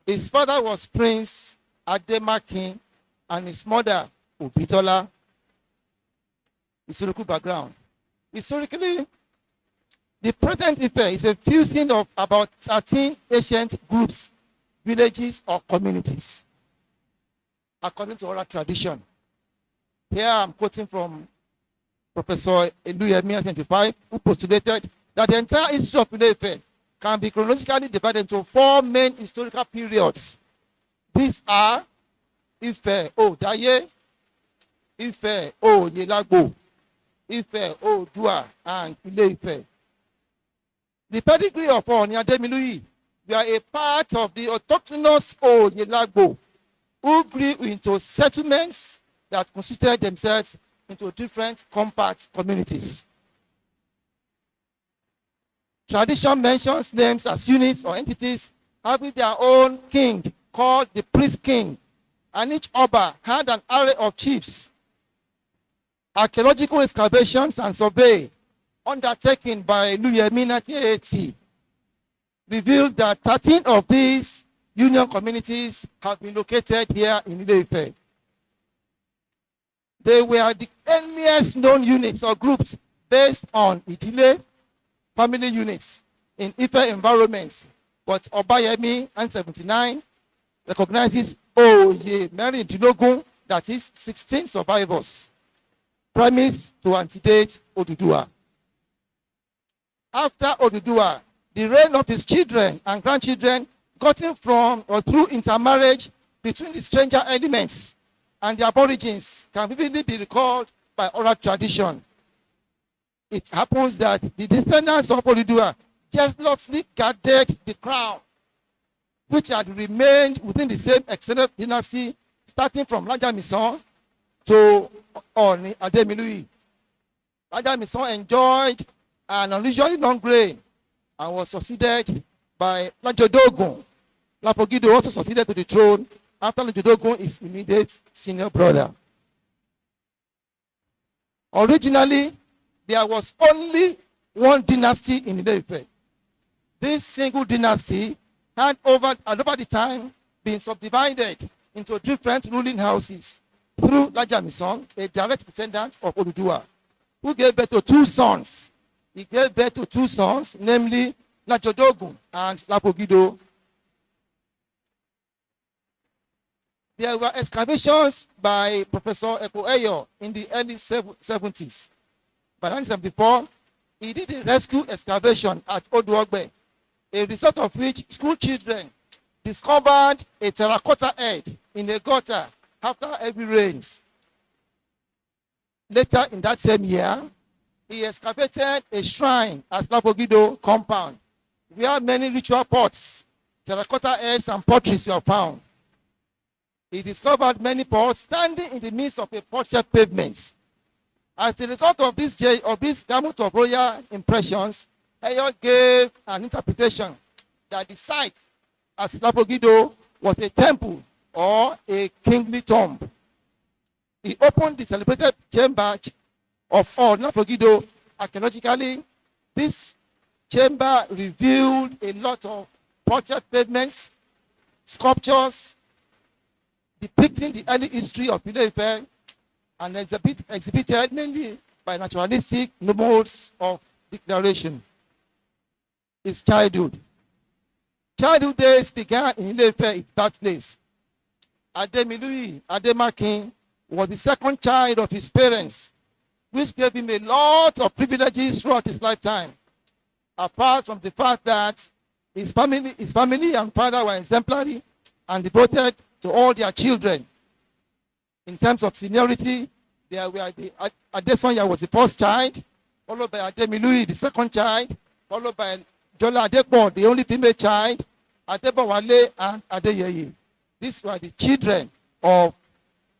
S3: His father was Prince Ademakin, and his mother, Obitola. Historical background. Historically, the present Ife is a fusion of about 13 ancient groups, villages, or communities, according to oral tradition. Here I'm quoting from Professor Iluyemi 25, who postulated that the entire history of Ile-Ife can be chronologically divided into 4 main historical periods. These are Ife Odaye, Ife Oyelagbo, Ife Odua, and Ile-Ife. The pedigree of Ooni Ademiluyi were a part of the autochthonous Oyelagbo, who grew into settlements that constituted themselves into different compact communities. Tradition mentions names as units or entities having their own king called the priest king, and each Oba had an array of chiefs. Archaeological excavations and survey undertaken by Iluyemi 1980 revealed that 13 of these union communities have been located here in Ile-Ife. They were the earliest known units or groups based on Idile family units in Ife environments, but Obayemi 1979 recognizes Oye Merindinogun, that is 16 survivors, premise to antedate Oduduwa. After Oduduwa, the reign of his children and grandchildren gotten from or through intermarriage between the stranger elements and the aborigines can vividly be recalled by oral tradition. It happens that the descendants of Oduduwa jealously guarded the crown, which had remained within the same extended dynasty, starting from Lajamison to Ooni Ademiluyi. Lajamison enjoyed an unusually long reign and was succeeded by Lajodogun. Lapogido also succeeded to the throne after Lajodogun, his immediate senior brother. Originally, there was only one dynasty in Ile-Ife. This single dynasty had over the time been subdivided into different ruling houses through Lajamison, a direct descendant of Oduduwa, who gave birth to 2 sons. He gave birth to 2 sons, namely Lajodogun and Lapogido. There were excavations by Professor Ekoeyo in the early 70s. By 1974, he did a rescue excavation at Oduogbe, a result of which school children discovered a terracotta head in a gutter after heavy rains. Later in that same year, he excavated a shrine at Lapogido compound, where many ritual pots, terracotta heads, and potteries were found. He discovered many pots standing in the midst of a potsherd pavement. As a result of this gamut of royal impressions, Eyo gave an interpretation that the site at Lapogido was a temple or a kingly tomb. He opened the celebrated chamber of Lapogido. Archaeologically, this chamber revealed a lot of pottered pavements, sculptures depicting the early history of Ile-Ife, and exhibited mainly by naturalistic modes of declaration. His childhood. Childhood days began in Ile-Ife, its birthplace. Ademiluyi Ademakin was the second child of his parents, which gave him a lot of privileges throughout his lifetime. Apart from the fact that his family and father were exemplary and devoted to all their children. In terms of seniority, there were Adesina was the first child, followed by Ademiluyi, the second child, followed by Jola Adepo, the only female child, Adebowale, and Adeyeye. These were the children of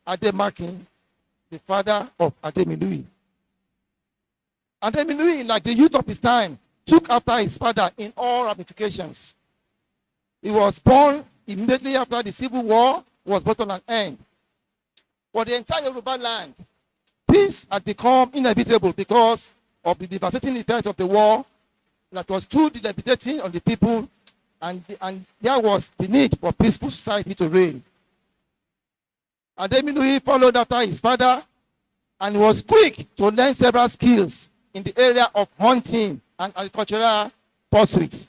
S3: Ademakin, the father of Ademiluyi. Ademiluyi, like the youth of his time, took after his father in all ramifications. He was born immediately after the Civil War was brought on an end. For the entire Yoruba land, peace had become inevitable because of the devastating effects of the war that was too debilitating on the people, and there was the need for peaceful society to reign. Ademiluyi followed after his father and was quick to learn several skills in the area of hunting and agricultural pursuits.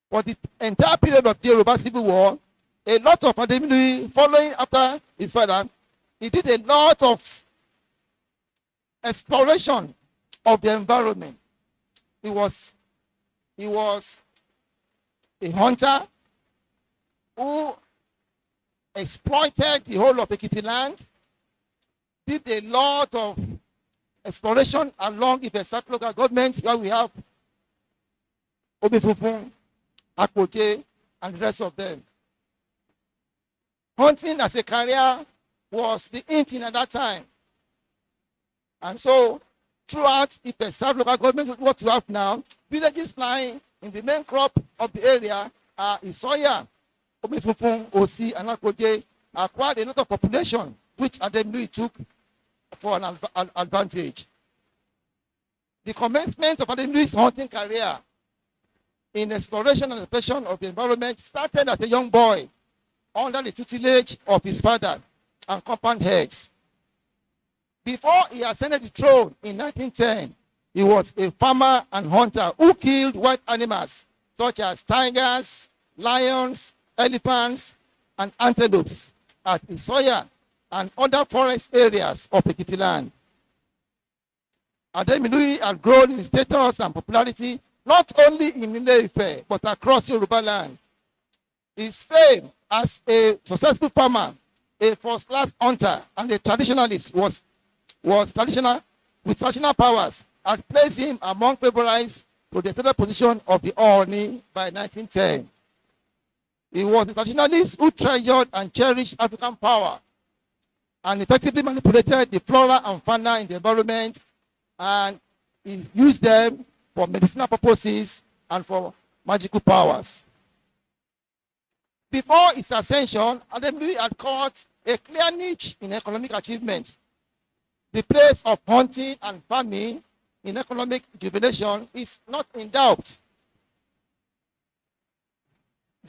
S3: For the entire period of the Yoruba Civil War, a lot of Ademiluyi following after his father He did a lot of exploration of the environment. He was a hunter who exploited the whole of Ekiti land, did a lot of exploration along Ife local government, where we have Obafemi, Akpoje, and the rest of them. Hunting as a career was the in thing at that time. And so, throughout Ife local government, what you have now, villages lying in the main crop of the area are Soya, Obafemi, Osi, and Akpoje, acquired a lot of population, which Ademiluyi took for an advantage. The commencement of Ademeluyu's hunting career in exploration and exploitation of the environment started as a young boy under the tutelage of his father and compound heads. Before he ascended the throne in 1910, he was a farmer and hunter who killed wild animals such as tigers, lions, elephants, and antelopes at Isoya and other forest areas of Ekiti land. Ademiluyi had grown in status and popularity not only in Ile-Ife but across Yoruba land. His fame as a successful farmer, a first-class hunter, and a traditionalist was traditional powers had placed him among favorites to the federal position of the Ooni by 1910. He was a traditionalist who treasured and cherished African power and effectively manipulated the flora and fauna in the environment, and he used them for medicinal purposes and for magical powers. Before his ascension, Ademiluyi had caught a clear niche in economic achievement. The place of hunting and farming in economic jubilation is not in doubt.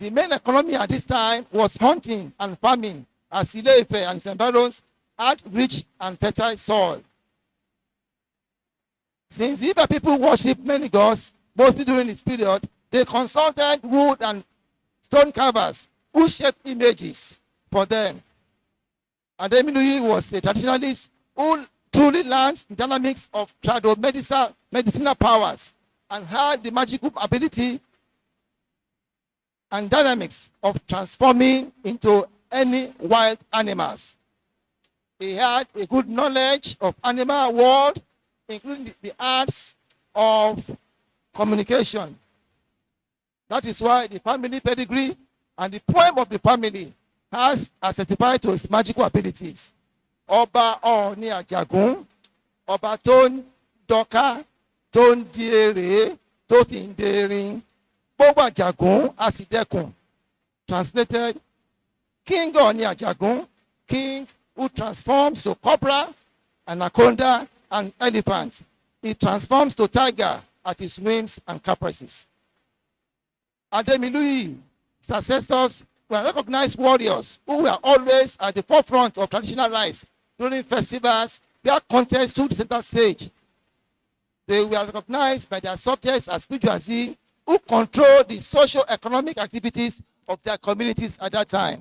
S3: The main economy at this time was hunting and farming, as Ile-Ife and its environs had rich and fertile soil. Since Ife people worship many gods, mostly during this period, they consulted wood and stone carvers who shaped images for them. Ademiluyi was a traditionalist who truly learned the dynamics of medicinal powers and had the magical ability and dynamics of transforming into any wild animals. He had a good knowledge of animal world, including the arts of communication. That is why the family pedigree and the poem of the family has certified to his magical abilities. Ọba Ọọ̀ni Àjàgún, ọba tó ń dọká, tó ń di èrè, tó sì ń derin. Gbogbo Àjàgún a sì dẹkùn. Translated, King Ọọ̀ni Àjàgún, king who transforms to cobra, anaconda, and elephant. He transforms to tiger at his whims and caprices. Ademiluyi's ancestors were recognized warriors who were always at the forefront of traditional rites during festivals where contests took the center stage. They were recognized by their subjects as spiritualists who controlled the socio-economic activities of their communities at that time.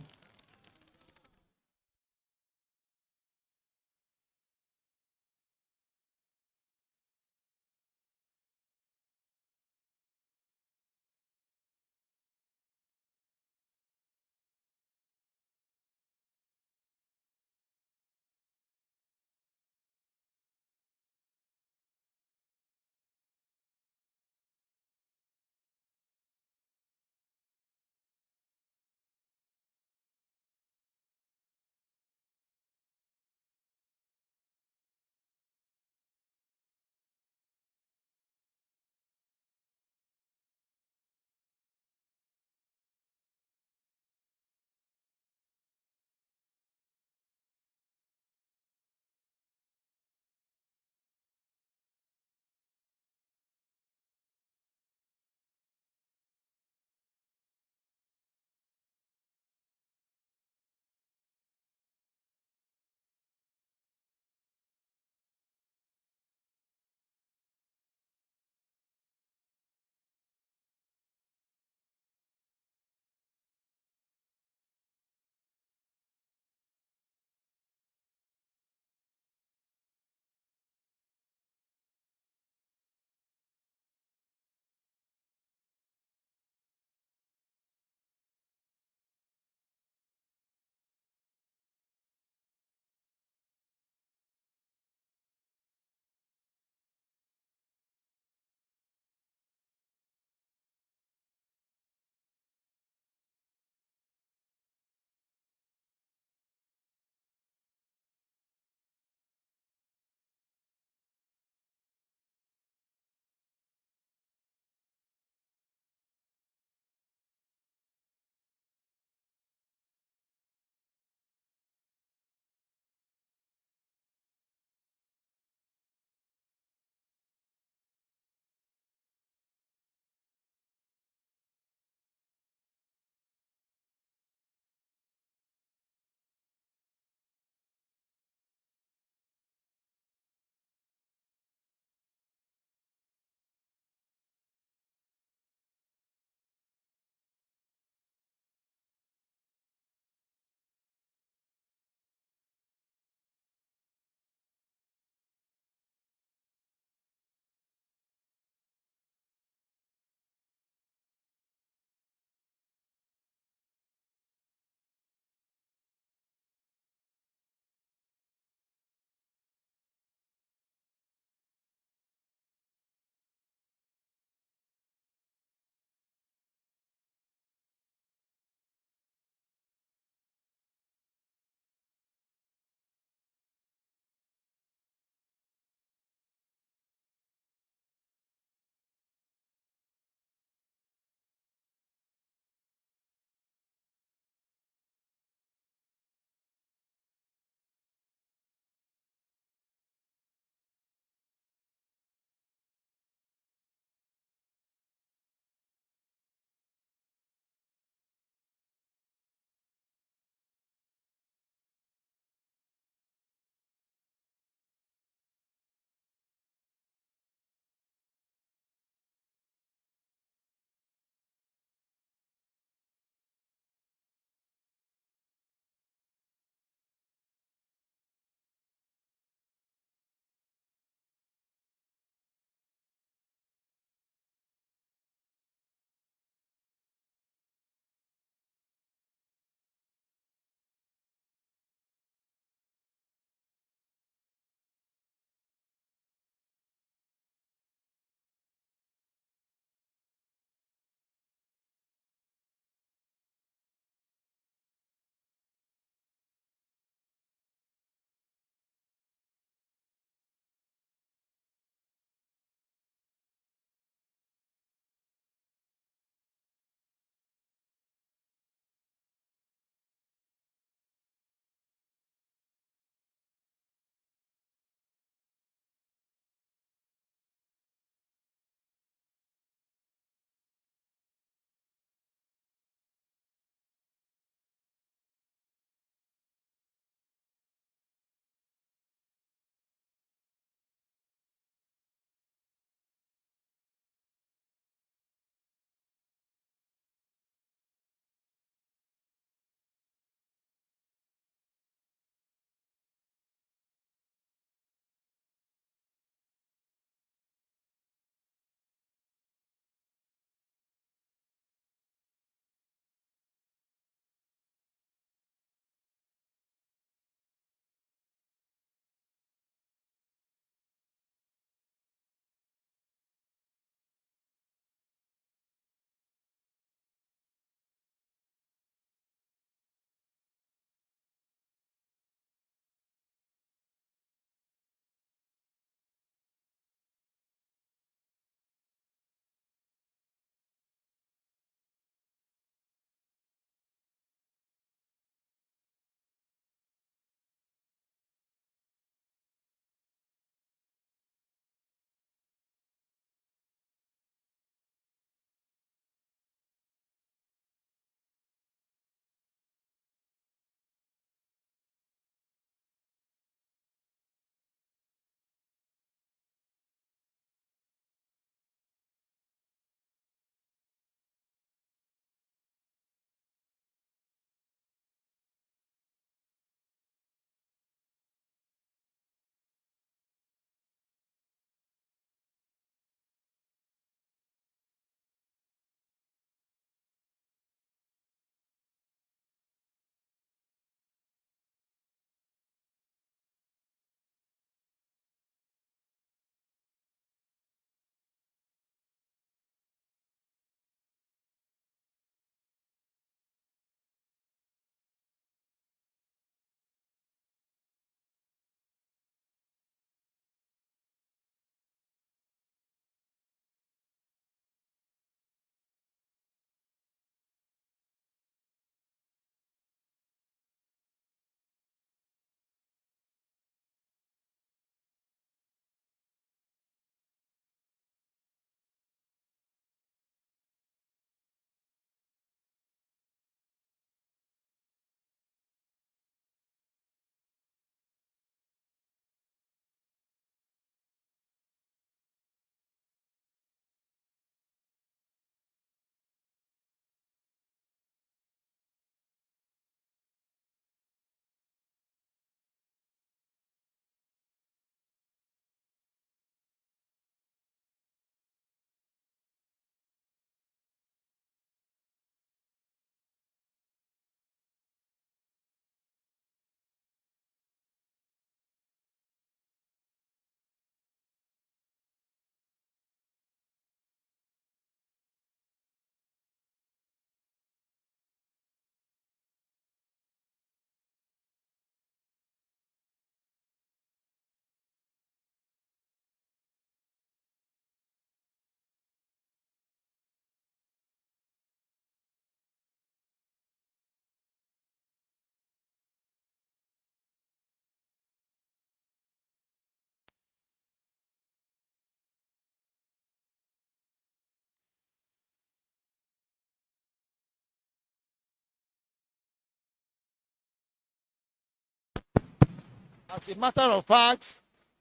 S3: As a matter of fact,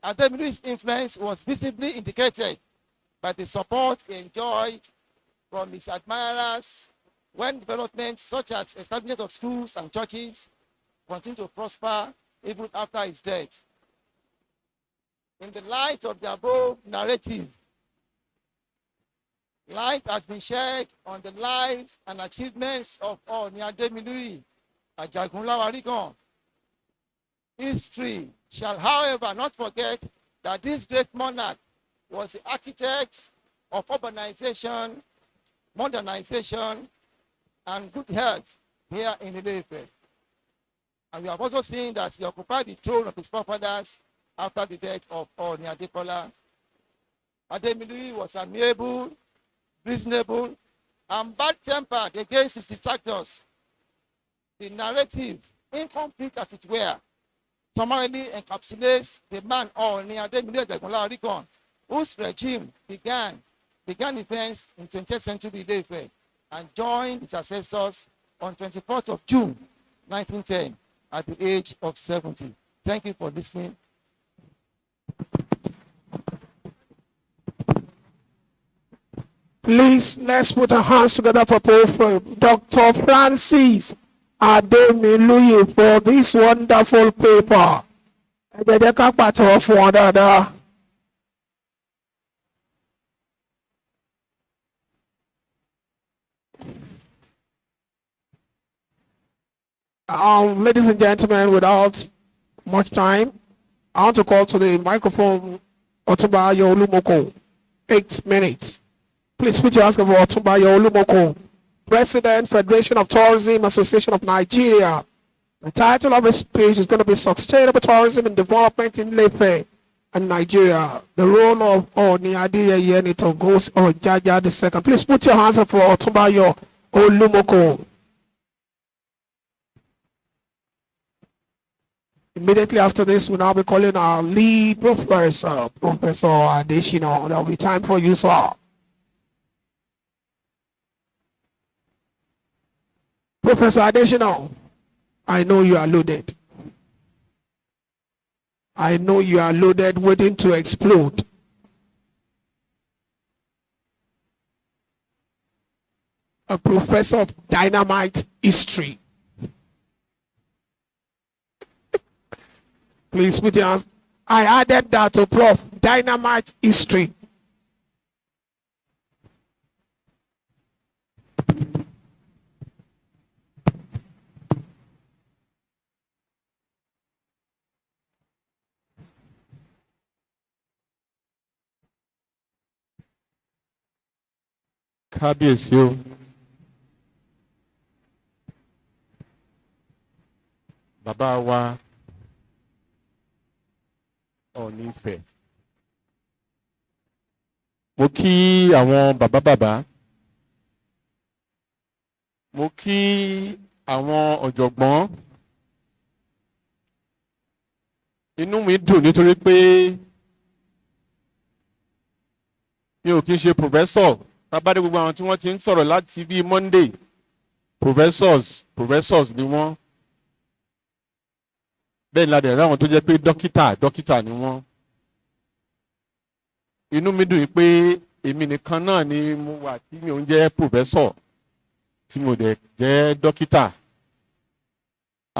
S3: Ademiluyu's influence was visibly indicated by the support he enjoyed from his admirers when developments such as establishment of schools and churches continued to prosper even after his death. In the light of the above narrative, light has been shed on the life and achievements of Ooni Ademiluyi Ajagunlawarigan. History shall, however, not forget that this great monarch was the architect of urbanization, modernization, and good health here in Ile-Ife. And we have also seen that he occupied the throne of his forefathers after the death of Ooni Adekola. Ademiluyi was amiable, reasonable, and bad-tempered against his detractors. The narrative, incomplete as it were, summarily encapsulates the man Ooni Ademiluyi Ajagunlawarigan, whose regime began events in 20th century Ile-Ife and joined its ancestors on 24th of June 1910 at the age of 70. Thank you for listening.
S2: Please, let's put our hands together for Prof. Dr. Francis Ademiluyi for this wonderful paper. Ẹ jẹ́ ká pàtẹ́wọ́ fún wọn dáadáa. Ladies and gentlemen, without much time, I want to call to the microphone Otunba Olumoko. 8 minutes. Please put your hands together for Otunba Olumoko, President, Federation of Tourism Association of Nigeria. The title of his speech is going to be Sustainable Tourism and Development in Ile-Ife and Nigeria. The role of Ooni Adeyeye Togosi Ojaja II. Please put your hands up for Otunba Olumoko. Immediately after this, we'll now be calling our lead professor, Professor Adesina. There will be time for you, sir. Professor Adesina, I know you are loaded. I know you are loaded, waiting to explode. A professor of dynamite history. Please put your hands. I added that to Prof. Dynamite history.
S7: Kábíyèsí o. Bàbá wa Ooni Ife. Mo kí àwọn bàbá. Mo kí àwọn ọ̀jọ̀gbọ́n. Inú mi dùn nítorí pé mi ò kí ń ṣe professor. Tábàdé gbogbo àwọn tí wọ́n ti ń sọ̀rọ̀ láti bíi Monday. Professors ni wọ́n. Bẹ́ẹ̀ ni ládẹ̀ ráwọn tó jẹ́ pé dókítà ni wọ́n. Inú mi dùn pé èmi nìkan náà ni mo wà tí mi ò ń jẹ́ professor tí mo dẹ̀ jẹ́ dókítà.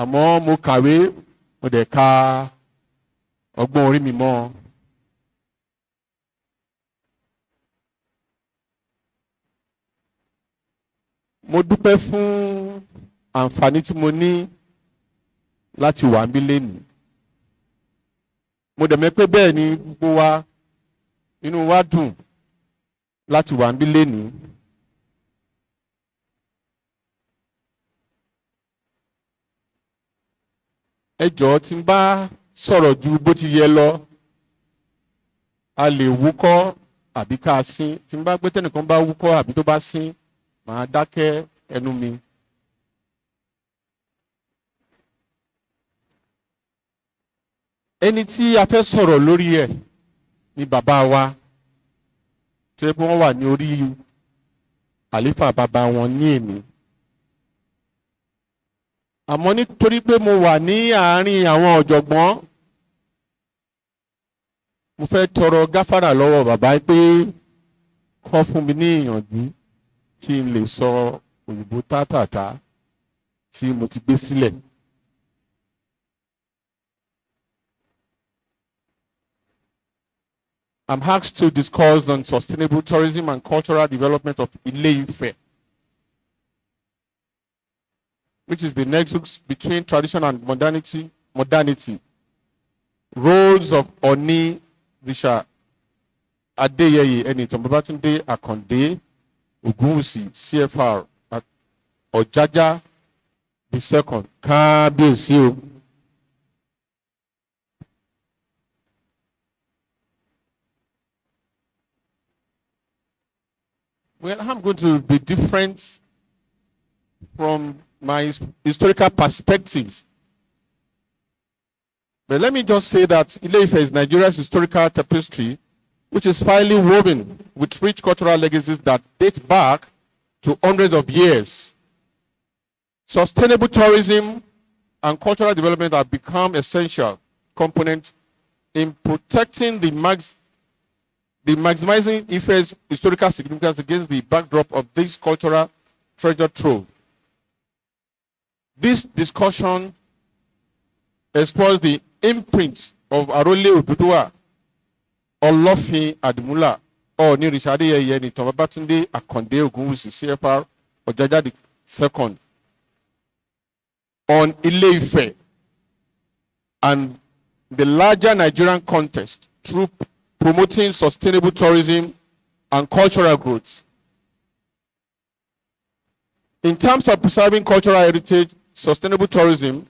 S7: Àmọ́ mo kàwé, mo dẹ̀ ka ọgbọ́n orí mi mọ́. Mo dúpẹ́ fún àǹfààní tí mo ní láti wà níbí lénìí. Mo dẹ̀ mọ̀ pé bẹ́ẹ̀ ni gbogbo wa inú wa dùn láti wà níbí lénìí. Ẹ jọ̀ọ́ tí n bá sọ̀rọ̀ ju bó ti yẹ lọ, a lè wúkọ́ àbí ká sín. Tí n bá gbé tẹ́nìkan bá wúkọ́ àbí tó bá sín, màá dákẹ́ ẹnu mi. Ẹni tí a fẹ́ sọ̀rọ̀ lórí ẹ̀ ni bàbá wa tó yẹ pé wọ́n wà ní orí àléfà bàbá wọn ní èní. Àmọ́ nítorí pé mo wà ní àárín àwọn ọ̀jọ̀gbọ́n mo fẹ́ tọrọ gáfárà lọ́wọ́ bàbá pé kọ́ fún mi ní ìyànjú kí n lè sọ òyìnbó tátàtà tí mo ti gbé sílẹ̀. I'm asked to discuss on sustainable tourism and cultural development of Ile-Ife, which is the nexus between tradition and modernity. Roles of Ooni Risha Adeyeye Enitan Babatunde Akande Ogunwusi CFR at Ojaja II Kábíyèsí o. Well, I'm going to be different from my historical perspectives. But let me just say that Ile-Ife is Nigeria's historical tapestry, which is finely woven with rich cultural legacies that date back to hundreds of years. Sustainable tourism and cultural development have become essential components in protecting the maximizing Ife's historical significance against the backdrop of this cultural treasure trove. This discussion explores the imprint of Arole Oduduwa, Olofin Adimula, Ooni Risha Adeyeye Enitan Babatunde Akande Ogunwusi CFR Ojaja II on Ile-Ife and the larger Nigerian context through promoting sustainable tourism and cultural growth. In terms of preserving cultural heritage, sustainable tourism,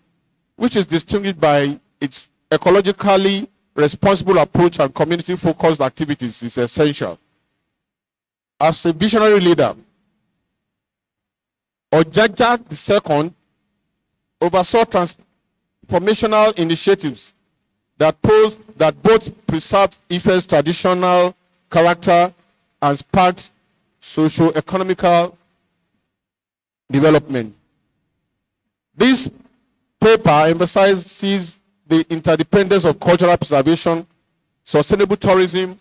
S7: which is distinguished by its ecologically responsible approach and community-focused activities, is essential. As a visionary leader, Ojaja II oversaw transformational initiatives that both preserved Ife's traditional character and sparked socio-economical development. This paper emphasizes the interdependence of cultural preservation, sustainable tourism,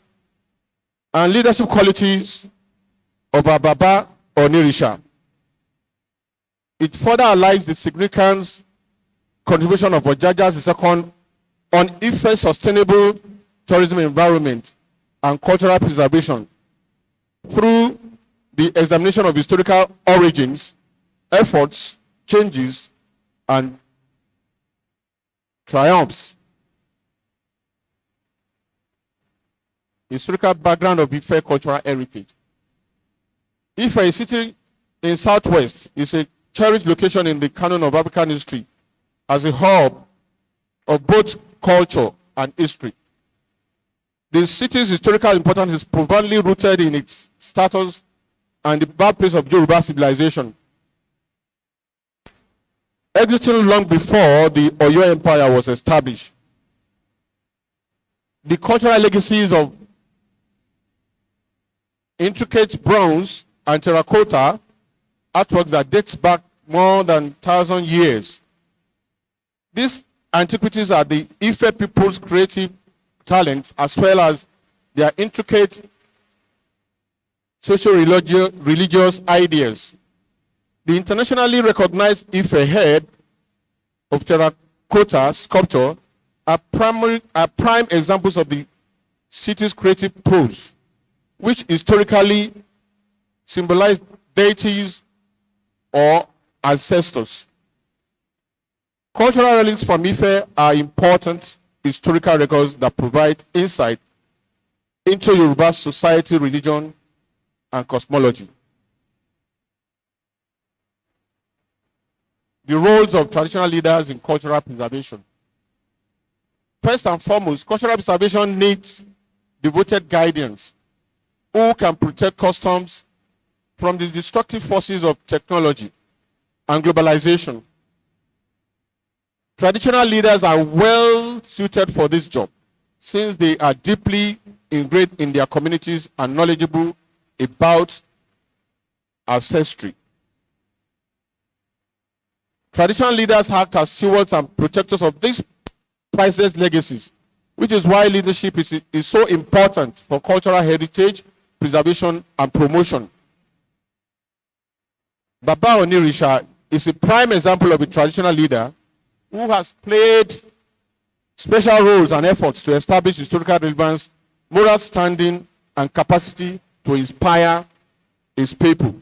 S7: and leadership qualities of our Baba Ooni Risha. It further highlights the significant contribution of Ojaja II on Ife's sustainable tourism environment and cultural preservation through the examination of historical origins, efforts, changes, and triumphs. Historical background of Ife cultural heritage. Ife, a city in Southwest, is a cherished location in the canon of African history as a hub of both culture and history. The city's historical importance is profoundly rooted in its status and the birthplace of Yoruba civilization. Existing long before the Oyo Empire was established, the cultural legacies of intricate bronze and terracotta artworks that dates back more than 1,000 years. These antiquities are the Ife people's creative talents as well as their intricate socio-religious ideas. The internationally recognized Ife head of terracotta sculpture are prime examples of the city's creative prose, which historically symbolize deities or ancestors. Cultural relics from Ife are important historical records that provide insight into Yoruba society, religion, and cosmology. The roles of traditional leaders in cultural preservation. First and foremost, cultural preservation needs devoted guardians who can protect customs from the destructive forces of technology and globalization. Traditional leaders are well suited for this job since they are deeply ingrained in their communities and knowledgeable about ancestry. Traditional leaders act as stewards and protectors of these priceless legacies which is why leadership is so important for cultural heritage, preservation, and promotion. Baba Onirisha is a prime example of a traditional leader who has played special roles and efforts to establish historical relevance, moral standing, and capacity to inspire his people.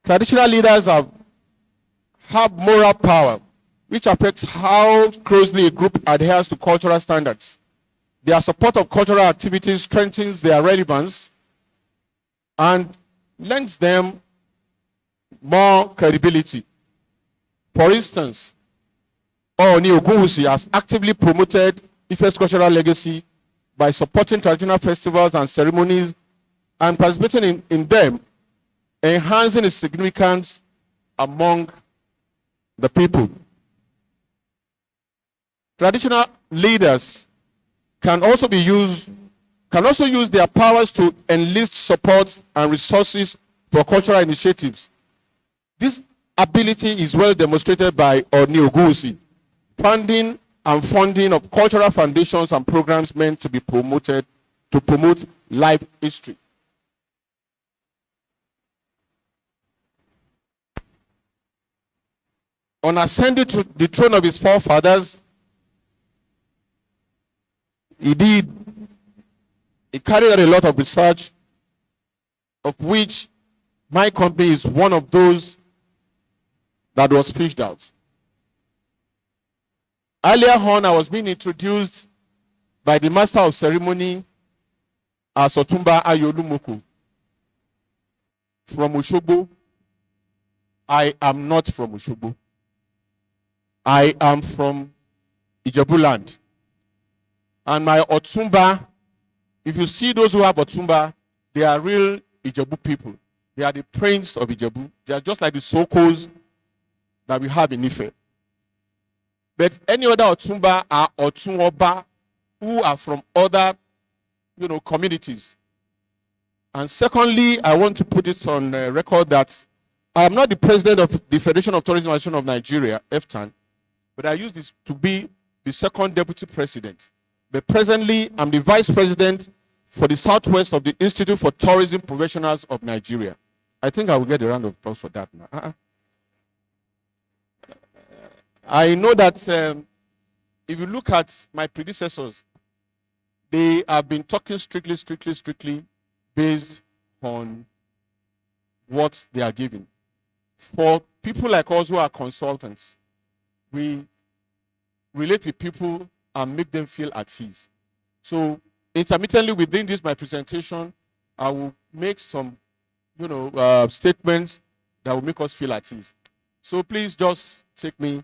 S7: Traditional leaders have moral power, which affects how closely a group adheres to cultural standards. Their support of cultural activities strengthens their relevance and lends them more credibility. For instance, Ooni Ogunwusi has actively promoted Ife's cultural legacy by supporting traditional festivals and ceremonies and participating in them, enhancing its significance among the people. Traditional leaders can also use their powers to enlist support and resources for cultural initiatives. This ability is well demonstrated by Ooni Ogunwusi, funding of cultural foundations and programs meant to be promoted to promote life history. On ascending to the throne of his forefathers, he carried out a lot of research, of which my company is one of those that was fished out. Earlier on, I was being introduced by the master of ceremony as Otumba Ayolumoko from Osogbo. I am not from Osogbo. I am from Ijebu land. And my Otumba, if you see those who have Otumba, they are real Ijebu people. They are the prince of Ijebu. They are just like the Sokos that we have in Ife. But any other Otumba are Otunoba who are from other, communities. And secondly, I want to put it on record that I am not the president of the Federation of Tourism Association of Nigeria, FTAN, but I use this to be the second deputy president. But presently, I'm the vice president for the southwest of the Institute for Tourism Professionals of Nigeria. I think I will get a round of applause for that now. I know that if you look at my predecessors, they have been talking strictly based on what they are giving. For people like us who are consultants, we relate with people and make them feel at ease. So intermittently within this my presentation, I will make some statements that will make us feel at ease. So please just take me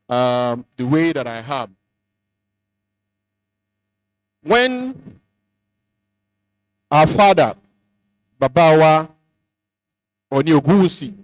S7: the way that I have. When our father, Babawa Ooni Ogunwusi,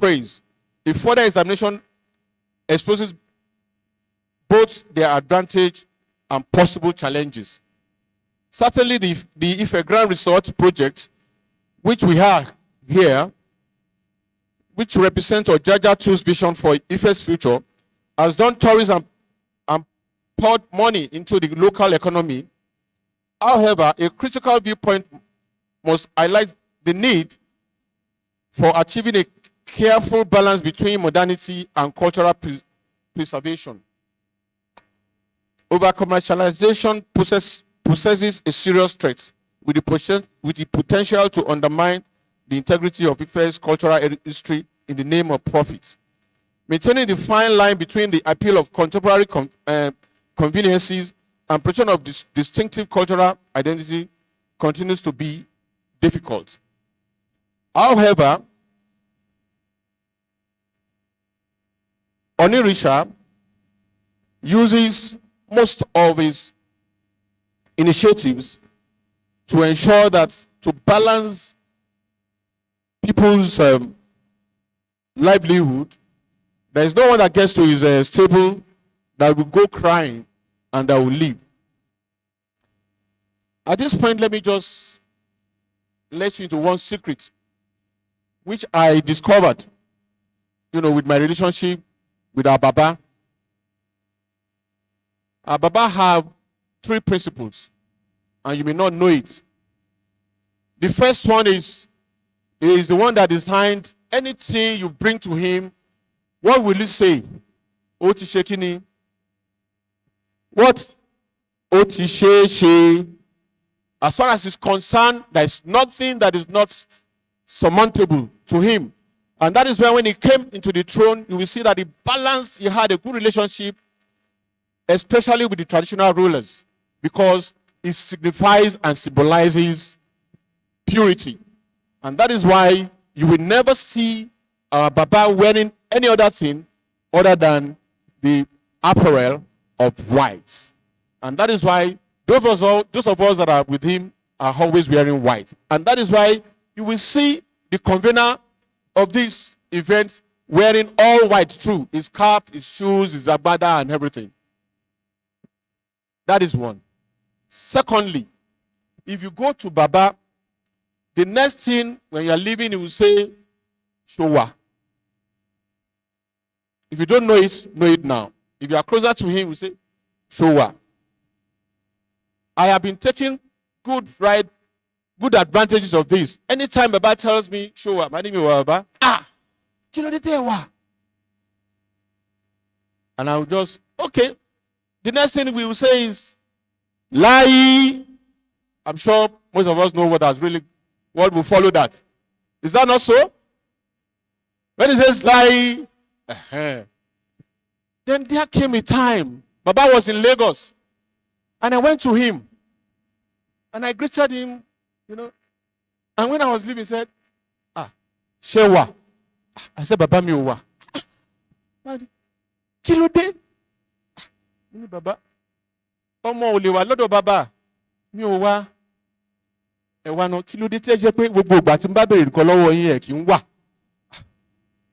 S7: praise. A further examination exposes both their advantage and possible challenges. Certainly, the Ife Grand Resort project, which we have here, which represents Ojaja 2's vision for Ife's future, has done tourism and poured money into the local economy. However, a critical viewpoint must highlight the need for achieving a careful balance between modernity and cultural preservation. Over-commercialization possesses a serious threat with the potential to undermine the integrity of Ife's cultural history in the name of profit. Maintaining the fine line between the appeal of contemporary conveniences and protection of distinctive cultural identity continues to be difficult. However, Onirisha uses most of his initiatives to ensure that to balance people's livelihood, there is no one that gets to his stable that will go crying and that will leave. At this point, let me just let you into one secret, which I discovered, with my relationship with our Baba. Our Baba have 3 principles, and you may not know it. The first one is the one that designed anything you bring to him. What will he say? Oti shekini. What? Oti she. As far as he's concerned, there is nothing that is not surmountable to him. And that is why when he came into the throne, you will see that he had a good relationship, especially with the traditional rulers, because it signifies and symbolizes purity. And that is why you will never see Baba wearing any other thing other than the apparel of white. And that is why those of us that are with him are always wearing white. And that is why you will see the convener of this event wearing all white through his cap, his shoes, his agbada, and everything. That is one. Secondly, if you go to Baba, the next thing when you are leaving, he will say, Showa. If you don't know it now. If you are closer to him, he will say, Showa. I have been taking good advantages of this. Anytime Baba tells me, Showa, my name is Baba, kilo de tewa. And I will just, okay. The next thing we will say is, lie. I'm sure most of us know what will follow that. Is that not so? When he says lie, then there came a time, Baba was in Lagos, and I went to him, and I greeted him, and when I was leaving, he said, Shewa. I said, Baba mi owa. Kilo de? Baba. Ọmọ ò lè wà lọ́dọ̀ bàbá mi ò wá. Ẹ̀wà náà kí ló dé tí ẹ jẹ́ pé gbogbo ìgbà tí n bá béèrè nǹkan lọ́wọ́ yín ẹ̀ kì í wà.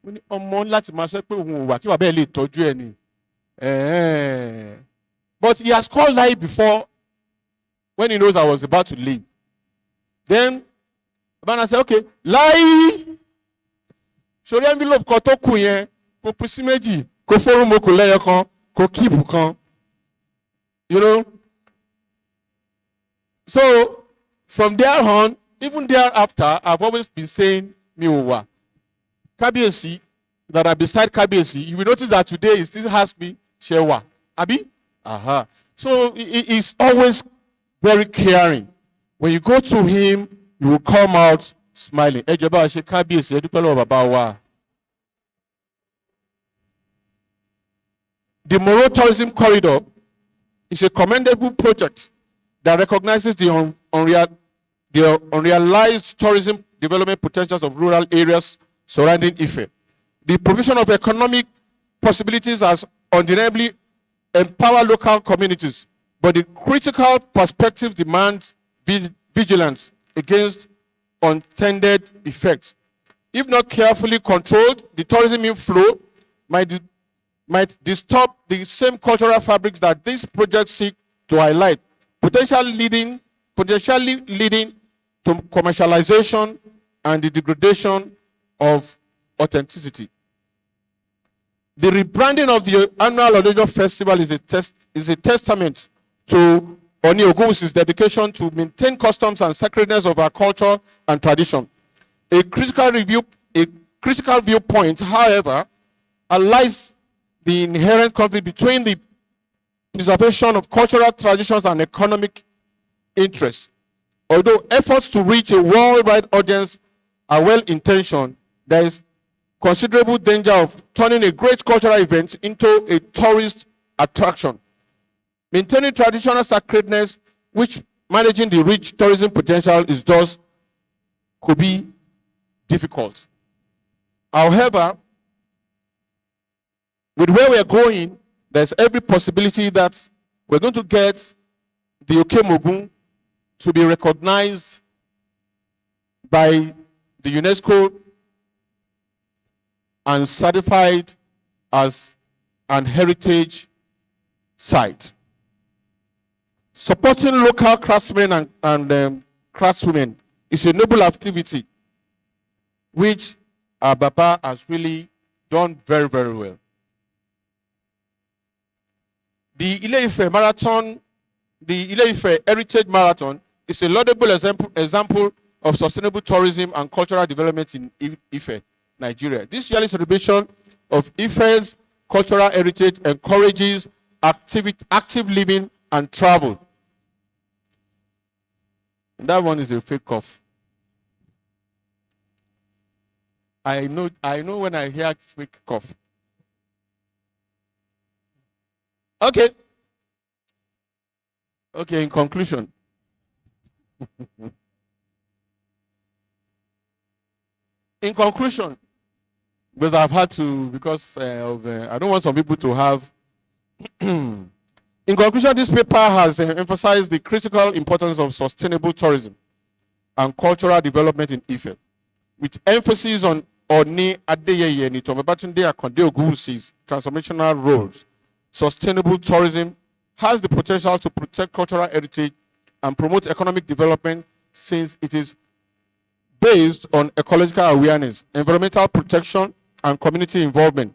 S7: Mo ní ọmọ láti máa sọ pé òun ò wà kí bàbá ẹ̀ lè tọ́jú ẹ̀ ni. But he has called Lai before when he knows I was about to leave. Then Baba said, okay, Lai. Sori envelope kan tó kù yẹn kò pín sí méjì kò fọ́rùn mo kò lẹ́yọ kan kò kíìpù kan. So from there on, even thereafter, I've always been saying Miwa. Kabiyesi, that are beside Kabiyesi, you will notice that today he still has me Shewa. Abi? So he is always very caring. When you go to him, you will come out smiling. Ejaba She Kabiyesi, Edupelo Baba wa. The Moro Tourism Corridor is a commendable project that recognizes the unrealized tourism development potentials of rural areas surrounding Ife. The provision of economic possibilities has undeniably empowered local communities, but the critical perspective demands vigilance against unintended effects. If not carefully controlled, the tourism inflow might disturb the same cultural fabrics that these projects seek to highlight, potentially leading to commercialization and the degradation of authenticity. The rebranding of the annual Odejo Festival is a testament to Ooni of Ife's dedication to maintain customs and sacredness of our culture and tradition. A critical viewpoint, however, lies the inherent conflict between the preservation of cultural traditions and economic interests. Although efforts to reach a worldwide audience are well-intentioned, there is considerable danger of turning a great cultural event into a tourist attraction. Maintaining traditional sacredness, which managing the rich tourism potential is thus could be difficult. However, with where we are going, there's every possibility that we're going to get the Okemogun to be recognized by the UNESCO and certified as an heritage site. Supporting local craftsmen and craftswomen is a noble activity which our Baba has really done very, very well. The Ile-Ife Marathon, the Ile-Ife Heritage Marathon is a laudable example of sustainable tourism and cultural development in Ife, Nigeria. This yearly celebration of Ife's cultural heritage encourages active living and travel. And that one is a fake cough. I know when I hear fake cough. Okay, in conclusion. Because I've had to, because I don't want some people to have. In conclusion, this paper has emphasized the critical importance of sustainable tourism and cultural development in Ife, with emphasis on Ooni Adeyeye Babatunde Akande Ogunwusi's transformational roles. Sustainable tourism has the potential to protect cultural heritage and promote economic development, since it is based on ecological awareness, environmental protection, and community involvement.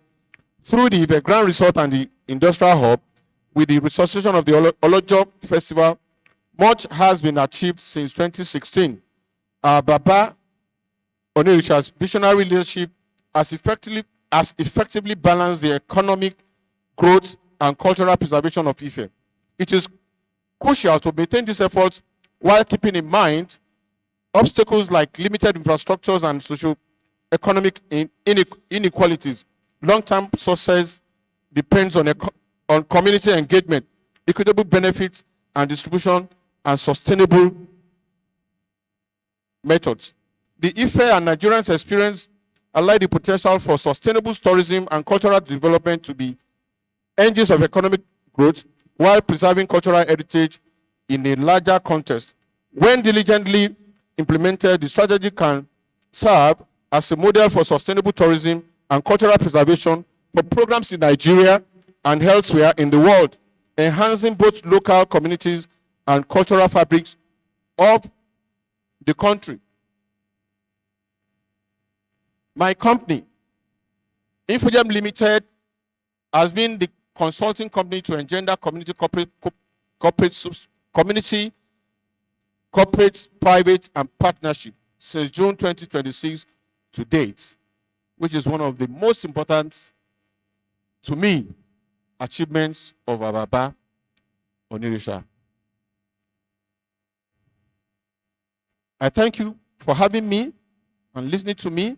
S7: Through the Ife Grand Resort and the Industrial Hub, with the resuscitation of the Olojo Festival, much has been achieved since 2016. Our Baba Ooni of Ife's visionary leadership has effectively balanced the economic growth and cultural preservation of Ife. It is crucial to maintain these efforts while keeping in mind obstacles like limited infrastructures and socio-economic inequalities. Long-term success depends on community engagement, equitable benefits and distribution, and sustainable methods. The Ife and Nigerians' experience allow the potential for sustainable tourism and cultural development to be engines of economic growth while preserving cultural heritage in a larger context. When diligently implemented, the strategy can serve as a model for sustainable tourism and cultural preservation for programs in Nigeria and elsewhere in the world, enhancing both local communities and cultural fabrics of the country. My company, Infogem Limited, has been the consulting company to engender community, corporate, private, and partnership since June 2026 to date, which is one of the most important, to me, achievements of our Baba Ooni of Ife. I thank you for having me and listening to me.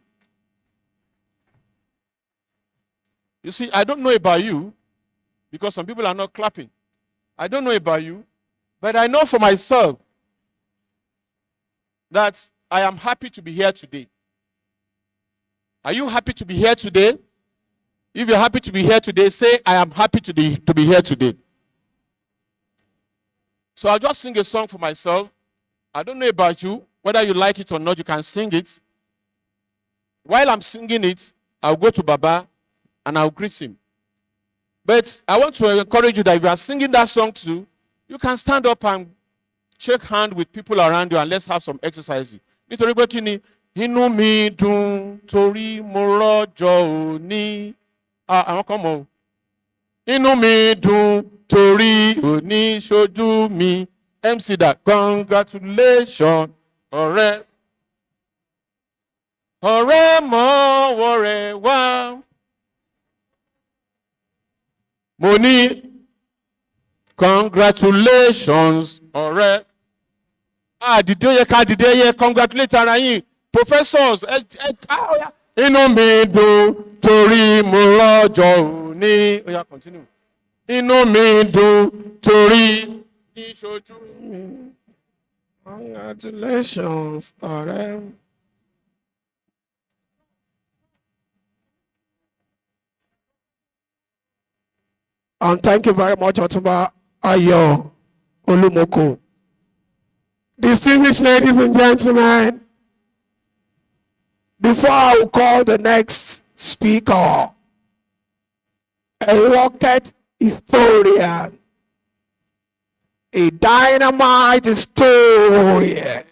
S7: You see, I don't know about you, because some people are not clapping. I don't know about you, but I know for myself that I am happy to be here today. Are you happy to be here today? If you're happy to be here today, say, I am happy to be here today. So I'll just sing a song for myself. I don't know about you. Whether you like it or not, you can sing it. While I'm singing it, I'll go to Baba and I'll greet him. But I want to encourage you that if you are singing that song too, you can stand up and shake hands with people around you and let's have some exercise. Nítorí pé kí ni inú mi dùn torí mo rọ́jọ́ òní. Àwọn kan mọ̀ o. Inú mi dùn torí òní ṣojú mi. MC da congratulations ọ̀rẹ́. Ọ̀rẹ́ mọ́wọ́ rẹ̀ wá. Mo ní congratulations ọ̀rẹ́. Dìde yẹ ká dìde yẹ congratulate ara yín professors inú mi dùn torí mo rọ́jọ́ òní. Oya continue. Inú mi dùn torí ìṣojú mi.
S2: Congratulations, ọ̀rẹ́. And thank you very much, Otumba Ayo Olumoko. Distinguished ladies and gentlemen, before I will call the next speaker, a rocket historian, a dynamite historian,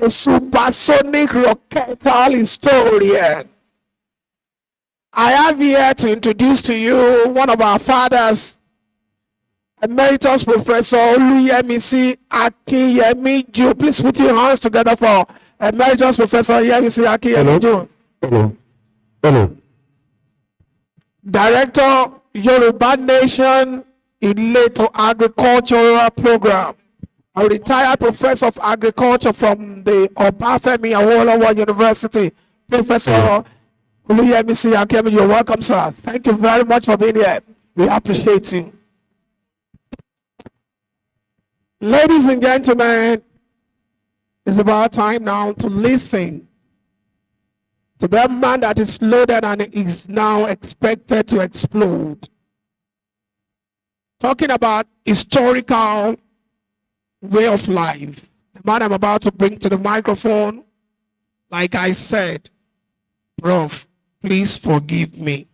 S2: a supersonic rocketal historian, I have here to introduce to you one of our fathers, Emeritus Professor Oluyemisi Akinyemiju. Please put your hands together for Emeritus Professor Oluyemisi Akinyemiju.
S7: Hello. Hello.
S2: Director, Yoruba Nation Ile-Ife Agricultural Program. A retired professor of agriculture from the Obafemi Awolowo University. Professor Oluyemisi Akinyemiju, you're welcome, sir. Thank you very much for being here. We appreciate you. Ladies and gentlemen, it's about time now to listen to that man that is loaded and is now expected to explode. Talking about historical way of life. The man I'm about to bring to the microphone, like I said, Prof, please forgive me.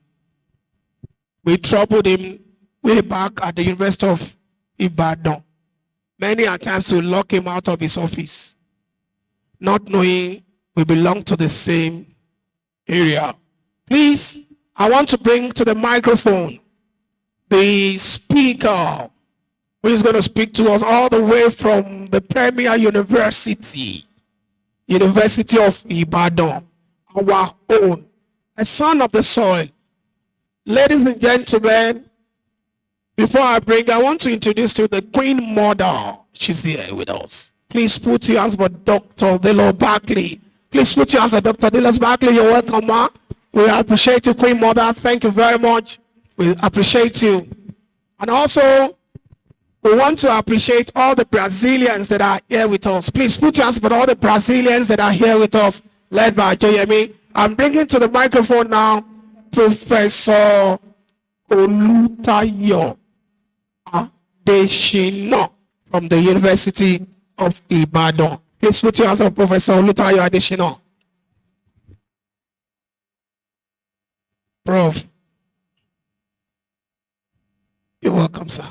S2: We troubled him way back at the University of Ibadan. Many a times we lock him out of his office, not knowing we belong to the same area. Please, I want to bring to the microphone the speaker who is going to speak to us all the way from the Premier University, University of Ibadan, our own, a son of the soil. Ladies and gentlemen, before I want to introduce to you the Queen Mother. She's here with us. Please put your hands for Dr. Delo Barkley. Please put your hands for Dr. Delo Barkley. You're welcome, ma. We appreciate you, Queen Mother. Thank you very much. We appreciate you. And also, we want to appreciate all the Brazilians that are here with us. Please put your hands for all the Brazilians that are here with us, led by Joyemi. I'm bringing to the microphone now Professor Olutayo Adesina from the University of Ibadan. Please put your hands on Professor Olutayo Adesina. Prof, you're welcome, sir.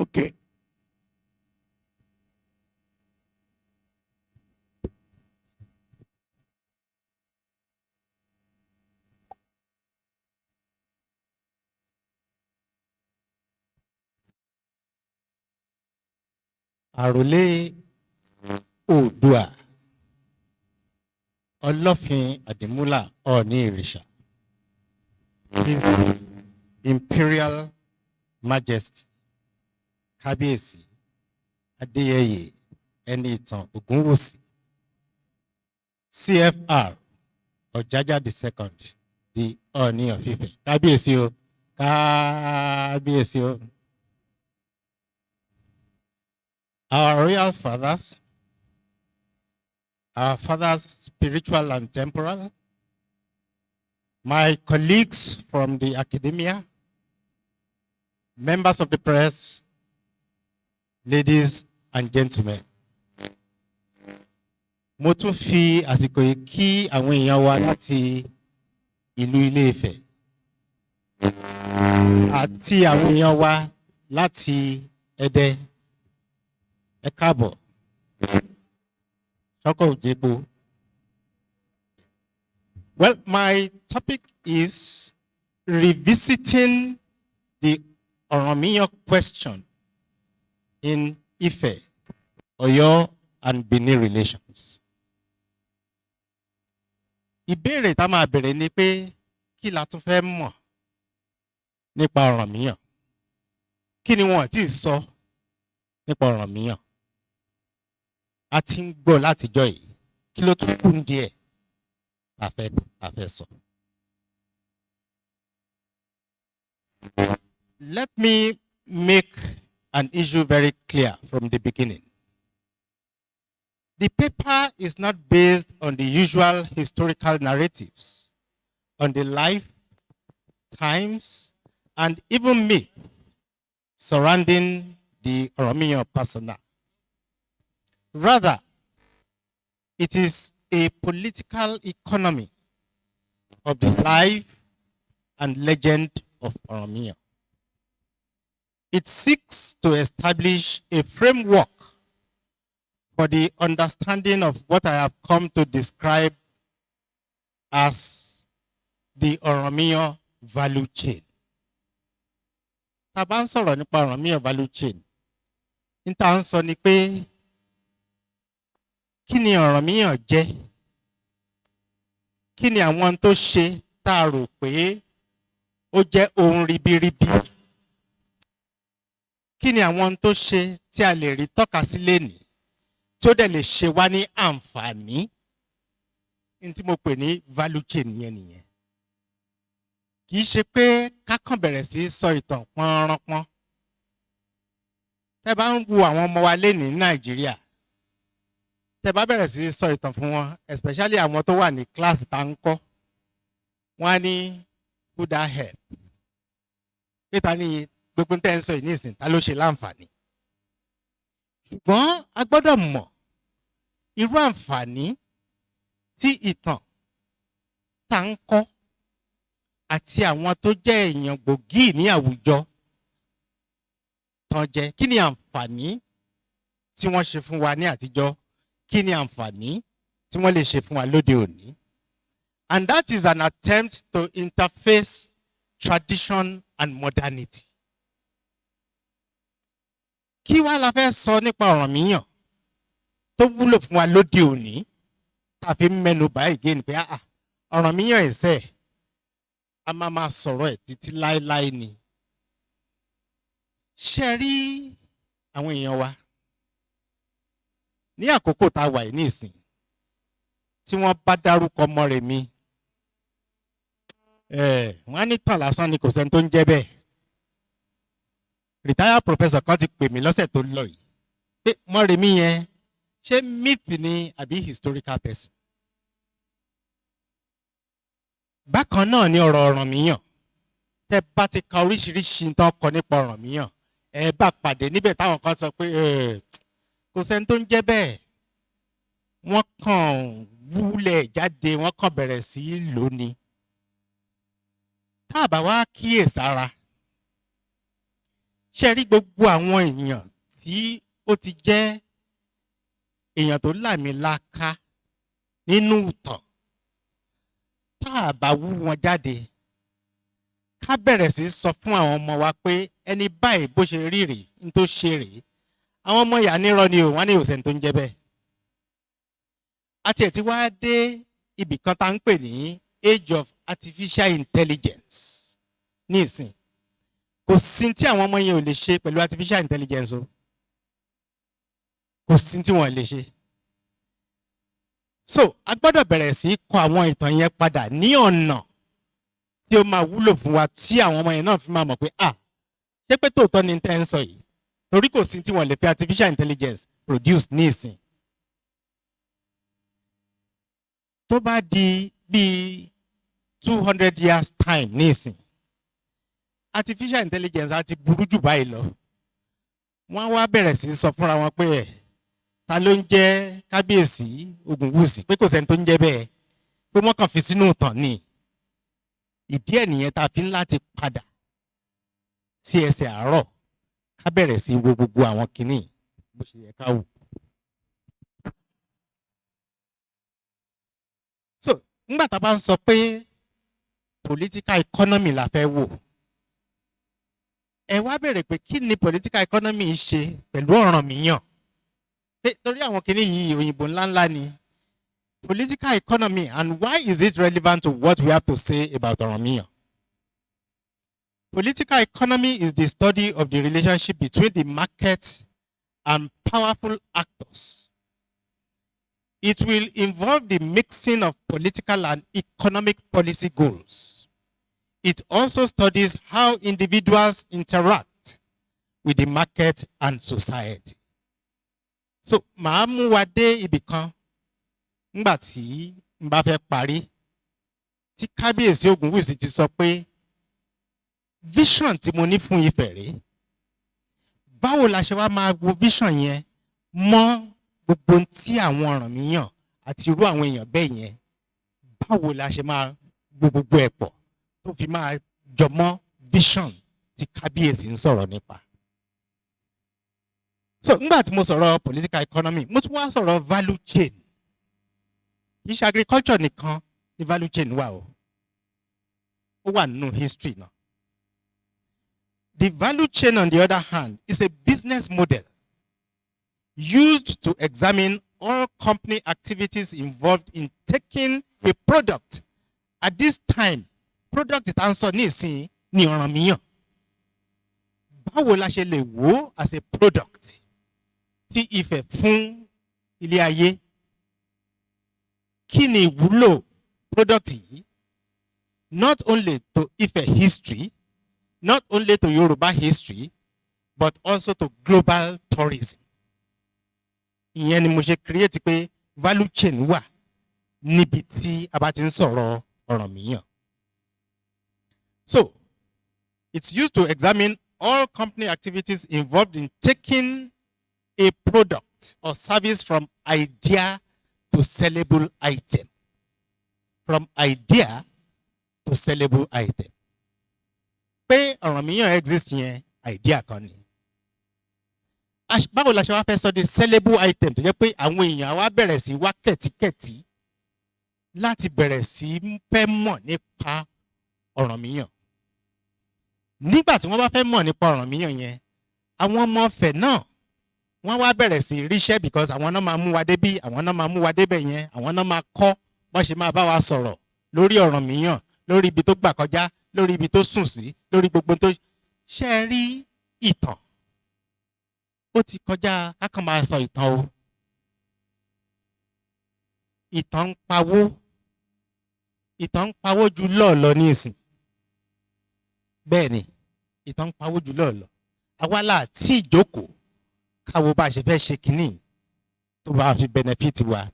S2: Okay.
S8: Àròlé Oòduà Ọlọ́fin Àdìmúlà Ọọ̀ni Ìrìṣà, His Imperial Majesty Kábíyèsí Adéyẹyè Ẹniìtàn Ògúnwùsì CFR Ọ̀jájá II, the Ooni of Ife. Kábíyèsí o, kábíyèsí o. Our royal fathers, our fathers spiritual and temporal, my colleagues from the academia, members of the press, ladies and gentlemen. mo tún fi àsìkò yìí kí àwọn èèyàn wa láti ìlú Ile-Ife àti àwọn èèyàn wa láti Ẹdẹ. Ẹ káàbọ̀. Ṣọ́kọ̀ òjèpo. Well, my topic is revisiting the Oromiyan question in Ife, Oyo, and Benin relations. Ìbéèrè tá máa bẹ̀rẹ̀ ni pé kí la tún fẹ́ mọ̀ nípa Oromiyan? Kí ni wọ́n ti sọ nípa Oromiyan? A ti ń gbọ́ látijọ́ yìí. Kí ló tún kù díẹ̀ a fẹ́ sọ? Let me make an issue very clear from the beginning. The paper is not based on the usual historical narratives, on the life, times, and even myth surrounding the Oromiyan persona. Rather, it is a political economy of the life and legend of Oromiyan. It seeks to establish a framework for the understanding of what I have come to describe as the Oromiyan value chain. Tá bá ń sọ̀rọ̀ nípa Oromiyan value chain, ní tá ń sọ ni pé kí ni Oromiyan jẹ́? Kí ni àwọn tó ṣe tá a rò pé ó jẹ́ ohun ribiribi? Kí ni àwọn tó ṣe tí a lè rí tọ́ka sí lénìí tí ó dẹ̀ lè ṣe wá ní àǹfààní? Ní tí mo pè ní value chain yẹn nìyẹn. Kì í ṣe pé ká kàn bẹ̀rẹ̀ sí sọ ìtàn pọ́nrọ́pọ́n. Tẹ́ bá ń wo àwọn ọmọ wa lénìí ní Nàìjíríà, tẹ́ bá bẹ̀rẹ̀ sí sọ ìtàn fún wọn, especially àwọn tó wà ní kíláàsì tá ń kọ́, wọ́n á ní who that help? Pété ní gbogbo tẹ́ ń sọ yìí nísìn, ta ló ṣe láǹfààní? Ṣùgbọ́n a gbọ́dọ̀ mọ̀ irú àǹfààní tí ìtàn tá ń kọ́ àti àwọn tó jẹ́ èèyàn gbòógì ní àwùjọ tán jẹ́. Kí ni àǹfààní tí wọ́n ṣe fún wa ní àtijọ́? Kí ni àǹfààní tí wọ́n lè ṣe fún wa lóde òní? And that is an attempt to interface tradition and modernity. Kí wá la fẹ́ sọ nípa Oromiyan tó wúlò fún wa lóde òní? Tàbí mẹ́nu báyìí gé ni pé Oromiyan ẹ̀sẹ̀ a máa sọ̀rọ̀ ẹ̀ títí láéláé ni. Ṣé rí àwọn èèyàn wa ní àkókò tá a wà yìí nísìn tí wọ́n bá dárúkọ Mọ́remí, wọ́n á ní tàn lásán ni kò sẹ́ni tó ń jẹ́ bẹ́ẹ̀. Retired professor kan ti pè mí lọ́sẹ̀ tó lọ yìí pé Mọ́remí yẹn ṣé myth ni àbí historical person? Bákan náà ni ọ̀rọ̀ Oromiyan. Tẹ́ bá ti ka oríṣiríṣi tán kọ nípa Oromiyan, ẹ bá pàdé níbẹ̀ táwọn kan sọ pé kò sẹ́ni tó ń jẹ́ bẹ́ẹ̀. Wọ́n kàn wúlẹ̀ jáde, wọ́n kàn bẹ̀rẹ̀ sí í lò ní. Tá a bá wá kíyèsára, ṣe rí gbogbo àwọn èèyàn tí ó ti jẹ́ èèyàn tó làmìlaka nínú ìtàn, tá a bá wú wọn jáde, ká bẹ̀rẹ̀ sí sọ fún àwọn ọmọ wa pé ẹni báyìí bó ṣe rí rèé, ní tó ṣe rèé. Àwọn ọmọ ìyá nírọ́ ni o, wọ́n ní òsèǹ tó ń jẹ́ bẹ́ẹ̀. Àti ẹ̀ tí wá dé ibì kan tá ń pè ní age of artificial intelligence ní ìsìn. Kò sí tí àwọn ọmọ yẹn ò lè ṣe pẹ̀lú artificial intelligence o. Kò sí tí wọ́n lè ṣe. So a gbọ́dọ̀ bẹ̀rẹ̀ sí kọ àwọn ìtàn yẹn padà ní ọ̀nà tí ó máa wúlò fún wa, tí àwọn ọmọ yẹn náà fi máa mọ̀ pé ṣé pé tòótọ́ ni tẹ́ ń sọ yìí? Torí kò sí tí wọ́n lè fi artificial intelligence produce ní ìsìn. Tó bá di bíi 200 years time ní ìsìn, artificial intelligence á ti burú jù báyìí lọ. Wọ́n wá bẹ̀rẹ̀ sí sọ fúnra wọn pé ta ló ń jẹ́ kábíyèsí Ògúnwùsì pé kò sẹ́ni tó ń jẹ́ bẹ́ẹ̀ pé wọ́n kàn fi sínú ìtàn ni. Ìdí ẹ̀ nìyẹn tá a fi ń láti padà sí ẹsẹ̀ àárọ̀ ká bẹ̀rẹ̀ sí wo gbogbo àwọn kinní bó ṣe yẹ ká wò. So nígbà tá a bá ń sọ pé political economy la fẹ́ wò, ẹ wá bẹ̀rẹ̀ pé kí ni political economy ṣe pẹ̀lú Ọ̀rànmíyàn. Torí àwọn kinní yìí òyìnbó ńláńlá ni. Political economy, and why is it relevant to what we have to say about Ọ̀rànmíyàn? Political economy is the study of the relationship between the market and powerful actors. It will involve the mixing of political and economic policy goals. It also studies how individuals interact with the market and society. So, màá mú wa dé ibì kan nígbà tí n bá fẹ́ parí tí kábíyèsí Ògúnwùsì ti sọ pé vision tí mo ní fún Ifẹ̀ rèé. Báwo la ṣe wá máa wo vision yẹn mọ́ gbogbo tí àwọn Ọ̀rànmíyàn àti irú àwọn èèyàn bẹ́ẹ̀ yẹn, báwo la ṣe máa wo gbogbo ẹ̀ pọ̀ tó fi máa jọmọ́ vision tí kábíyèsí ń sọ̀rọ̀ nípa. So nígbà tí mo sọ̀rọ̀ political economy, mo tún wá sọ̀rọ̀ value chain. Kì í ṣe agriculture nìkan ni value chain wà o. Ó wà nínú history náà. The value chain, on the other hand, is a business model used to examine all company activities involved in taking a product. At this time, product tá ń sọ ní ìsìn ní Ọ̀rànmíyàn. Báwo la ṣe lè wò as a product tí Ifẹ̀ fún ilé ayé? Kí ni ìwúlò product yìí? Not only to Ife history, not only to Yoruba history, but also to global tourism. Ìyẹn ni mo ṣe create pé value chain wà níbi tí a bá ti ń sọ̀rọ̀ Ọ̀rànmíyàn. So, it's used to examine all company activities involved in taking a product or service from idea to sellable item. From idea to sellable item. Pé Ọ̀rànmíyàn exist yẹn idea kan ni. Báwo la ṣe wá fẹ́ sọ di sellable item tó jẹ́ pé àwọn èèyàn wá bẹ̀rẹ̀ sí wá kẹ̀tíkẹ̀tí láti bẹ̀rẹ̀ sí fẹ́ mọ̀ nípa Ọ̀rànmíyàn. Nígbà tí wọ́n bá fẹ́ mọ̀ nípa Ọ̀rànmíyàn yẹn, àwọn ọmọ Ifẹ̀ náà wọ́n wá bẹ̀rẹ̀ sí ríṣẹ́ because àwọn náà máa mú wa débí, àwọn náà máa mú wa débẹ̀ yẹn, àwọn náà máa kọ́ bó ṣe máa bá wa sọ̀rọ̀ lórí Ọ̀rànmíyàn, lórí ibi tó gbà kọjá, lórí ibi tó sùn sí, lórí gbogbo tó ṣe rí ìtàn. Ó ti kọjá kákan máa sọ ìtàn o. Ìtàn ń pawó. Ìtàn ń pawó ju lọ́ọ̀lọ́ ní ìsìn. Bẹ́ẹ̀ ni, ìtàn ń pawó jù lọ́ọ̀lọ́. Àwa là tí ìjókòó káwo bá ṣe fẹ́ ṣe kínní tó bá fi benefit wa.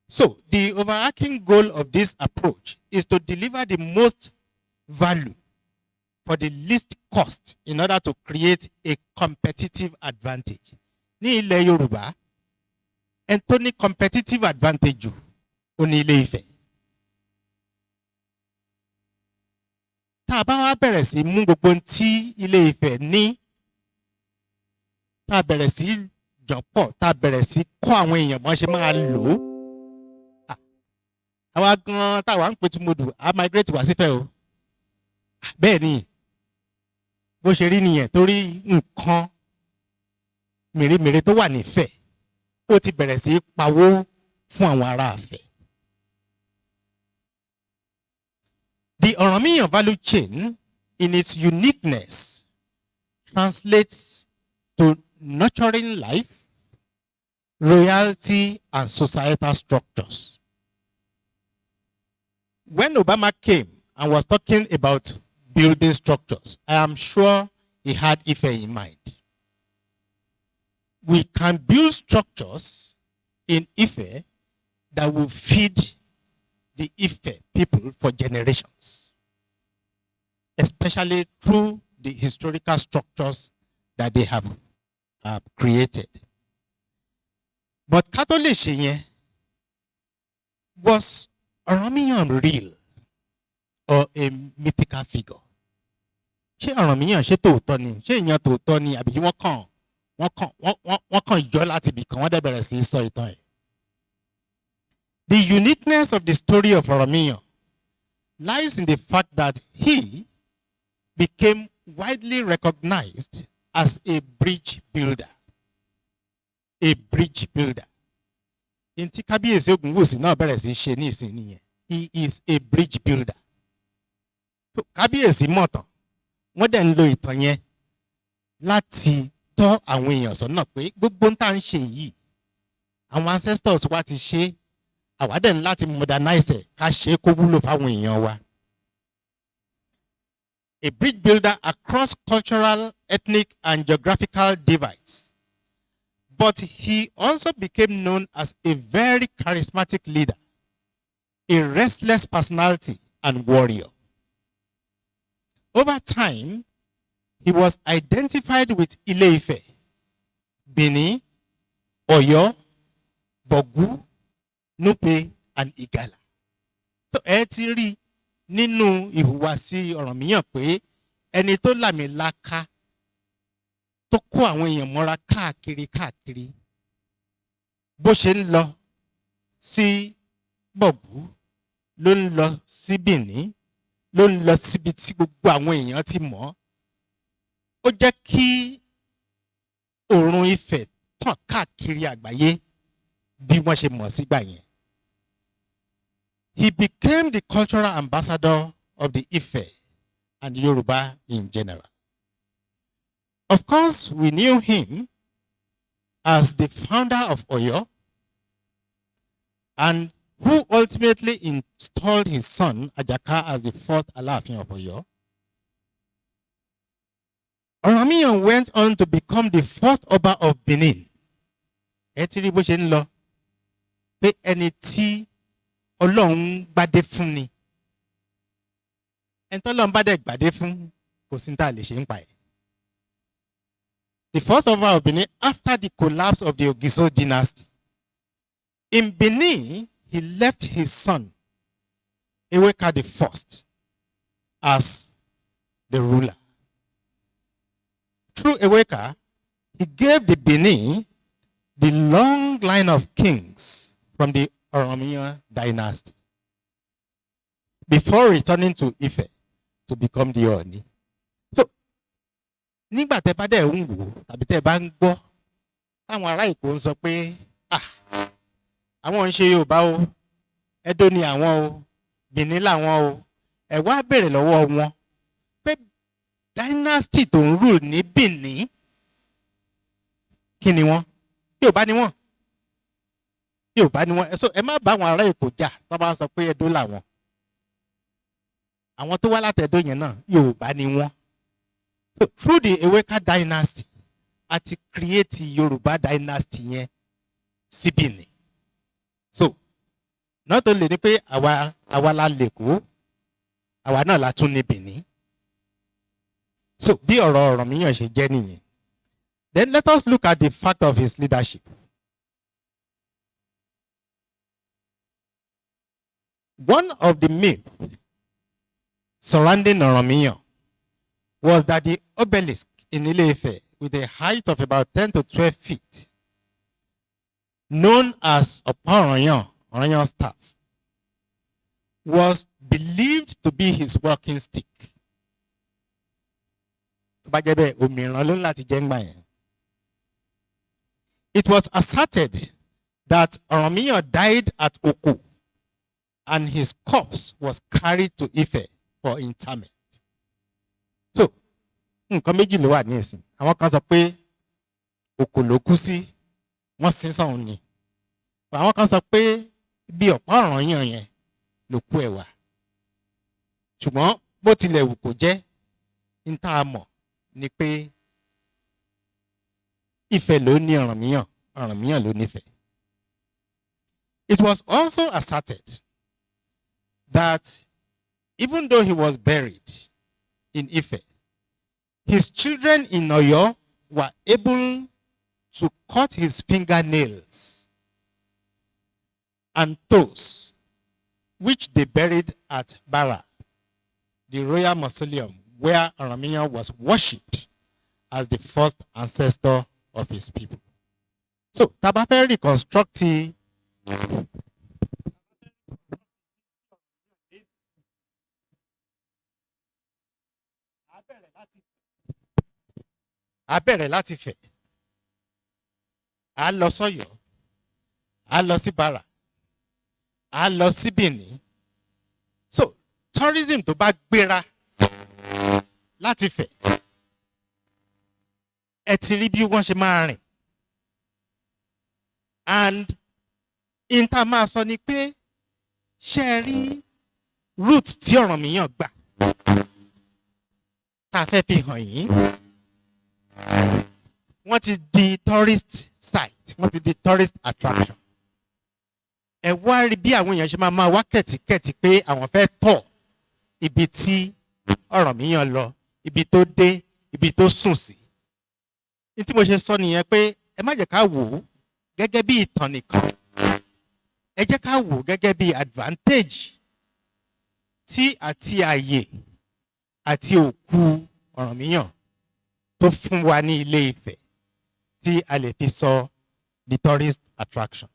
S8: So, the overarching goal of this approach is to deliver the most value for the least cost in order to create a competitive advantage. Ní ilẹ̀ Yorùbá, ẹni tó ní competitive advantage jù ó ní Ile-Ife. Tá a bá wá bẹ̀rẹ̀ sí mú gbogbo tí Ile-Ife ní, tá a bẹ̀rẹ̀ sí jọ̀pọ̀, tá a bẹ̀rẹ̀ sí kọ́ àwọn èèyàn bọ́n ṣe máa lò ó. Àwa gan-an táwa ń pè túmọ̀dù, a migrate wá sífẹ̀ o. Bẹ́ẹ̀ ni, bó ṣe rí nìyẹn torí nǹkan mèremère tó wà nífẹ̀, ó ti bẹ̀rẹ̀ sí pawó fún àwọn ará Ifẹ̀. The Ọ̀rànmíyàn value chain, in its uniqueness, translates to nurturing life, royalty, and societal structures. When Obama came and was talking about building structures, I am sure he had Ife in mind. We can build structures in Ife that will feed the Ife people for generations, especially through the historical structures that they have created. But Catholic ṣe yẹn, was Ọ̀rànmíyàn real or a mythical figure? Ṣé Ọ̀rànmíyàn ṣé tòótọ́ ni? Ṣé èèyàn tòótọ́ ni? Àbí wọ́n kàn yọ láti ibì kan wọ́n dẹ̀ bẹ̀rẹ̀ sí í sọ ìtàn ẹ̀? The uniqueness of the story of Ọ̀rànmíyàn lies in the fact that he became widely recognized as a bridge builder. A bridge builder. In tí Kábíyèsí Ògúnwùsì náà bẹ̀rẹ̀ sí í ṣe ní ìsìn nìyẹn. He is a bridge builder. So, Kábíyèsí mọ̀tàn, wọ́n dẹ̀ ń lo ìtàn yẹn láti tọ́ àwọn èèyàn sọ́nà pé gbogbo ń tà ń ṣe yìí, àwọn ancestors wa ti ṣe, àwa dẹ̀ ń láti modernize ẹ̀ ká ṣe é kó wúlò fáwọn èèyàn wa. A bridge builder across cultural, ethnic, and geographical divides. But he also became known as a very charismatic leader, a restless personality, and warrior. Over time, he was identified with Ile-Ife, Benin, Oyo, Bogu, Nupe, and Igala. So ẹ ti rí nínú ìhùwàsí Ọ̀rànmíyàn pé ẹni tó làmìlaka tó kó àwọn èèyàn mọ́ra káàkiri bó ṣe ń lọ sí Bọ̀gú ló ń lọ sí Benin ló ń lọ síbi tí gbogbo àwọn èèyàn ti mọ̀. Ó jẹ́ kí òrùn Ifẹ̀ tàn káàkiri àgbáyé bí wọ́n ṣe mọ̀ sígbà yẹn. He became the cultural ambassador of the Ife and Yoruba in general. Of course, we knew him as the founder of Oyo and who ultimately installed his son Ajaka as the first Aláàfin of Oyo. Ọ̀rànmíyàn went on to become the first Ọba of Benin. Ẹ ti rí bó ṣe ń lọ pé ẹni tí Ọlọ́run gbádé fún ni. Ẹni tí Ọlọ́run bá dẹ̀ gbádé fún kò sí ní tá a lè ṣe ń pa ẹ̀. The first Ọba of Benin after the collapse of the Ogiso dynasty. In Benin, he left his son, Eweka the First, as the ruler. Through Eweka, he gave the Benin the long line of kings from the Oromiyan dynasty before returning to Ife to become the Ooni. So, nígbà tẹ́ bá dẹ̀ ń wò tàbí tẹ́ bá ń gbọ́ táwọn ará Èkó ń sọ pé àwọn ń ṣe Yorùbá o, Ẹdó ni àwọn o, Benin làwọn o, ẹ wá bèrè lọ́wọ́ wọn pé dynasty tó ń rule ní Benin kí ni wọ́n? Yorùbá ni wọ́n. Yorùbá ni wọ́n. So ẹ má bá àwọn ará Èkó jà tó bá sọ pé Ẹdó làwọn. Àwọn tó wá láti Ẹdó yẹn náà Yorùbá ni wọ́n. So through the Eweka dynasty a ti create Yorùbá dynasty yẹn sí Benin. So not only ni pé àwa la l'Èkó, àwa náà la tún ní Benin. So bí ọ̀rọ̀ Ọ̀rànmíyàn ṣe jẹ́ nìyẹn. Then let us look at the fact of his leadership. One of the myths surrounding Ọ̀rànmíyàn was that the obelisk in Ile-Ife with a height of about 10 to 12 feet, known as Ọ̀rànmíyàn staff, was believed to be his walking stick. It was asserted that Ọ̀rànmíyàn died at Oko and his corpse was carried to Ife for interment. So, nǹkan méjì ló wà ní ẹ̀sìn. Àwọn kan sọ pé Oko ló kú sí, wọ́n sin sọ́run ni. Àwọn kan sọ pé bí ọ̀pá Ọ̀rànmíyàn yẹn ló kú ẹ̀ wá. Ṣùgbọ́n bó tilẹ̀ wù kó jẹ́, ń tá a mọ̀ ni pé Ife ló ní Ọ̀rànmíyàn, Ọ̀rànmíyàn ló nífẹ̀ẹ́. It was also asserted that even though he was buried in Ife, his children in Oyo were able to cut his fingernails and toes, which they buried at Bara, the royal mausoleum where Oromia was worshipped as the first ancestor of his people. So, Tabafe reconstructing abẹ̀rẹ̀ láti Ifẹ̀, a lọ sọ́yọ́, a lọ sí Bara, a lọ sí Benin. So tourism tó bá gbéra láti Ifẹ̀, ẹ ti rí bí wọ́n ṣe máa rìn. And ìta máa sọ ni pé ṣé ẹ rí route tí Ọ̀rànmíyàn gbà tá a fẹ́ fi hàn yín. Wọ́n ti di tourist site, wọ́n ti di tourist attraction. Ẹ wá rí bí àwọn èèyàn ṣe máa wá kẹ̀tíkẹ̀tí pé àwọn fẹ́ tọ̀ ibi tí Ọ̀rànmíyàn lọ, ibi tó dé, ibi tó sùn sí. Ní tí mo ṣe sọ nìyẹn pé ẹ má jẹ́ ká wò ó gẹ́gẹ́ bí ìtàn nìkan. Ẹ jẹ́ ká wò ó gẹ́gẹ́ bí advantage tí àti àyè àti òkú Ọ̀rànmíyàn tó fún wa ní Ilé-Ifẹ̀ tí a lè fi sọ the tourist attraction.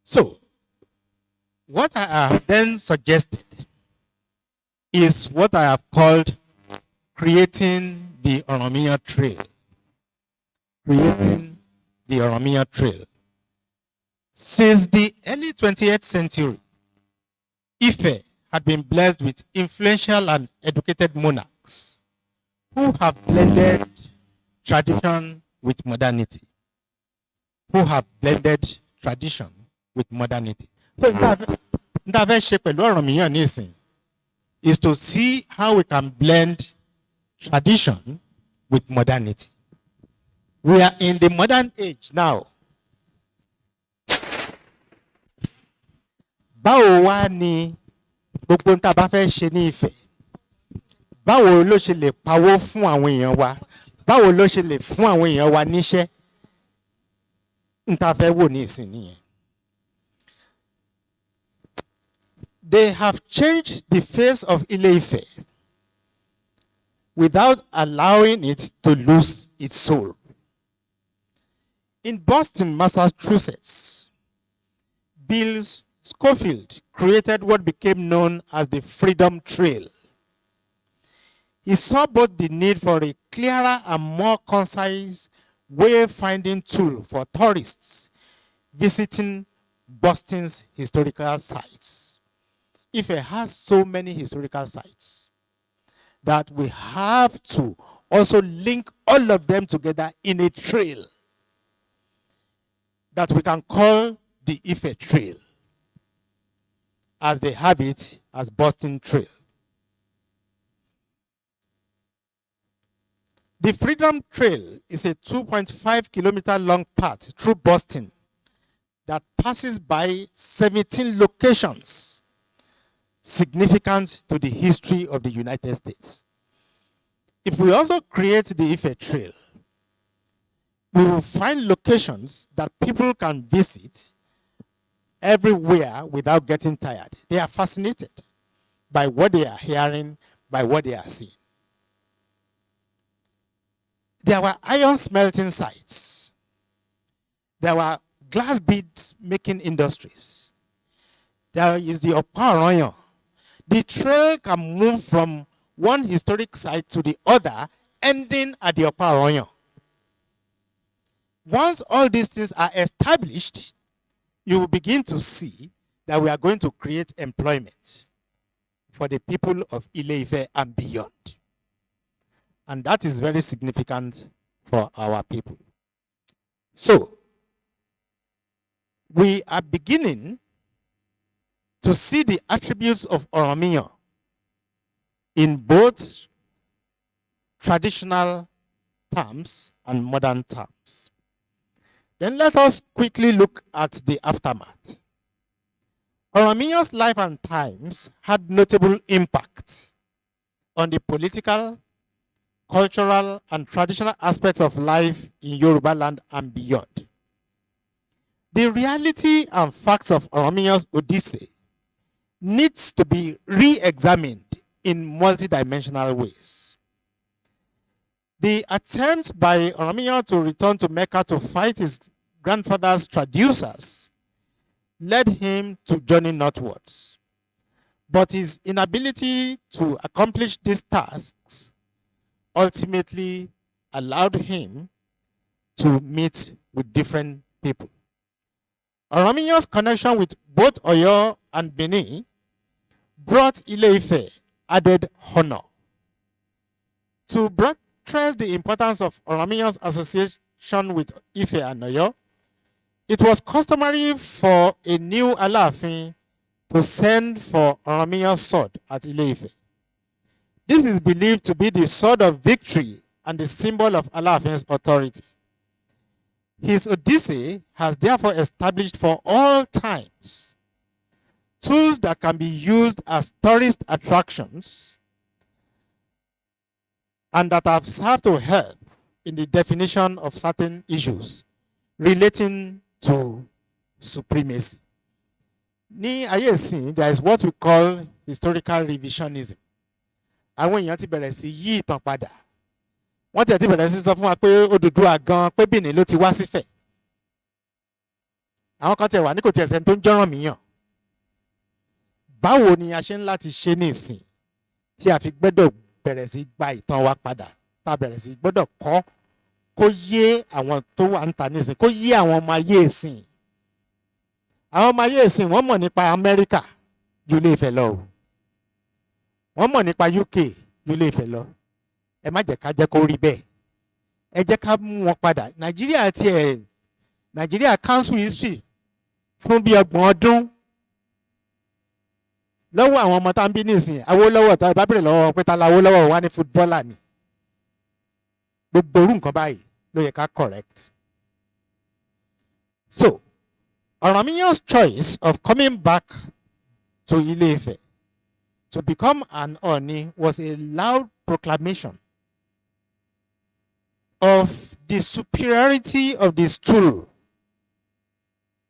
S8: So, what I have then suggested is what I have called creating the Oromia Trail. Creating the Oromia Trail. Since the early 20th century, Ife had been blessed with influential and educated monarchs who have blended tradition with modernity. Who have blended tradition with modernity. So, Ndave ṣe pẹ̀lú Ọ̀rànmíyàn nísìn is to see how we can blend tradition with modernity. We are in the modern age now. Báwo wá ni gbogbo ń tá bá fẹ́ ṣe ní Ifẹ̀? Báwo ló ṣe lè pawó fún àwọn èèyàn wa? Báwo ló ṣe lè fún àwọn èèyàn wa níṣẹ́? Ń tá fẹ́ wò ní ìsìn nìyẹn. They have changed the face of Ile-Ife without allowing it to lose its soul. In Boston, Massachusetts, Bill Schofield created what became known as the Freedom Trail. He saw both the need for a clearer and more concise wayfinding tool for tourists visiting Boston's historical sites. Ife has so many historical sites that we have to also link all of them together in a trail that we can call the Ife Trail, as they have it as Boston Trail. The Freedom Trail is a 2.5-kilometer long path through Boston that passes by 17 locations significant to the history of the United States. If we also create the Ife Trail, we will find locations that people can visit everywhere without getting tired. They are fascinated by what they are hearing, by what they are seeing. There were iron smelting sites. There were glass beads making industries. There is the Oparoyan. The trail can move from one historic site to the other, ending at the Oparoyan. Once all these things are established, you will begin to see that we are going to create employment for the people of Ile-Ife and beyond. And that is very significant for our people. So, we are beginning to see the attributes of Oromia in both traditional terms and modern terms. Then let us quickly look at the aftermath. Oromia's life and times had notable impact on the political, cultural, and traditional aspects of life in Yoruba land and beyond. The reality and facts of Oromiyan's Odyssey needs to be re-examined in multidimensional ways. The attempt by Oromiyan to return to Mecca to fight his grandfather's traducers led him to journey northwards. But his inability to accomplish these tasks ultimately allowed him to meet with different people. Oromiyan's connection with both Oyo and Benin brought Ile-Ife added honor. To buttress the importance of Oromiyan's association with Ife and Oyo, it was customary for a new Alaafin to send for Oromiyan's sword at Ile-Ife. This is believed to be the sword of victory and the symbol of Alaafin's authority. His Odyssey has therefore established for all times tools that can be used as tourist attractions and that have served to help in the definition of certain issues relating to supremacy. Ní ayé ìsìn, there is what we call historical revisionism. Àwọn èèyàn ti bẹ̀rẹ̀ sí yí ìtàn padà. Wọ́n ti bẹ̀rẹ̀ sí sọ fún wa pé Odùduwà gan pé Benin ló ti wá sífẹ̀. Àwọn kan tẹ̀ wá ní kò tiẹ̀ sẹ́ni tó ń jọ́ràn míyàn. Báwo ni a ṣe ń láti ṣe ní ìsìn tí a fi gbọ́dọ̀ bẹ̀rẹ̀ sí gba ìtàn wa padà, tá a bẹ̀rẹ̀ sí gbọ́dọ̀ kọ́ kó yé àwọn tó wà ń ta ní ìsìn, kó yé àwọn ọmọ ayé ìsìn. Àwọn ọmọ ayé ìsìn wọ́n mọ̀ nípa Amẹ́ríkà ju Ilé-Ifẹ̀ lọ o. Wọ́n mọ̀ nípa UK ju Ilé-Ifẹ̀ lọ. Ẹ má jẹ́ ká jẹ́ kó rí bẹ́ẹ̀. Ẹ jẹ́ ká mú wọn padà. Nàìjíríà council history fún bí 30 ọdún. Lọ́wọ́ àwọn ọmọ tá ń bí nísìn, Awolowo tá bá bẹ̀rẹ̀ lọ́wọ́ pé ta la Awolowo wá ní footballer ni. Gbogbo orú nǹkan báyìí ló yẹ ká correct. So, Oromiyan's choice of coming back to Ile-Ife to become an Oni was a loud proclamation of the superiority of the stool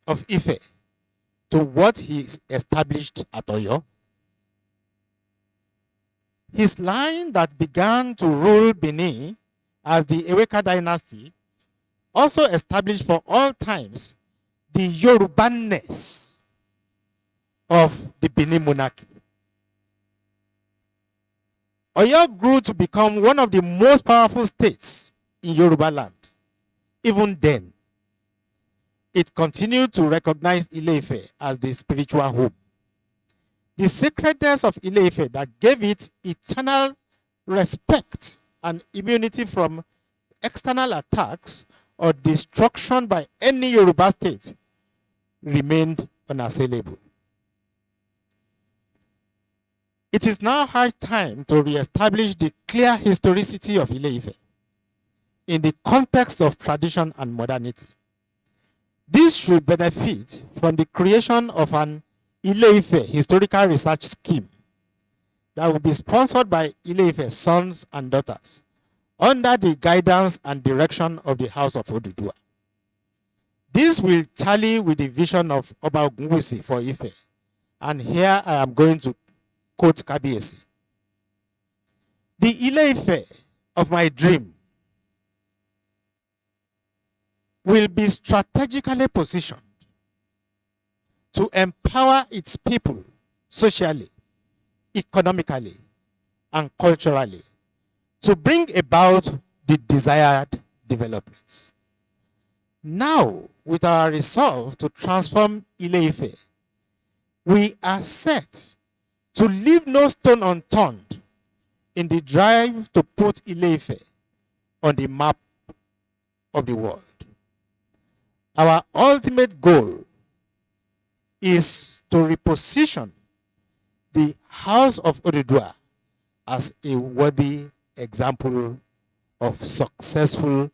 S8: of Ife to what he established at Oyo. His line that began to rule Benin as the Eweka dynasty also established for all times the Yorubaness of the Benin monarchy. Oyo grew to become one of the most powerful states in Yoruba land. Even then, it continued to recognize Ile-Ife as the spiritual home. The sacredness of Ile-Ife that gave it eternal respect and immunity from external attacks or destruction by any Yoruba state remained unassailable. It is now high time to re-establish the clear historicity of Ile-Ife in the context of tradition and modernity. This should benefit from the creation of an Ile-Ife historical research scheme that will be sponsored by Ile-Ife's sons and daughters under the guidance and direction of the House of Oduduwa. This will tally with the vision of Oba Ogunwusi for Ife. And here I am going to quote Kabiesi. The Ile-Ife of my dream will be strategically positioned to empower its people socially, economically, and culturally to bring about the desired developments. Now, with our resolve to transform Ile-Ife, we are set to leave no stone unturned in the drive to put Ile-Ife on the map of the world. Our ultimate goal is to reposition the House of Oduduwa as a worthy example of successful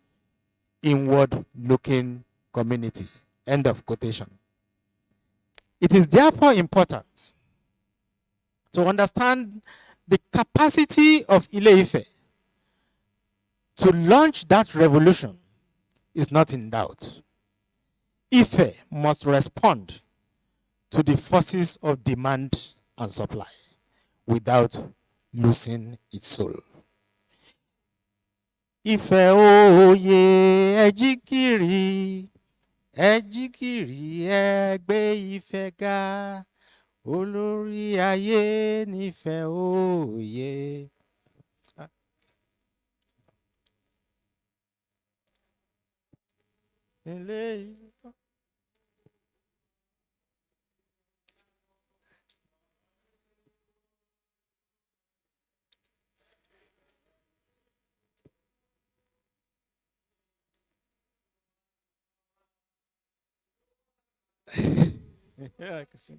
S8: inward-looking community. End of quotation. It is therefore important to understand the capacity of Ile-Ife to launch that revolution is not in doubt. Ife must respond to the forces of demand and supply without losing its soul. Ife oye ejikiri, ejikiri egbe Ife ga, olórí ayé nífẹ̀ òye. Yeah, I can see.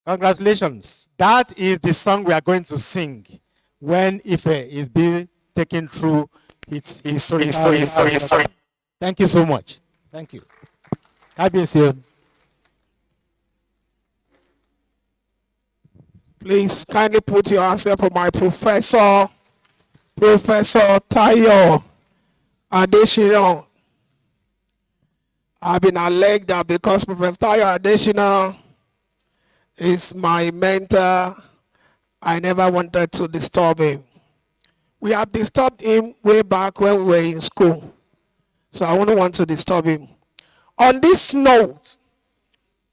S8: Congratulations. That is the song we are going to sing when Ife is being taken through its historical. Thank you so much. Thank you. Kábíyèsí.
S2: Please kindly put your hands up for my Professor Tayo Adesina. I've been alleged that because Professor Tayo Adesina is my mentor, I never wanted to disturb him. We have disturbed him way back when we were in school, so I wouldn't want to disturb him. On this note,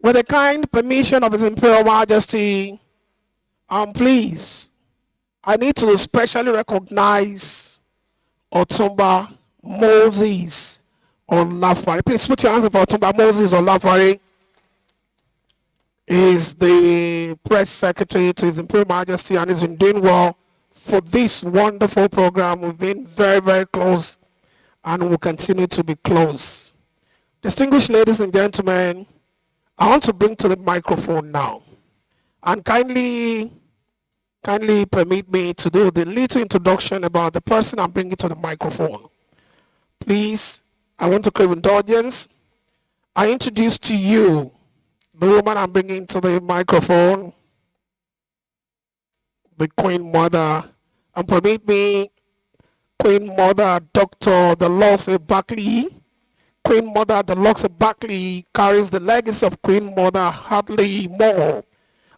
S2: with the kind permission of His Imperial Majesty, please, I need to specially recognize Otumba Moses Olafare. Please put your hands up for Otumba Moses Olafare. Is the press secretary to His Imperial Majesty and has been doing well for this wonderful program. We've been very, very close and will continue to be close. Distinguished ladies and gentlemen, I want to bring to the microphone now, and kindly permit me to do the little introduction about the person I'm bringing to the microphone. Please, I want to crave indulgence. I introduce to you the woman I'm bringing to the microphone, the Queen Mother, and permit me, Queen Mother Dr. Delose Buckley. Queen Mother Delose Buckley carries the legacy of Queen Mother Hadley Moore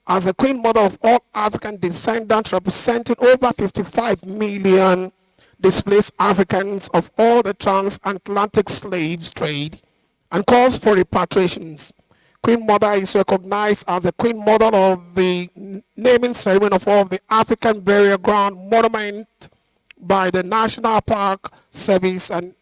S2: as the Queen Mother of all African descendants, representing over 55 million displaced Africans of all the transatlantic slave trade, and calls for repatriations. Queen Mother is recognized as the Queen Mother of the naming ceremony of all the African burial ground monument by the National Park Service and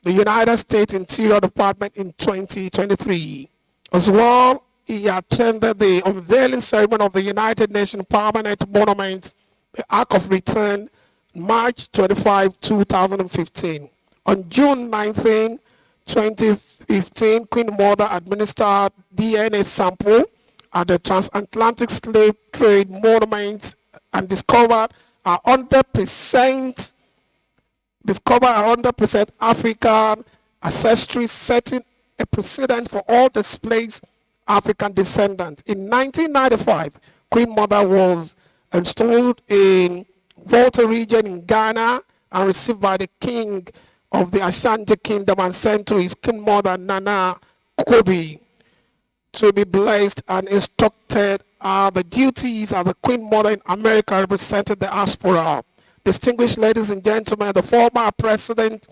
S2: the United States Interior Department in 2023. As well, he attended the unveiling ceremony of the United Nations Permanent Monument, the Ark of Return, March 25, 2015. On June 19, 2015, Queen Mother administered DNA sample at the Transatlantic Slave Trade Monument and discovered a 100% African ancestry, setting a precedent for all displaced African descendants. In 1995, Queen Mother was installed in Volta region in Ghana and received by the King of the Ashanti Kingdom and sent to his Queen Mother Nana Kobe to be blessed and instructed the duties as a Queen Mother in America, represented the diaspora. Distinguished ladies and gentlemen, the former President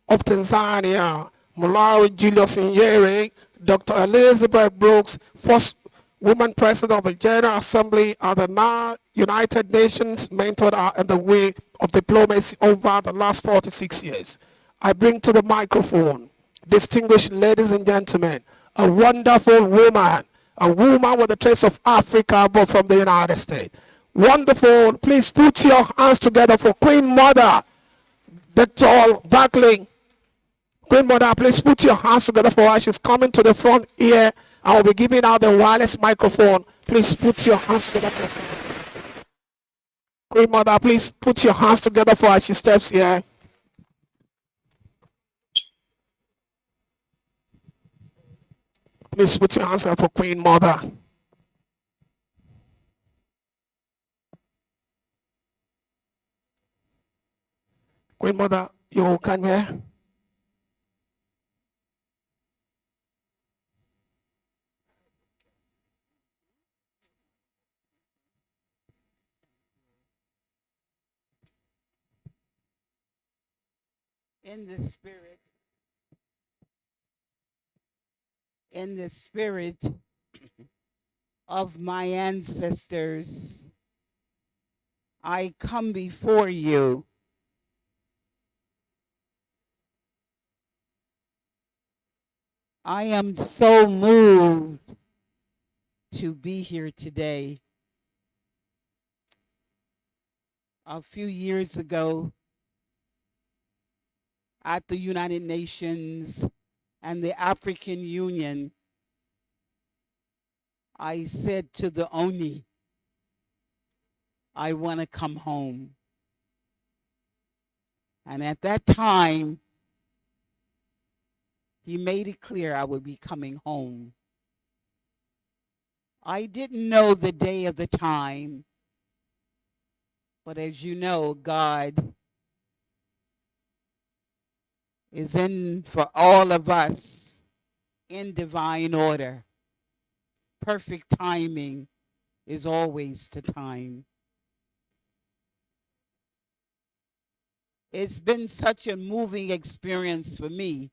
S2: of Tanzania, Malawi Julius Nyerere, Dr. Elizabeth Brooks, first woman president of the General Assembly of the United Nations, mentored her in the way of diplomacy over the last 46 years. I bring to the microphone, distinguished ladies and gentlemen, a wonderful woman, a woman with a trace of Africa, but from the United States. Wonderful. Please put your hands together for Queen Mother, Dr. Buckley. Queen Mother, please put your hands together for her. She's coming to the front here. I will be giving out the wireless microphone. Please put your hands together for her. Queen Mother, please put your hands together for her. She steps here. Please put your hands up for Queen Mother. Queen Mother, you can hear?
S9: In the spirit of my ancestors, I come before you. I am so moved to be here today. A few years ago, at the United Nations and the African Union, I said to the Oni, I want to come home. And at that time, he made it clear I would be coming home. I didn't know the day of the time, but as you know, God is in for all of us in divine order. Perfect timing is always the time. It's been such a moving experience for me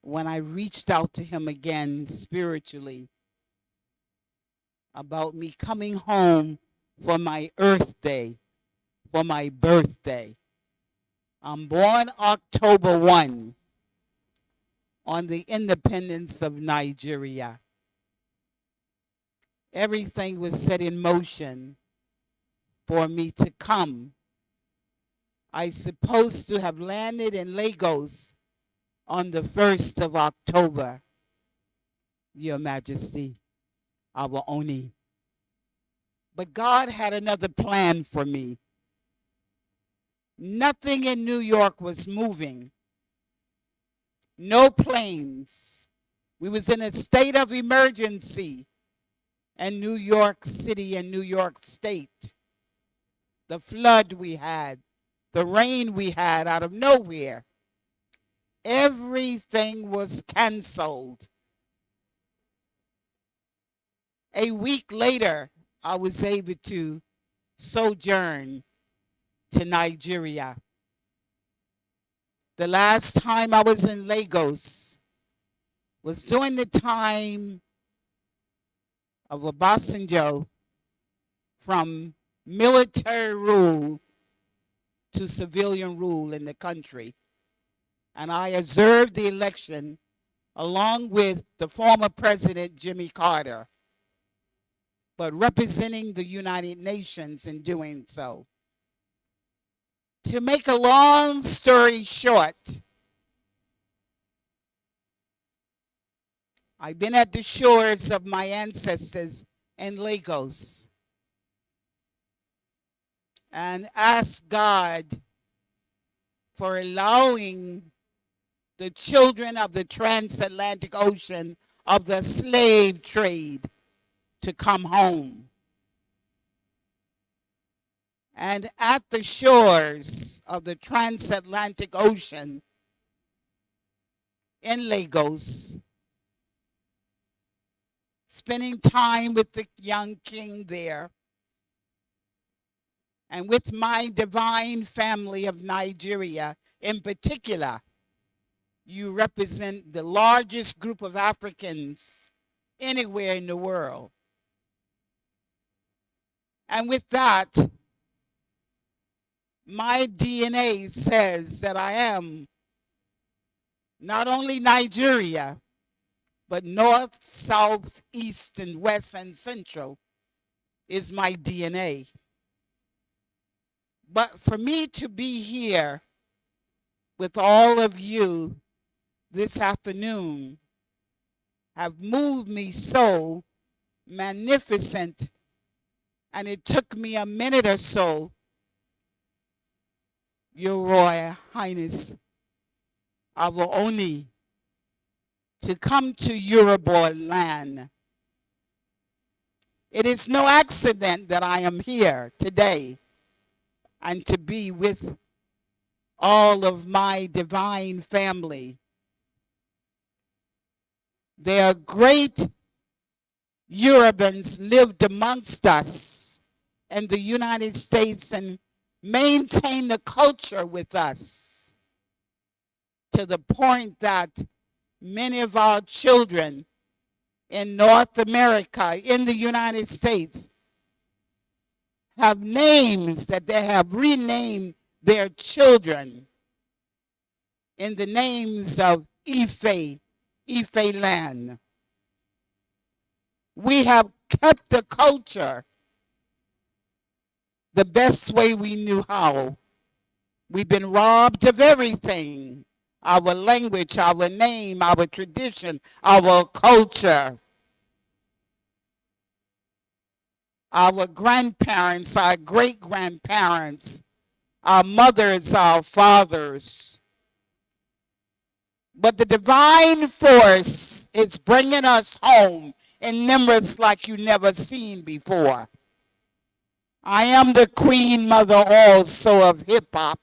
S9: when I reached out to him again spiritually about me coming home for my Earth Day, for my birthday. I'm born October 1 on the independence of Nigeria. Everything was set in motion for me to come. I supposed to have landed in Lagos on the 1st of October, Your Majesty, our Oni. But God had another plan for me. Nothing in New York was moving. No planes. We was in a state of emergency in New York City and New York State. The flood we had, the rain we had out of nowhere. Everything was canceled. A week later, I was able to sojourn to Nigeria. The last time I was in Lagos was during the time of Obasanjo, from military rule to civilian rule in the country. And I observed the election along with the former president, Jimmy Carter, but representing the United Nations in doing so. To make a long story short, I've been at the shores of my ancestors in Lagos and asked God for allowing the children of the transatlantic ocean of the slave trade to come home. And at the shores of the transatlantic ocean in Lagos, spending time with the young king there, and with my divine family of Nigeria in particular. You represent the largest group of Africans anywhere in the world. And with that, my DNA says that I am not only Nigeria, but North, South, East, and West, and Central is my DNA. But for me to be here with all of you this afternoon have moved me so magnificent And it took me a minute or so, Your Royal Highness our Oni, to come to Yoruba land. It is no accident that I am here today and to be with all of my divine family. There are great Yorubans lived amongst us in the United States and maintain the culture with us to the point that many of our children in North America, in the United States, have names that they have renamed their children in the names of Ife, Ife land. We have kept the culture the best way we knew how. We've been robbed of everything. Our language, our name, our tradition, our culture. Our grandparents, our great-grandparents, our mothers, our fathers. But the divine force is bringing us home in numbers like you never seen before. I am the queen mother also of hip-hop,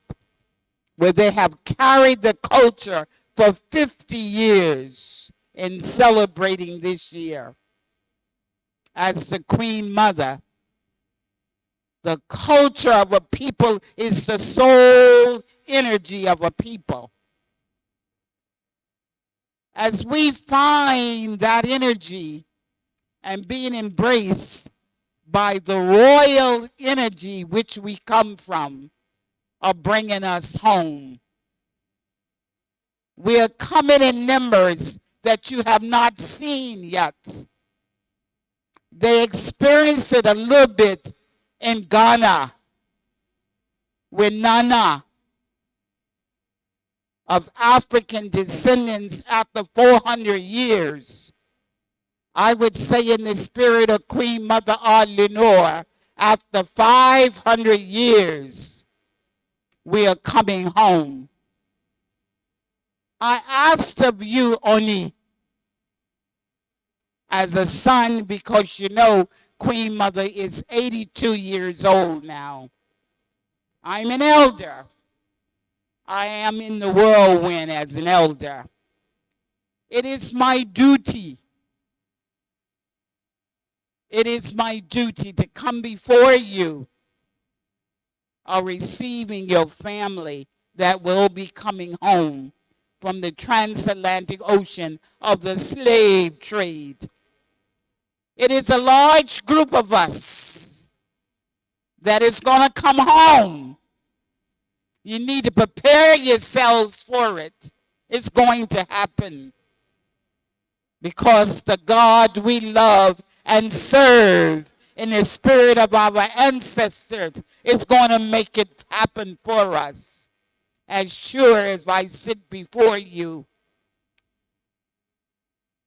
S9: where they have carried the culture for 50 years in celebrating this year. As the queen mother, the culture of a people is the soul energy of a people. As we find that energy and being embraced by the royal energy which we come from, are bringing us home. We are coming in numbers that you have not seen yet. They experienced it a little bit in Ghana with Nana of African descendants after 400 years. I would say in the spirit of Queen Mother Lenore, after 500 years, we are coming home. I asked of you, Oni, as a son, because you know Queen Mother is 82 years old now. I'm an elder. I am in the whirlwind as an elder. It is my duty. It is my duty to come before you, receiving your family that will be coming home from the transatlantic ocean of the slave trade. It is a large group of us that is going to come home. You need to prepare yourselves for it. It's going to happen because the God we love and serve in the spirit of our ancestors is going to make it happen for us. As sure as I sit before you,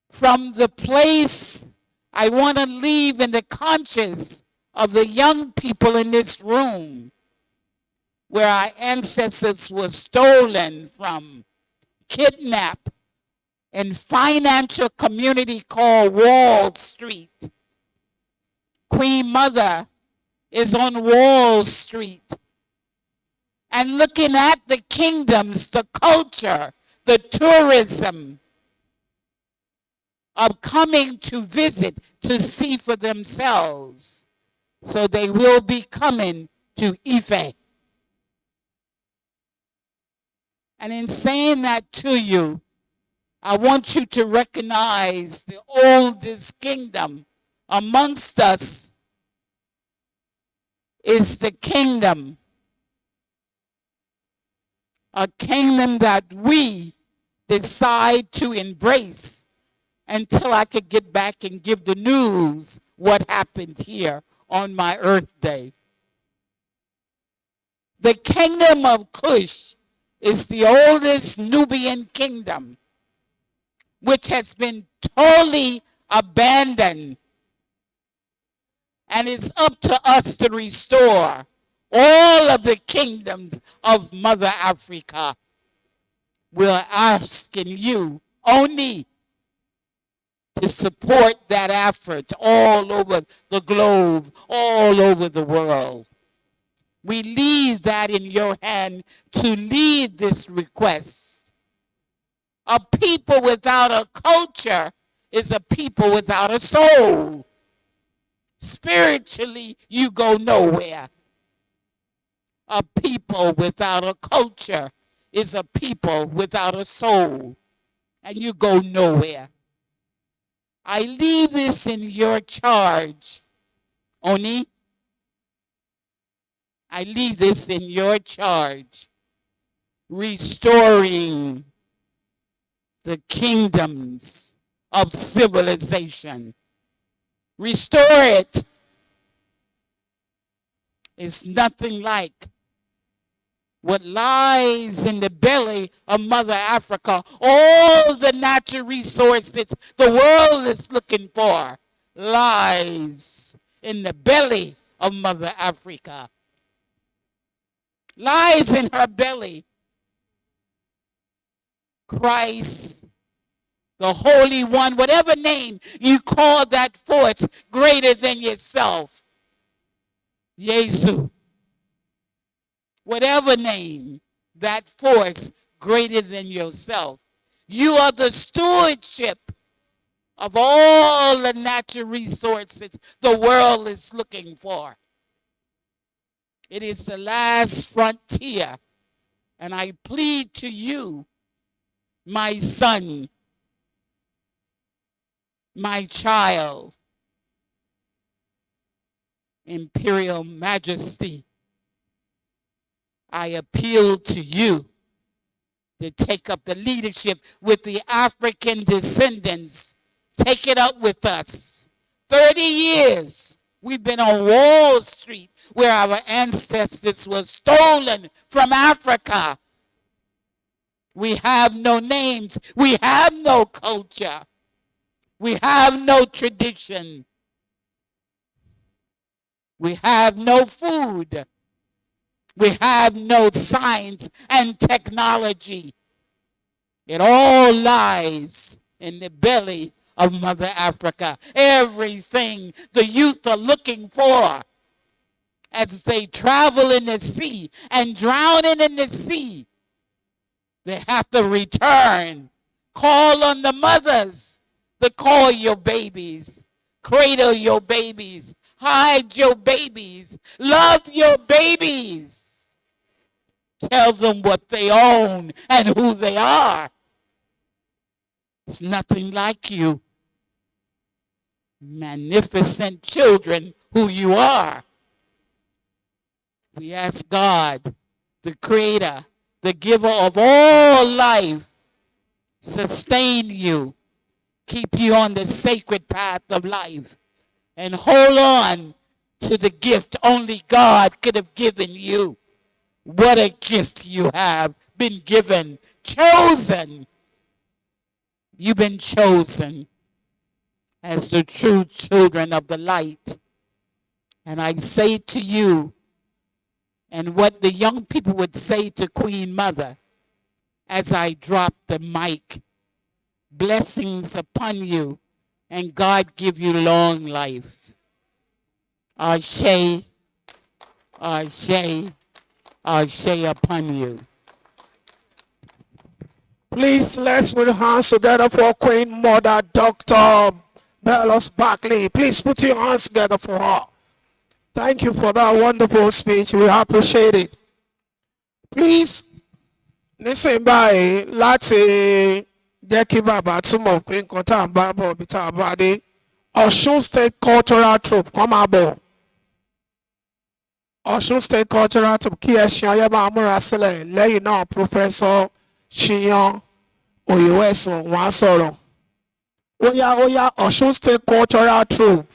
S9: from the place I want to leave in the conscience of the young people in this room, where our ancestors were stolen from, kidnapped, in financial community called Wall Street. Queen Mother is on Wall Street and looking at the kingdoms, the culture, the tourism of coming to visit, to see for themselves. So they will be coming to Ife. And in saying that to you, I want you to recognize the oldest kingdom amongst us is the kingdom, a kingdom that we decide to embrace until I could get back and give the news what happened here on my Earth Day. The kingdom of Kush is the oldest Nubian kingdom, which has been totally abandoned And it's up to us to restore all of the kingdoms of Mother Africa. We're asking you only to support that effort all over the globe, all over the world. We leave that in your hand to lead this request. A people without a culture is a people without a soul. Spiritually, you go nowhere. A people without a culture is a people without a soul, and you go nowhere. I leave this in your charge, Oni. I leave this in your charge, restoring the kingdoms of civilization. Restore it. It's nothing like what lies in the belly of Mother Africa. All the natural resources the world is looking for lies in the belly of Mother Africa. Lies in her belly. Christ, the Holy One, whatever name you call that force greater than yourself. Yesu. Whatever name, that force greater than yourself. You are the stewardship of all the natural resources the world is looking for. It is the last frontier. And I plead to you, my son, my child, Imperial Majesty, I appeal to you to take up the leadership with the African descendants. Take it up with us. 30 years we've been on Wall Street where our ancestors were stolen from Africa. We have no names. We have no culture. We have no tradition. We have no food. We have no science and technology. It all lies in the belly of Mother Africa. Everything the youth are looking for as they travel in the sea and drowning in the sea, they have to return. Call on the mothers to call your babies. Cradle your babies. Hide your babies. Love your babies. Tell them what they own and who they are. It's nothing like you. Magnificent children who you are. We ask God, the creator, the giver of all life, sustain you, keep you on the sacred path of life, and hold on to the gift only God could have given you. What a gift you have been given, chosen. You've been chosen as the true children of the light. And I say to you, and what the young people would say to Queen Mother as I drop the mic, blessings upon you, and God give you long life. Ashe, ashe, ashe upon you.
S2: Please let's put hands together for Queen Mother Dr. Bellos Barkley. Please put your hands together for her. Thank you for that wonderful speech. We appreciate it. Please, nísìnyí báyìí láti jẹ́ kí bàbá túmọ̀ pé nǹkan tá à ń bá bọ̀ bí tá a bá dé. Osun State Cultural Troupe kọ́ máa bọ̀. Osun State Cultural Troupe kí ẹṣin ọyẹ́ máa múra sílẹ̀ lẹ́yìn náà Professor Siyan Oyeweso wọ́n á sọ̀rọ̀. Ó yá Osun State Cultural Troupe.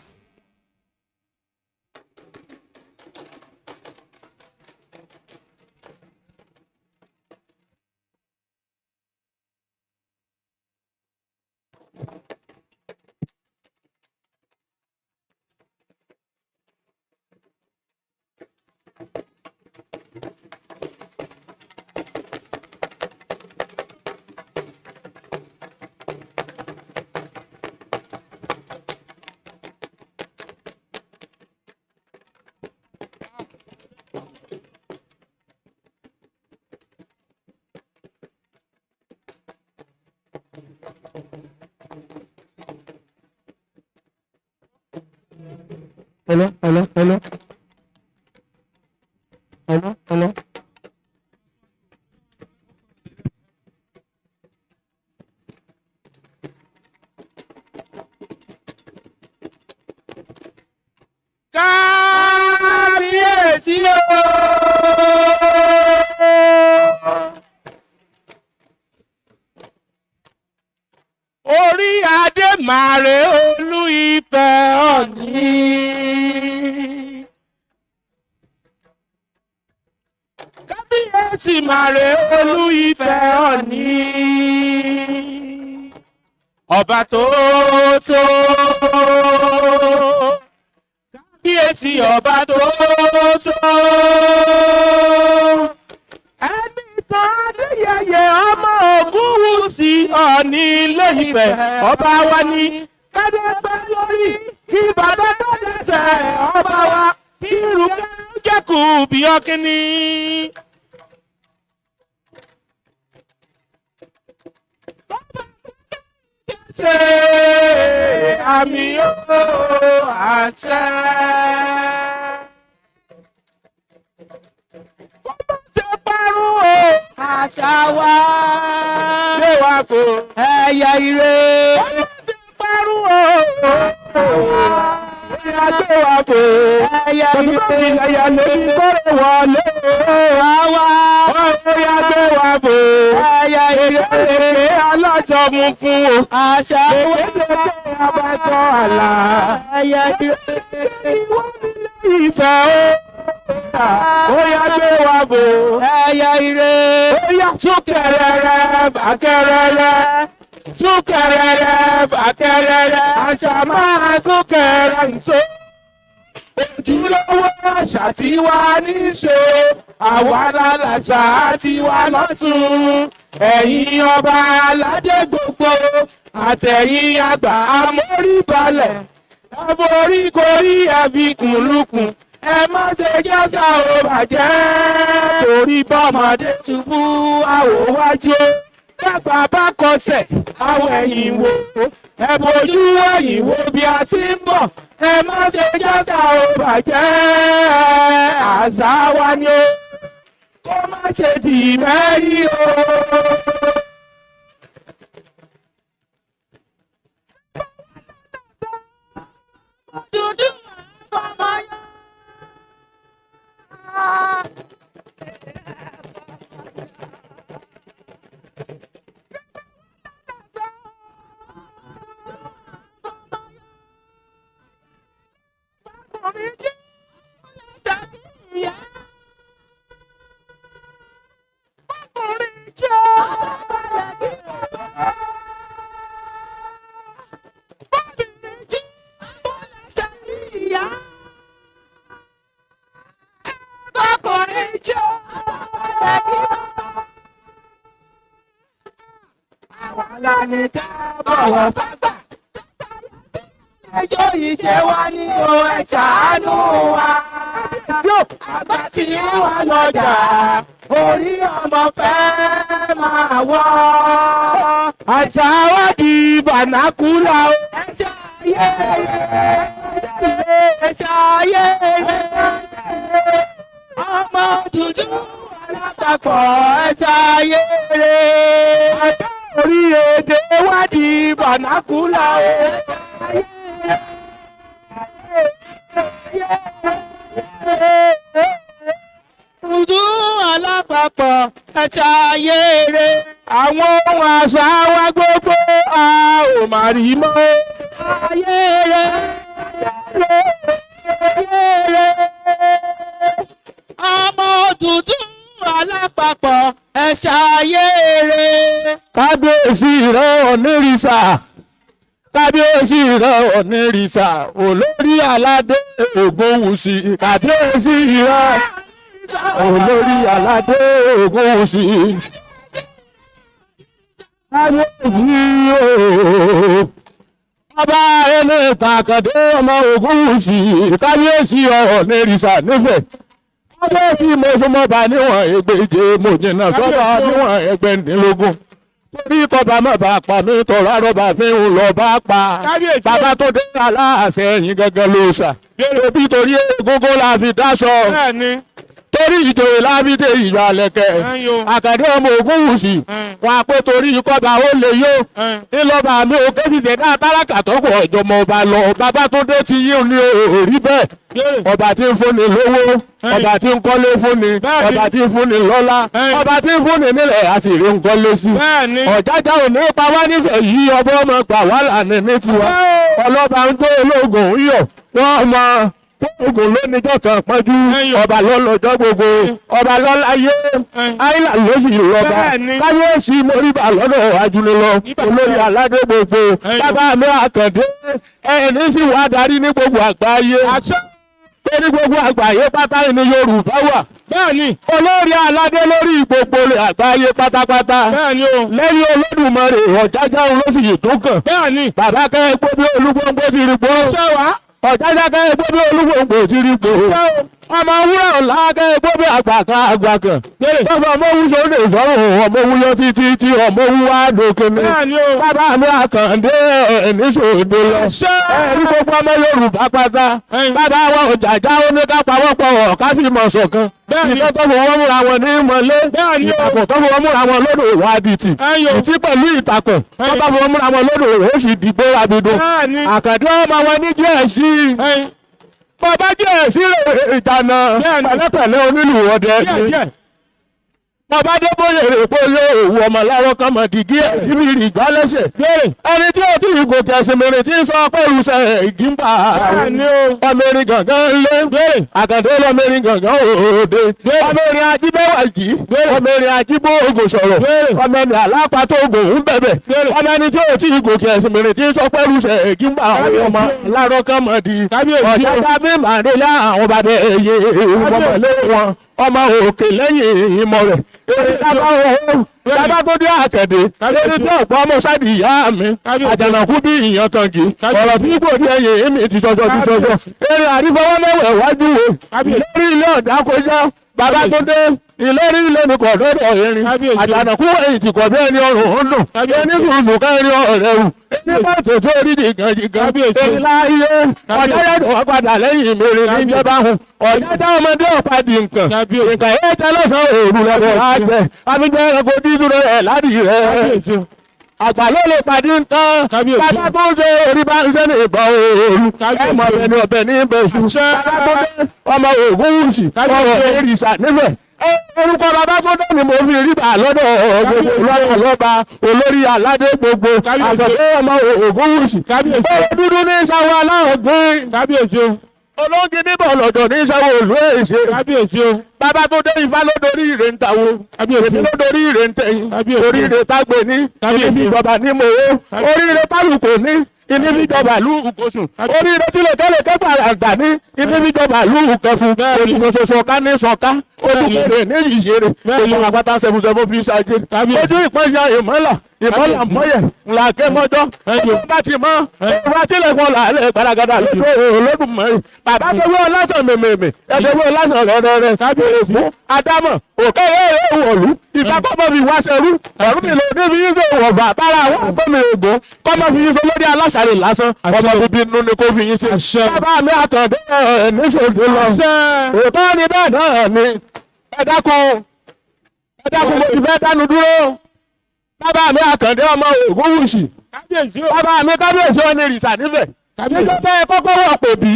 S3: Hello.
S2: Kábíyèsí o. Orí adé màrè Olú-Ifẹ̀ Ọ̀ọ̀ni. Kábíyèsí màrè Olú-Ifẹ̀ Ọ̀ọ̀ni. Ọba tó tó. Kábíyèsí ọba tó tó. Ẹnìkan Adéyẹyẹ ọmọ Ògúnwùsì Ọ̀ọ̀ni Ilé-Ifẹ̀ ọba wa ní kádẹ́pẹ́ lórí kí bàbá tó dẹ́sẹ̀ ọba wa kí irúgbẹ́ jẹ́kù bí ọkíní. Ṣé àmì yóò àṣẹ? Ṣé parun o? Àṣà wa. Ṣé wà fò? Ẹ̀yà ire. Ṣé parun o? Ṣé àgbẹ̀ wà fò? Ẹ̀yà ire. Ẹ̀yà lórí kọ́rọ̀ wọlé. Àwa. Ọ̀rẹ́ àgbẹ̀ wà fò. Ẹ̀yà ire. Èké aláṣọ funfun o. Àṣà wa. Èké abájọ àlà. Ẹ̀yà ire. Ilé-Ifẹ̀ o. Ó yá gbé wa bò. Ẹ̀yà ire. Ó yá súnkẹrẹrẹ fàkẹrẹrẹ. Súnkẹrẹrẹ fàkẹrẹrẹ. Àṣà máa súnkẹrẹ nìṣó. Ojúlówó àṣà tí wà ní ṣe. Àwa làṣà tí wà lọ́tún. Ẹ̀yin ọba aládé gbogbo. Àtẹ̀yìn àgbà amóríbalẹ̀. Ẹ forí korí ẹ fi kùnlùkùn. Ẹ má ṣe jẹ́jà ò bàjẹ́. Torí bọ́mọdé ṣubú àwòwájú. Dàgbà bá kọsẹ̀ àwọ̀ ẹ̀yìn wò. Ẹ bojú ẹ̀yìn wo bí a ti ń bọ̀. Ẹ má ṣe jẹ́jà ò bàjẹ́. Àṣà wa ni ó. Kó má ṣe dì mẹ́rí o. Dúdú ọmọ yẹn. Ní ká bọ̀wọ̀ fágbà. Ẹjọ́ yìí ṣe wá ní o ẹ ṣàánú wa. Àgbà tí wà lọ́jà, orí ọmọ fẹ́ máa wọ́. Àṣà wa di bànákúlà o. Ẹ ṣàyè ẹ ṣàyè ọmọ dúdú alápapọ̀ ẹ ṣàyè orí èdè wádìí bànákúlà o. Dúdú alápapọ̀ ẹ̀ṣà ayére. Àwọn ohun àṣà wa gbogbo a ò mà rí mọ́. Ayére ayére ọmọ dúdú alápapọ̀ ẹ̀ṣà ayére. Kábíyèsí rẹ̀ onírìṣà. Kábíyèsí rẹ̀ onírìṣà. Olórí aládé Ògúnwùsì. Kábíyèsí rẹ̀ olórí aládé Ògúnwùsì. Kábíyèsí ooo. Ọba ẹni tàkàdé ọmọ Ògúnwùsì. Kábíyèsí onírìṣà nífẹ̀ẹ́. Kábíyèsí mo súnmọ́ bá níwọ̀n ẹgbẹ̀je mo jìnnà sọ́ba níwọ̀n ẹgbẹ̀ndínlógún.
S7: torí kọba má bàa pa mí tọrọ àrọ́bà fi ń lọ bá pa. bàbá tó dé aláàṣẹ ẹ̀yìn gẹ́gẹ́ ló sà. òbí torí egungun la fi dáṣọ. torí ìjòyè lábídé ìgbà lẹ̀kẹ̀ àkàdé ọmọ Ògúnwùsì wọn àpé torí kọba ó lè yó ńlọba mi ò kẹfìsẹ dá tálákà tọkọ ìjọmọ ọba lọ bàbá tó dé ti yí ni òrí bẹ́ẹ̀ ọba tí ń fúnni lówó ọba tí ń kọ́lé fúnni ọba tí ń fúnni lọ́lá ọba tí ń fúnni nílẹ̀ àṣírí ń kọ́lé sí ọ̀jájá ò ní pa wá nífẹ̀ẹ́ yìí ọba ọmọ gbà wá lànà ní tiwa ọlọ́ba ń tó ológun yọ̀ wọ́n mọ ogun lónìjọ́ kan pọ́njú ọba lọ́lọ́jọ́ gbogbo ọba lọ́láyé àìlà ló sì lọ́ba kábíyèsí moríbà lọ́dọ̀ ajúnilọ olórí aládé gbogbo bàbá mi àkàndé ẹni sì wá darí ní gbogbo àgbáyé ní gbogbo àgbáyé pátá ní Yorùbá wà olórí aládé lórí gbogbo àgbáyé pátápátá lẹ́yìn Olódùmarè Ọ̀jájá ló sì tó kàn bàbá kẹ́ gbóbi Olúgbòǹgbò ti rí gbó Ọ̀jájá kẹ́ gbóbi Olúgbòǹgbò ti rí gbó ọmọ wúrà ọ̀la kẹ́ gbóbi àgbàkan tọ́fọ̀ ọmọ wú sóde sọ́rọ̀ ọmọ wú yọ títí tí ọmọ wú wá dókè ní bàbá mi Àkàndé níṣòdo lọ ẹ̀rí gbogbo ọmọ Yorùbá pátá bàbá wa Ọ̀jájá ó ní ká pawọ́pọ̀ ká fi mọ̀ ṣọ̀kan ìtọ́ tó fọwọ́ múra wọn ní mọ̀lé ìtàkùn tó fọwọ́ múra wọn lódò ìwádìí ìtí pẹ̀lú ìtàkùn tó bá fọwọ́ múra wọn lódò ó sì dìgbò abidun Àkàndé ọmọ wọn ní jẹ́ẹ̀sì bàbá jẹ́ẹ̀sì ìtànà pẹ̀lẹ́pẹ̀lẹ́ onílù ọdẹ bàbá débóyè rè bóyè òwú ọmọ láwọ kan mọ dìgí ẹ ibi ìgbà lẹsẹ ẹni tí ó ti gòkè ẹsìn mèrè tí ń sọ pé ìrùsẹ ìgínpà ọmọrin gàngán lé Àkàndé lọmọrin gàngán òde ọmọrin ajíbẹwàjì ọmọrin ajíbóògò sọ̀rọ̀ ọmọrin alápàtó ògò ń bẹ̀bẹ̀ ọmọrin tí ó ti gòkè ẹsìn mèrè tí ń sọ pé ìrùsẹ ìgínpà ọmọ láwọ kan mọ di Ọ̀jájá bí màdélé àwọn bàbá ẹyẹ ọmọlé wọn ọmọ òkè lẹ́yìn ìmọ̀ rẹ̀ bàbá tó dé Àkàndé lórí tí ọ̀pọ̀ ọmọ sáàdì ìyá mi àjànàkú bí ìyàn kan kì ọ̀rọ̀ tí gbòdì ẹ̀yìn èmi ti sọ̀sọ̀ eré àrífọwọ́ mẹ́wàá wájú wo lórí ilé ọ̀dà kọjá bàbá tó dé ìlérí ilé mi kọ̀ lọ́dọ̀ erin àjànàkú èyí ti kọ̀ bí ẹni ọrùn ń dùn ẹni sùnsùn kẹrin ọ̀rẹ́ rù ẹni pàtó tó rí jìgànjìgàn èyí láàyè Ọ̀jájá tó wá padà lẹ́yìn mèrè ní ìjọba hùn Ọ̀jájá ọmọdé ọ̀padì nǹkan yẹn tẹ lọ́sàn-án òru lọ́wọ́ àgbẹ̀ abíjẹ́ ẹranko dídú rẹ̀ ládìí rẹ̀ àgbà ló lè pàdé nǹkan bàbá tó ń ṣe orí bá ń ṣe ní ìbọn òòlù ọmọ ọbẹ ní ọbẹ ní ìbẹ̀sù bàbá tó dé ọmọ Ògúnwùsì ọ̀rọ̀ èrìṣà nífẹ̀ẹ́ orúkọ bàbá tó dé ni mo fi rí bà lọ́dọ̀ gbogbo lọ́wọ́ lọ́ba olórí aládé gbogbo àṣọ̀gbé ọmọ Ògúnwùsì ọ̀rọ̀ dúdú ní sáwọ́ aláwọ̀ gbé olóńgí níbọ̀ lọ́dọ̀ ní sáwọ́ òlú èṣe bàbá tó dé Ifá ló dorí ire ń tàwo èmi ló dorí ire ń tẹ̀yìn oríire tágbé ní ìfi ìjọba ní mòó oríire tálùkò ní ìní fíjọba lúù kosùn oríire tí lèkẹ́lèkẹ́ gbàgbà ní ìní fíjọba lúù kẹfun ojúkọ ṣoṣo ká ní sọ̀ká ojúkèrè ní ìṣeré ojú àpáta sẹfúnsẹfú fi ṣàjẹ ojú ìpẹ́sẹ̀ ìmọ́là mọ́yẹ̀ ńlákẹ́ mọ́jọ́ bá ti mọ́ ìwà tílẹ̀kùn làálẹ̀ gbàdàgàdà lọ́dọ̀ Olódùmarè bàbá tó wọ́ lásán mèmèmè ẹ̀dẹ̀wọ́ lásán rẹ̀rẹ̀rẹ̀ kábíyèsí Ádámọ̀ òkè yẹ̀ wọ̀lú ìfakọ́mọ́ fi wá ṣẹrú ọ̀rùn mi lò níbi yíṣẹ́ òwòfà bára àwọn àgbọ̀mì ògùn kọ́mọ́ fi yíṣẹ́ lórí aláṣàrè lásán ọmọ bíbí inú ni kò fi yín ṣe bàbá mi Àkàndé níṣòdì lọ òótọ́ ni bẹ́ẹ̀ náà ni ẹ dákun mo ti fẹ́ dánu dúró bàbá mi Àkàndé ọmọ Ògúnwùsì bàbá mi kábíyèsí wọn ni rìṣà nífẹ̀ẹ́ nígbà tẹ́ ẹ kọ́kọ́ wọ̀ pè bí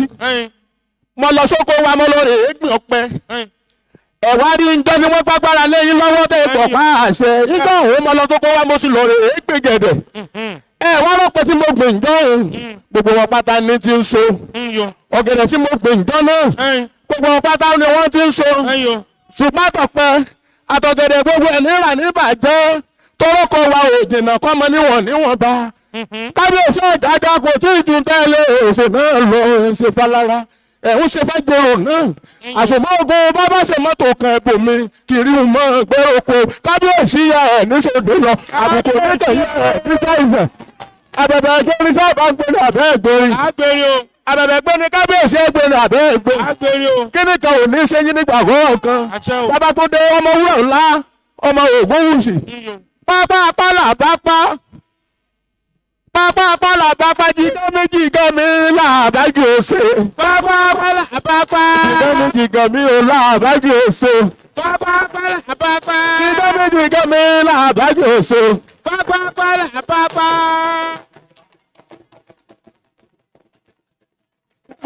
S7: mo lọ sóko wa mo lọ rè é gbìn ọ̀pẹ ẹ̀wá rí njọ́ tí wọ́n gbàgbára lẹ́yìn lọ́wọ́ tẹ́ pọ̀ pa àṣẹ nígbà òun mo lọ sóko wa mo sì lọ rè é gbìn gẹ̀dẹ̀ ẹ̀wá rọ̀pẹ̀ tí mo gbìn njọ́ òun gbogbo wọn pátá ní ti ń so ọ̀gẹ̀dẹ̀ tí mo gbìn njọ́ náà gbogbo wọn pátá ni wọ́n ti ń so ṣùgbọ́n àtọ̀pẹ́ àtọ̀gẹ̀dẹ̀ gbogbo ẹ̀ níra níbàjẹ́ tọ́rọ́kọ wa ò jìnnà kọ́mọ níwọ̀n bá kábíyèsí Ọ̀jájá kò tí ì dùn tẹ́lẹ̀ èsè náà lọ ṣe falára ẹ̀hún ṣe fẹ́ gbòòrò náà àṣomọ́ ogun bábá ṣe mọ́tò kan ẹ̀bùn mi kiri mọ́ gbẹ́rọ̀kọ kábíyèsí ya ẹ̀ níṣòdò lọ àbùkù nítorí ẹ̀ níta ìfẹ́ àbẹ̀bẹ̀ ẹgbẹ́rin sábà ń gbẹ́ni àbẹ́ ẹgbẹ́rin àbẹ̀bẹ̀ gbẹ́ni kábíyèsí ẹgbẹ́ni àbẹ́ ẹgbẹ́rin kí ni kan ò ní ṣe yín nígbà kọ̀ọ̀kan bàbá tó dé ọmọ wúrà ńlá ọmọ Ògúnwùsì
S2: pápá pálàbápá pápá pálàbápá jíjọ́ méjì gan mi làbájú òsè. pápá pálàbápá jíjọ́ méjì gan mi ò làbájú òsè. pápá pálàbápá jíjọ́ méjì gan mi làbájú òsè. pápá pálàbápá.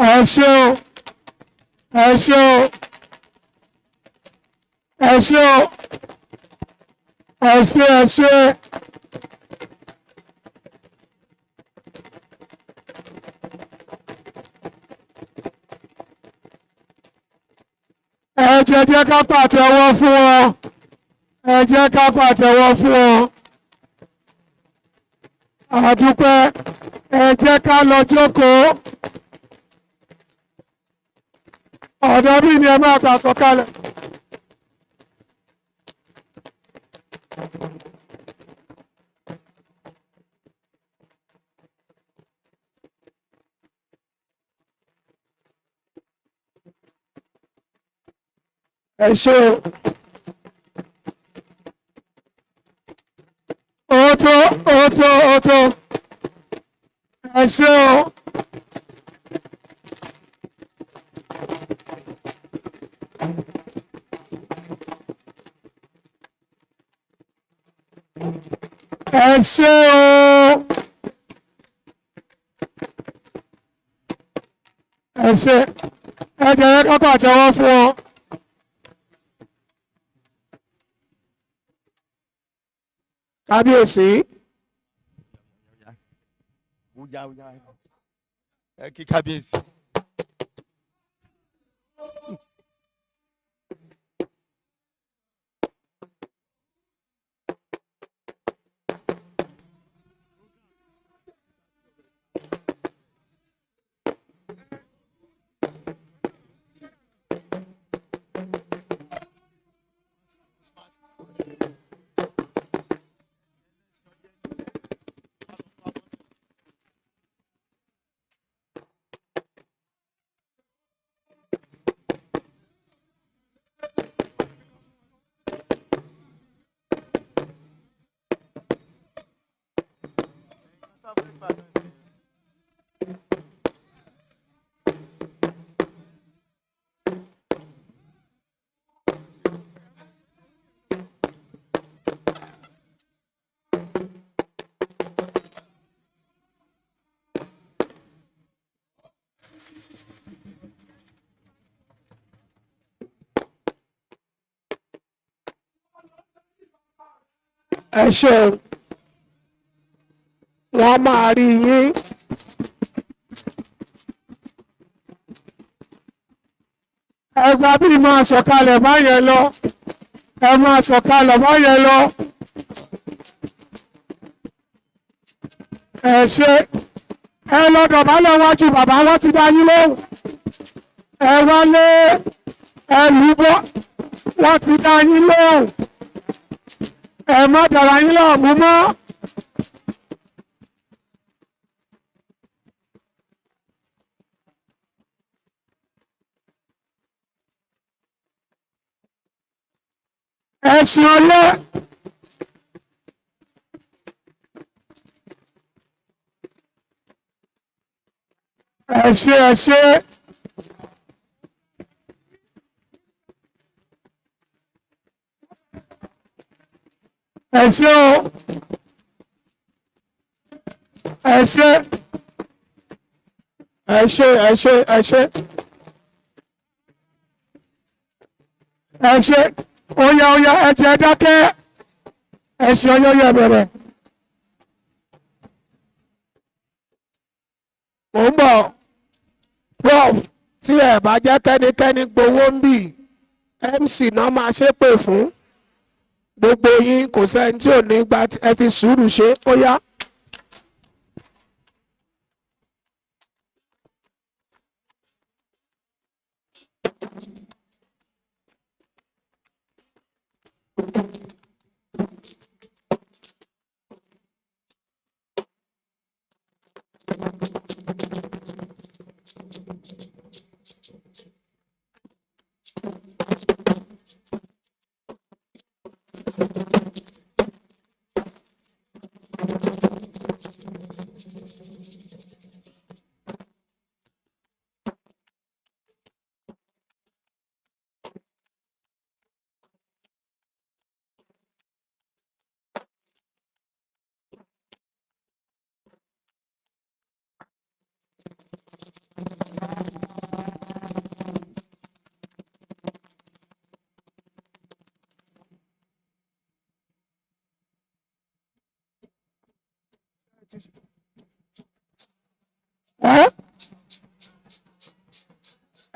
S2: ẹ ṣé o ẹ ṣé o ẹ ṣé o ẹ ṣé ẹ ṣé. ẹ jẹ́ ká pàtẹ́wọ́ fún wọn ẹ jẹ́ ká pàtẹ́wọ́ fún wọn àdúpẹ́ ẹ jẹ́ ká lọ jókòó ọ̀dọ̀ bí ni ẹ máa gbà sọ̀kalẹ̀. ẹ ṣé o tó ẹ ṣé o ẹ ṣé o ẹ ṣé ẹ jẹ́ ká pàtẹ́wọ́ fún ọ. Kábíyèsí.
S8: Ẹ kí kábíyèsí.
S2: ẹ ṣé wọ́n máa rí yín. ẹgbà bí máa sọ̀kalẹ̀ báyẹn lọ ẹ máa sọ̀kalẹ̀ báyẹn lọ. ẹ ṣé ẹ lọ dọ̀bálẹ̀ wájú bàbá wọn ti dá yín lóhùn. ẹ wálé ẹ lùbọ́ wọ́n ti dá yín lóhùn. ẹ má dara yín láàmú mọ́. ẹ̀sìn ọlẹ́ ẹ ṣé ẹ ṣé ẹ ṣé o ẹ ṣé ẹ ṣé ẹ ṣé ẹ ṣé ẹ ṣé oya ẹ jẹ́ dákẹ́ ẹ ṣé ọyọ bẹ̀rẹ̀. Mo ń bọ̀ Prof tí ẹ bá jẹ́ kẹ́nikẹ́ni gbowó ń bì MC náà máa ṣépè fún gbogbo yín kò sẹ́ni tí ò ní gba ẹ fi sùúrù ṣe ó yá.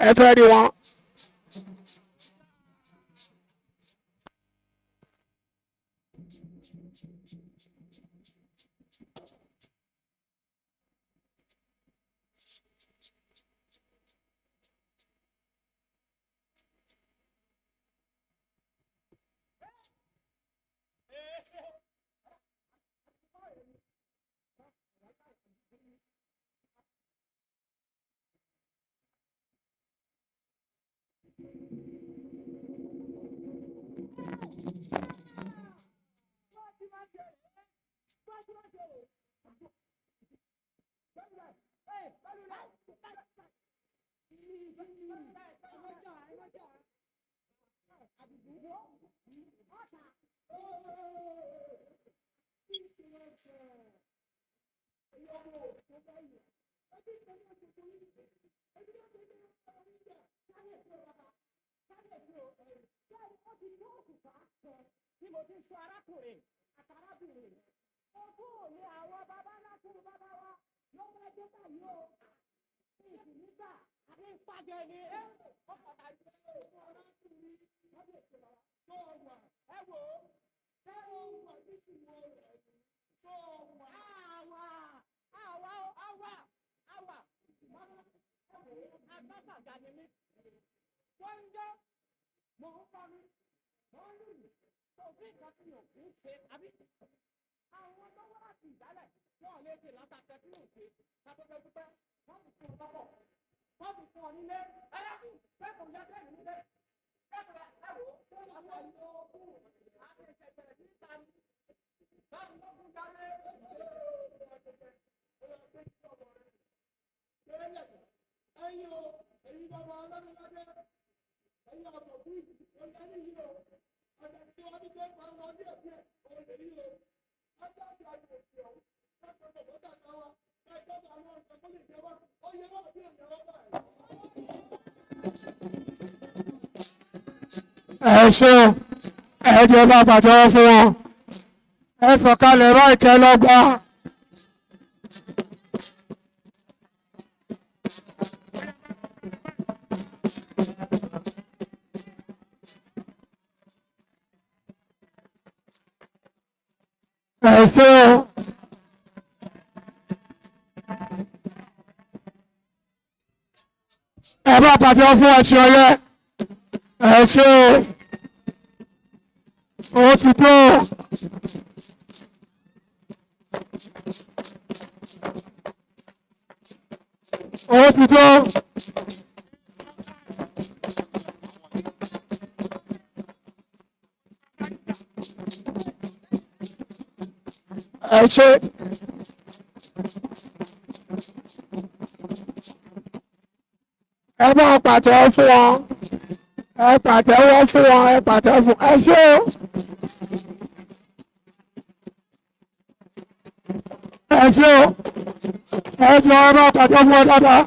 S2: ẹ fẹ́ rí wọn. ẹ ṣe ẹ jẹ́ bá pàtẹ́wọ́ fún wọn ẹ sọ̀kalẹ̀ báyìí kẹ́ lọ́gbà. ẹ ṣe o. ẹ bá pàtẹ́wọ́ fún ọ̀ṣun ọyẹ ẹ ṣe o. ó ti tó. ó ti tó. ẹ ṣe. ẹ bá pàtẹ́wọ́ fún wọn ẹ pàtẹ́wọ́ fún wọn ẹ pàtẹ́wọ́ fún ẹ ṣe o. ẹ ṣe o. ẹ jọ ẹ bá pàtẹ́wọ́ fún wọn dáadáa.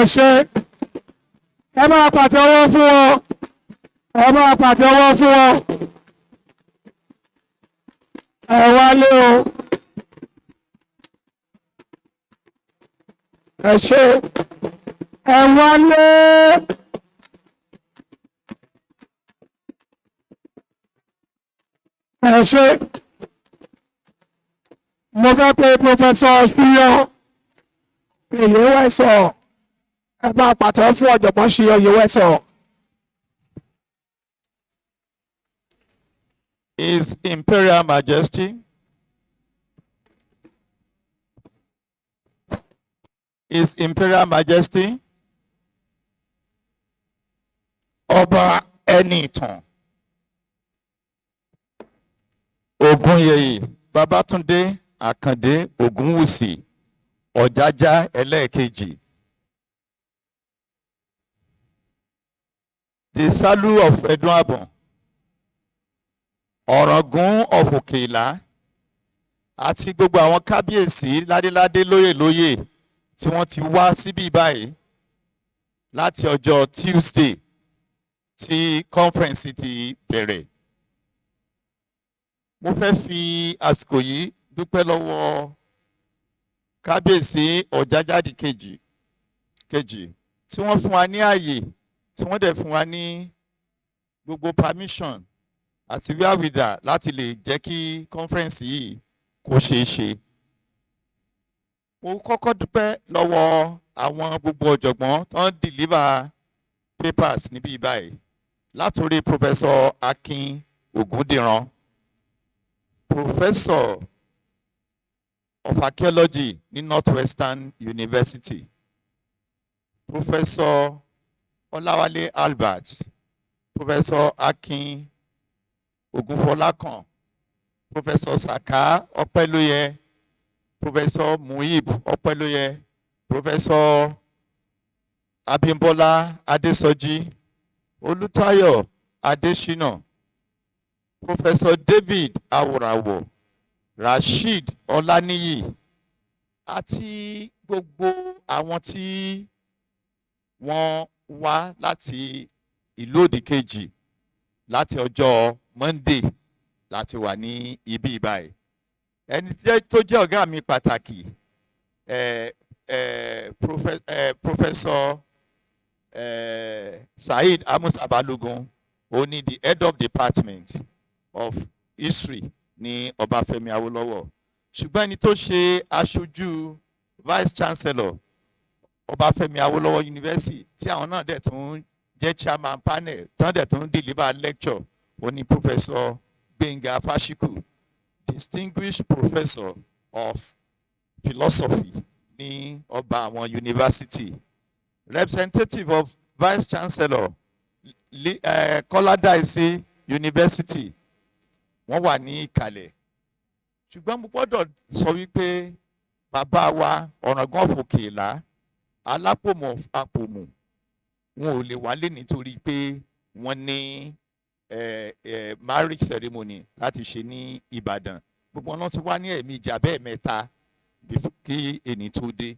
S2: ẹ ṣe ẹ máa pàtẹ́wọ́ fún wọn ẹ máa pàtẹ́wọ́ fún wọn ẹ wálé o ẹ ṣe ẹ wálé ẹ ṣe mo fẹ́ pe Professor Siyan Oyeweso ẹ bá pàtẹ́wọ́ fún ọ̀jọ̀gbọ́n Siyan Oyeweso.
S10: His Imperial Majesty, His Imperial Majesty, Ọba Ẹnìtàn, Ògúnyẹyè Babátúndé Àkàndé Ògúnwùsì, Ọ̀jájá ẹlẹ́ẹ̀kejì. The Salu of Ẹdùn-Àbọ̀n, Ọ̀ràngún of Òkè-Ìlá, àti gbogbo àwọn kábíyèsí ládéládé lóyèlóyè tí wọ́n ti wá síbí báyìí láti ọjọ́ Tuesday tí conference ti bẹ̀rẹ̀. Mo fẹ́ fi àsìkò yìí dúpẹ́ lọ́wọ́ kábíyèsí Ọ̀jájádì kejì tí wọ́n fún wa ní ààyè tí wọ́n dẹ̀ fún wa ní gbogbo permission àti wíwáwìdà láti lè jẹ́ kí conference yìí kó ṣeé ṣe. Mo kọ́kọ́ dúpẹ́ lọ́wọ́ àwọn gbogbo ọ̀jọ̀gbọ́n tó ń deliver papers níbí báyìí látòrí Professor Akin Ògúndìran, Professor of Archaeology ní Northwestern University, Professor Ọláwálé Albert, Professor Akin Ògúnfọlákàn, Professor Saka Ọpẹ́lóyè, Professor Muib Ọpẹ́lóyè, Professor Abímbọ́lá Adésọjí, Olútáyọ̀ Adesina, Professor David Awòràwọ̀, Rasheed Ọláníyì, àti gbogbo àwọn tí wọ́n wá láti ìlú òdìkejì láti ọjọ́ Monday láti wà ní ibi báyìí. Ẹni tó jẹ́ ọ̀gá mi pàtàkì Professor Saheed Amusa Balogun, ó ní the head of department of history ní Obafemi Awolowo. Ṣùgbọ́n ẹni tó ṣe aṣojú vice chancellor Obafemi Awolowo University tí àwọn náà dẹ̀ tún jẹ́ chairman panel tán dẹ̀ tún deliver lecture, ó ní Professor Gbenga Fasiku, distinguished professor of philosophy ní ọba àwọn university, representative of vice chancellor Kọ́ládàísí University, wọ́n wà ní ìkàlẹ̀. Ṣùgbọ́n mo gbọ́dọ̀ sọ wípé bàbá wa Ọ̀ràngún of Òkè-Ìlá, alápòmù àpòmù, wọn ò lè wálé nítorí pé wọ́n ní marriage ceremony láti ṣe ní Ìbàdàn. Gbogbo wọn ti wá ní ẹ̀ẹ̀mejì abẹ́ẹ̀mẹ́ta kí èní tó dé.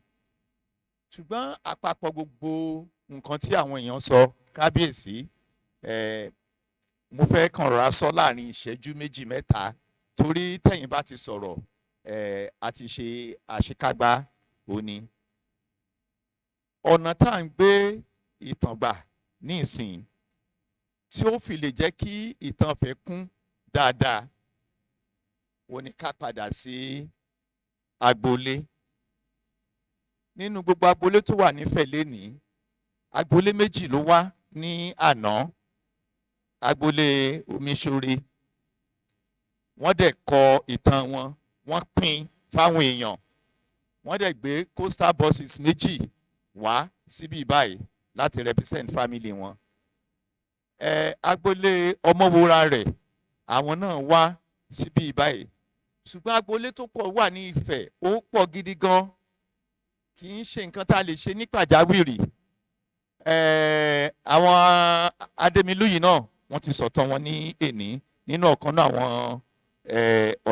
S10: Ṣùgbọ́n àpapọ̀ gbogbo nǹkan tí àwọn èèyàn sọ, kábíyèsí, mo fẹ́ kàn rọra sọ láàrin ìṣẹ́jú méjì mẹ́ta torí tẹ̀yin bá ti sọ̀rọ̀ àti ṣe àṣekágbá òní. Ọ̀nà tá à ń gbé ìtàn gbà ní ìsìn tí ó fi lè jẹ́ kí ìtàn fẹ́ kún dáadáa, ó ní ká padà sí agboolé. Nínú gbogbo agboolé tó wà nífẹ̀ẹ́ lénìí, agboolé méjì ló wá ní àná. Agboolé Omiṣore, wọ́n dẹ̀ kọ ìtàn wọn, wọ́n pín fáwọn èèyàn, wọ́n dẹ̀ gbé coastal buses méjì wá síbí báyìí láti represent family wọn. Agboolé Ọmọwúrà rẹ̀, àwọn náà wá síbí báyìí. Ṣùgbọ́n agboolé tó pọ̀ wà ní Ifẹ̀, ó pọ̀ gidi gan, kì í ṣe nǹkan tá a lè ṣe ní pàjáwìrì. Àwọn Ademiluyi náà wọ́n ti sọ̀tàn wọn ní èní nínú ọ̀kan náà àwọn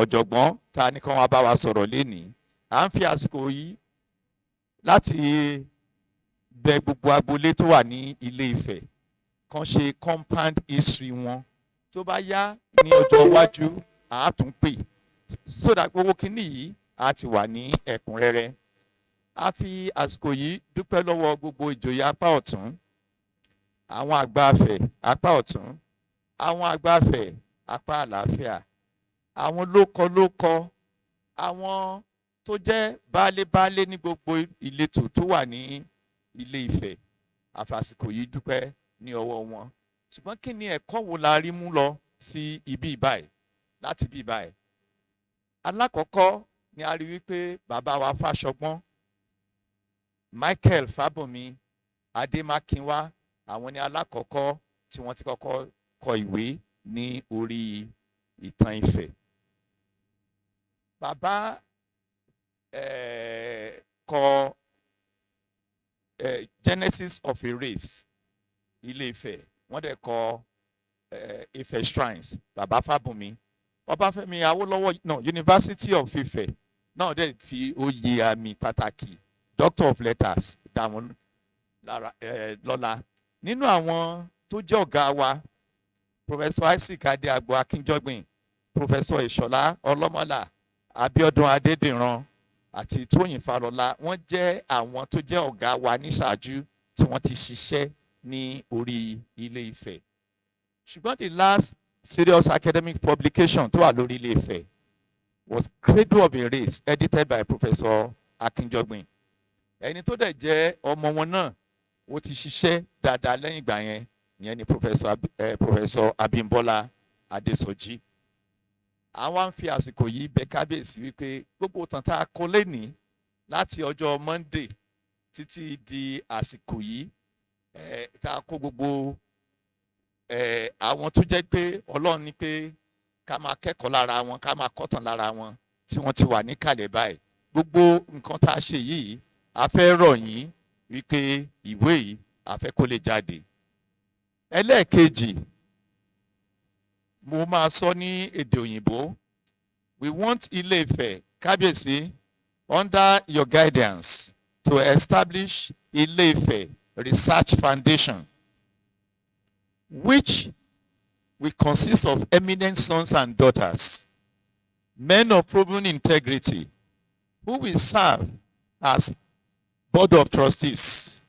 S10: ọ̀jọ̀gbọ́n tá a ní kàn wá bá wa sọ̀rọ̀ lénìí. À ń fi àsìkò yìí láti bẹ̀ gbogbo agboolé tó wà ní Ilé-Ifẹ̀ kan ṣe compound history wọn tó bá yá ní ọjọ́ iwájú àá tún pè so that gbogbo kínní yìí á ti wà ní ẹ̀kúnrẹ́rẹ́. A fi àsìkò yìí dúpẹ́ lọ́wọ́ gbogbo ìjòyè apá ọ̀tún, àwọn àgbààfẹ̀ apá ọ̀tún, àwọn àgbààfẹ̀ apá àlàáfíà, àwọn lókọ, àwọn tó jẹ́ baálé ní gbogbo ìletò tó wà ní Ilé-Ifẹ̀. Àfàsìkò yìí dúpẹ́ ní ọwọ́ wọn. Ṣùgbọ́n kí ni ẹ̀kọ́ wo la rí mú lọ sí ibi ìbáyìí láti ibi ìbáyìí? Alákọ̀ọ́kọ́ ni a rí wípé bàbá wa Fáṣọgbọ́n, Michael Fábùnmi, Adémákinwá, àwọn ni alákọ̀ọ́kọ́ tí wọ́n ti kọ́kọ́ kọ ìwé ní orí ìtàn Ifẹ̀. Bàbá kọ Genesis of a Race Ile-Ife, wọ́n dẹ̀ kọ Ife Shrines, bàbá Fábùnmi. Obafemi Awolowo University of Ife náà dẹ̀ fi oyè àmì pàtàkì Doctor of Letters dàwọn lọ́la. Nínú àwọn tó jẹ́ ọ̀gá wa, Professor Isaac Adéagbo Akínjọ́gbìn, Professor Ìṣọ̀lá Ọlọ́mọlá, Abíọ́dún Adédìran àti Toyin Falola, wọ́n jẹ́ àwọn tó jẹ́ ọ̀gá wa níṣáájú tí wọ́n ti ṣiṣẹ́ ní orí Ilé-Ifẹ̀. Ṣùgbọ́n the last serious academic publication tó wà lórí Ilé-Ifẹ̀ was Cradle of a Race, edited by Professor Akínjọ́gbìn. Ẹni tó dẹ̀ jẹ́ ọmọ wọn náà ó ti ṣiṣẹ́ dáadáa lẹ́yìn ìgbà yẹn, ìyẹn ni Professor Abímbọ́lá Adésọjí. Àwọn ń fi àsìkò yìí bẹ̀ kábíyèsí wípé gbogbo tàn tá a kọ lẹ́nìí láti ọjọ́ Monday títí di àsìkò yìí tá a kó gbogbo àwọn tó jẹ́ pé Ọlọ́run ní pé ká máa kẹ́kọ̀ọ́ lára wọn, ká máa kọ́tàn lára wọn tí wọ́n ti wà níkàlẹ̀ báyìí. Gbogbo nǹkan tá a ṣe yìí a fẹ́ rọ̀ yín wípé ìwé yìí a fẹ́ kó lè jáde. Ẹlẹ́ẹ̀kejì, mo máa sọ ní èdè òyìnbó. We want Ile-Ife, kábíyèsí, under your guidance to establish Ile-Ife Research Foundation, which will consist of eminent sons and daughters, men of proven integrity, who will serve as board of trustees,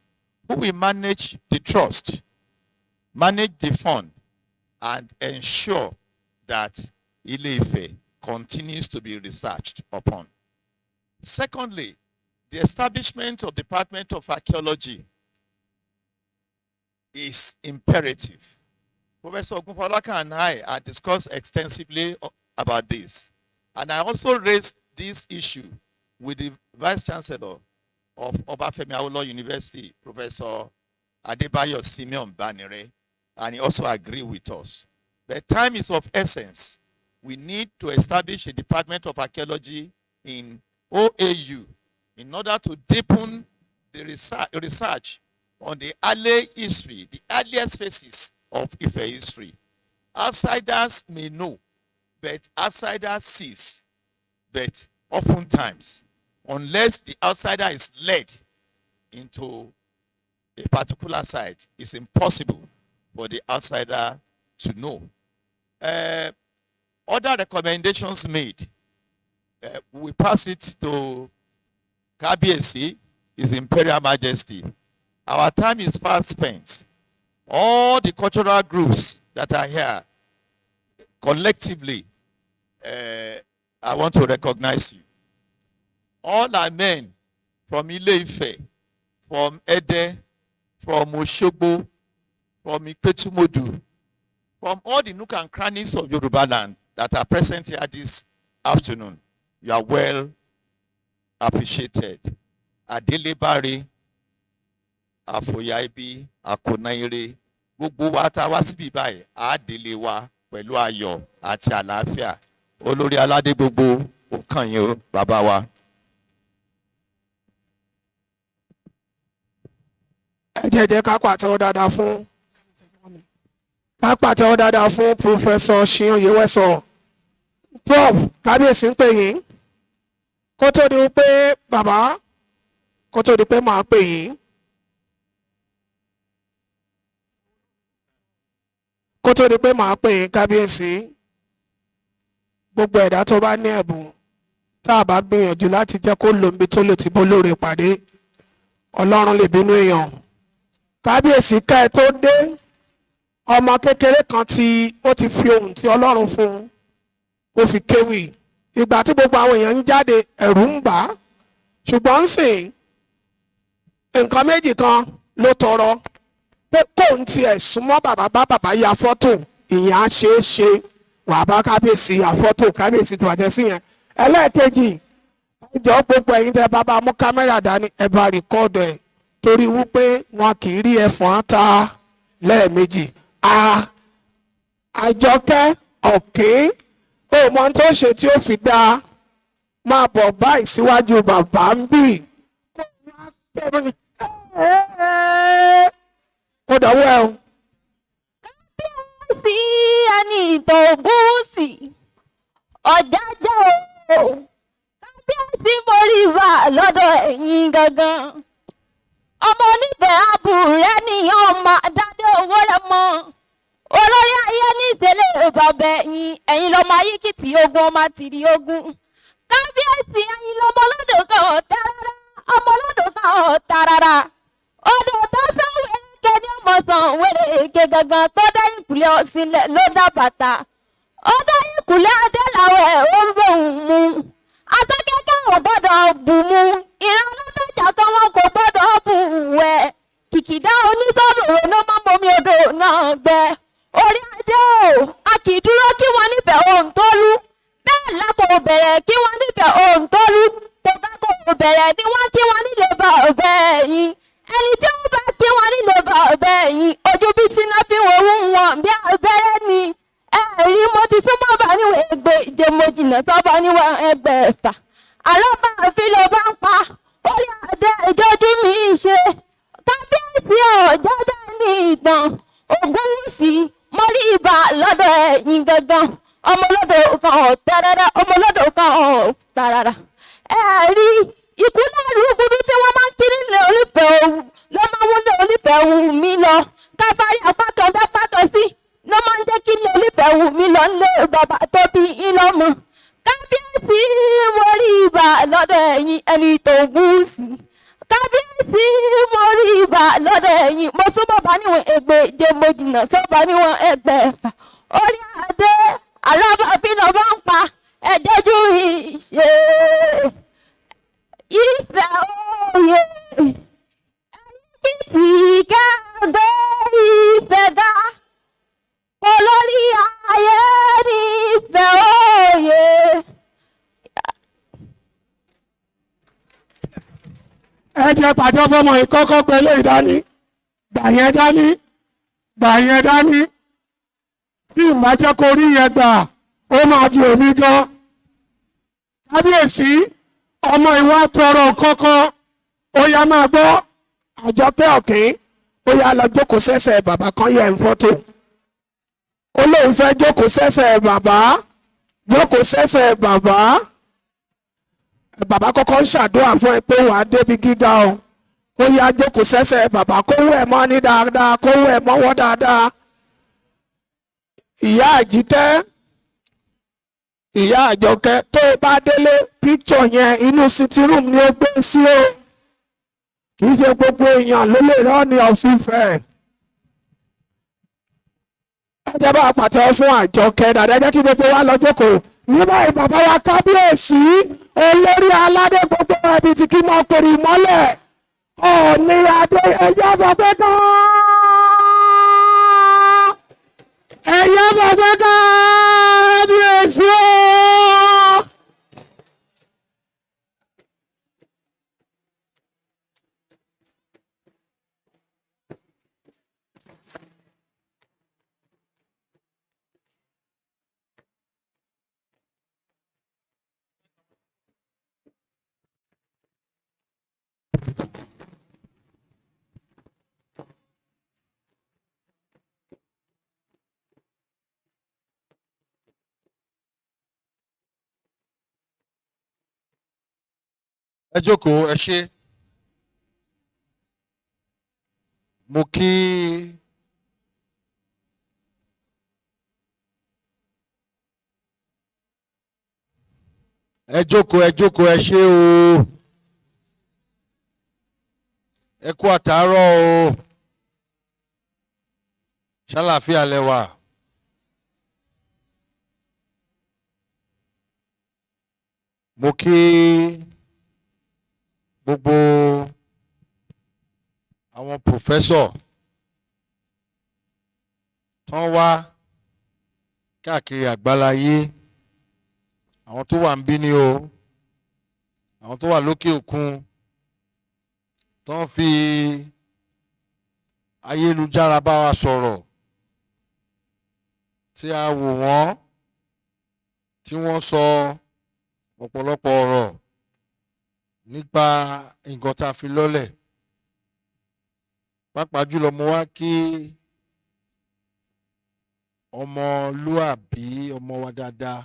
S10: who will manage the trust, manage the fund, and ensure that Ile-Ife continues to be researched upon. Secondly, the establishment of Department of Archaeology is imperative. Professor Ogunfolaka and I had discussed extensively about this. And I also raised this issue with the Vice Chancellor of Obafemi Awolowo University, Professor Adetayo Simeon Banire, and he also agreed with us. But time is of essence. We need to establish a Department of Archaeology in OAU in order to deepen the research on the early history, the earliest phases of Ife history. Outsiders may know, but outsiders sees. But oftentimes, unless the outsider is led into a particular site, it's impossible for the outsider to know. Other recommendations made, we pass it to KBSC, His Imperial Majesty. Our time is fast spent. All the cultural groups that are here, collectively, I want to recognize you. All our men from Ile-Ife, from Ede, from Oshogbo, from Ipetumodu, from all the nook and crannies of Yoruba land that are present here this afternoon, you are well appreciated. Adelebari, Afoyaibi, Akonaire, gbogbo wa tá wá síbí báyìí, àádélé wa pẹ̀lú ayọ̀ àti àlàáfíà. Olórí aládé gbogbo ó kàn yín o, bàbá wa.
S2: Ẹ jẹ́ ká pàtẹ́wọ́ dáadáa fún Professor Siyan Oyeweso. Prof, kábíyèsí ń pè yín. Kó tó di pé bàbá, kó tó di pé màá pè yín. kó tó di pé màá pè é kábíyèsí gbogbo ẹ̀dá tó bá ní ẹ̀bùn tá a bá gbìyànjú láti jẹ́ kó lòmbi tó lè ti bó lóore pàdé ọlọ́run lè bínú èèyàn. kábíyèsí ká ẹ tó dé ọmọ kékeré kan tí ó ti fi ohun tí ọlọ́run fún un ó fi kéwì ìgbà tí gbogbo àwọn èèyàn ń jáde ẹ̀rù ń bà á ṣùgbọ́n ń sìn nǹkan méjì kan ló tọrọ pé kóun tiẹ̀ súnmọ́ bàbá bá bàbá ya fọ́tò ìyẹn á ṣeé ṣe wàá bá kábíyèsí ya fọ́tò kábíyèsí tó àjẹ́ sí yẹn. ẹlẹ́ẹ̀kejì ìjọ gbogbo ẹ̀yin tẹ́ bàbá mú kámẹ́rà dání ẹ bá rìkọ́ọ̀dù ẹ̀ torí wípé wọn kì í rí ẹ̀fọn ta lẹ́ẹ̀mejì. Àjọkẹ́ ọ̀kín òmò tó ṣe tí ó fi dáa máa bọ̀ báyìí síwájú bàbá ń bì ó dọ̀wọ́ ẹ o.
S4: kábíyèsí ẹni ìtàn ògúnwùsì ọ̀jájá o kábíyèsí mórí wà lọ́dọ̀ ẹ̀yin gangan ọmọ onífẹ̀ẹ́ àbúrẹ́ nìyẹn ọmọ dáadé owó rẹ̀ mọ́ olórí ayé ní ìṣẹ̀lẹ̀ bàbá ẹ̀yin lọ́mọ ayíkìtì ogun ọmọ àtìrí ogun kábíyèsí ẹ̀yin lọ́mọ ọlọ́dọ̀ kan ọ̀tárárá ọmọ ọlọ́dọ̀ kan ọ̀tárárá odò tó sàn wẹ́rẹ́kẹ́ ní ọmọ sàn wẹ́rẹ́kẹ́ gangan tó dá ìkùlẹ̀ ọ̀sìnlẹ̀ ló dá bàtà ó dá ìkùlẹ̀ adélàwẹ̀ ó ń bò ń mú asákẹ́kẹ́ ò gbọ́dọ̀ bù mú ìran ọlọ́dọ̀jà kan wọn kò gbọ́dọ̀ bù wẹ̀ kìkìdá onísọ̀rọ̀ ló máa ń bomi odò náà gbẹ orí adé o a kì í dúró kí wọ́n nífẹ̀ẹ́ ohun tó lú bẹ́ẹ̀ lákò bẹ̀rẹ̀ kí wọ́n nífẹ̀ẹ́ ohun tó lú tó bá kò bẹ̀rẹ̀ ni wọ́n kí wọ́n nílé bá ọ̀bẹ ẹ̀yìn ẹni tí wọ́n bá kí wọ́n nílé bá ọ̀bẹ ẹ̀yìn ojú bí tíná fi wò wú wọn bí abẹ́rẹ́ ni ẹ̀rí mo ti súnmọ́ bá níwọ̀n ẹgbẹ́ ìjẹ́ mo jìnnà sọ́bà níwọ̀n ẹgbẹ́ ẹ̀fà àlọ́bà àfi ló bá ń pa orí adé ìjọ́jú mi ṣe kábíyèsí ọ̀jájá ní ìtàn ògúnwùsì mórí ibà lọ́dọ̀ ẹ̀yin gangan ọmọ ọlọ́dọ̀ kan ọ̀tẹ́rẹ́rẹ́ ọmọ ọlọ́dọ̀ kan ọ̀tàràrà ẹ̀rí ikú lẹ́rù gbúdú tí wọ́n máa ń kiri lé olùfẹ́ òwú ló máa ń wúlé olùfẹ́ òwú mi lọ káfárí apá kan dápá kan sí ló máa ń jẹ́ kí ilé olùfẹ́ òwú mi lọ nílé bàbá tó bí ìlọ́mọ kábíyèsí mórí ibà lọ́dọ̀ ẹ̀yin ẹni tó gúúsì kábíyèsí mórí ibà lọ́dọ̀ ẹ̀yin mo tún bàbá níwọ̀n ẹgbẹ̀je mo jìnnà sọ́ba níwọ̀n ẹgbẹ̀fà orí adé alábàáfin ló bá ń pa ẹ̀jẹ̀jú ìṣe ìfẹ́ òye ẹ̀yìnkìtì kẹ́gbẹ́ ìfẹ́ ga olórí ayé ní ìfẹ́ òye.
S2: ẹ jẹ́ pàjọ́ fọmọ ìkọ́kọ́ pẹ̀lú ìdání gbà yẹn dání tí ìmájẹ́ kò rí yẹn gbà ó máa ju èmi gan. kábíyèsí ọmọ ìwà tọrọ kọ́kọ́ ó yá máa gbọ́ Àjọkẹ́ ọ̀kín ó yá lọ jókòó sẹ́sẹ̀ bàbá kan yẹ ń fọ́tò ó lóun fẹ́ jókòó sẹ́sẹ̀ bàbá bàbá kọ́kọ́ ń ṣàdúrà fún ẹ pé wàá débi gíga o ó yá jókòó sẹ́sẹ̀ bàbá kó wẹ̀ mọ́ ní dáadáa kó wẹ̀ mọ́wọ́ dáadáa. ìyá Àjíkẹ́ ìyá Àjọkẹ́ tó o bá délé píkṣọ̀ yẹn inú sitting room ni ó gbé sí o kì í ṣe gbogbo èèyàn ló lè rán ní ọ̀fífẹ́. ẹ jẹ́ bá a pàtẹ́wọ́ fún Àjọkẹ́ dáadáa jẹ́ kí gbogbo wa lọ jókòó ní báyìí bàbá wa kábíyèsí olórí aládé gbogbo ẹbí tí kí mọ pèrè mọ́lẹ̀ Ọọ̀ni adé ẹ̀yà bàbá kan kábíyèsí o.
S10: ẹ jókòó ẹ ṣé mo kí
S3: ẹ jókòó ẹ ṣé o. Ẹ kú àtàárọ̀ o. Ṣàlàáfíà lẹ wà. Mo kí gbogbo àwọn pòfẹ́sọ̀ tán wá káàkiri àgbáláyé, àwọn tó wà ń bí ní o, àwọn tó wà lókè òkun, tán fi ayélujára bá wa sọ̀rọ̀, tí a wò wọ́n, tí wọ́n sọ ọ̀pọ̀lọpọ̀ ọ̀rọ̀ nípa nǹkan tá a fi lọ́lẹ̀. Pàápàá jùlọ mo wá kí ọmọlúàbí, ọmọ wa dáadáa,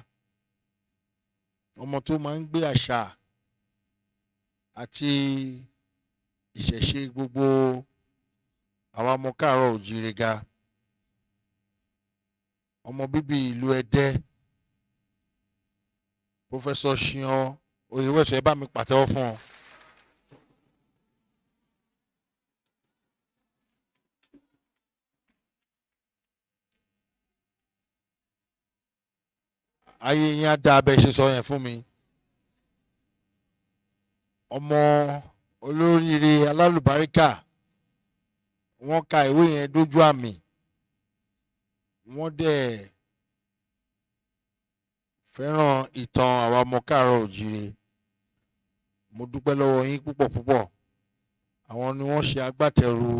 S3: ọmọ tó máa ń gbé àṣà àti ìṣẹ̀ṣe gbogbo àwa ọmọ káàárọ̀ òjíire ga, ọmọ bíbí ìlú Ẹdẹ, Pòfẹ́sọ̀ Siyan Oyeweso, ẹ bá mi pàtẹ́wọ́ fún ọ. Ayé yín á dá abẹ́ ṣe sọ yẹn fún mi. Ọmọ olóríire alálùbáríkà, wọ́n ka ìwé yẹn dójú àmì, wọ́n dẹ̀ fẹ́ràn ìtàn àwa ọmọ káàárọ̀ òjíire. Mo dúpẹ́ lọ́wọ́ yín púpọ̀ púpọ̀. Àwọn ni wọ́n ṣe agbátẹrù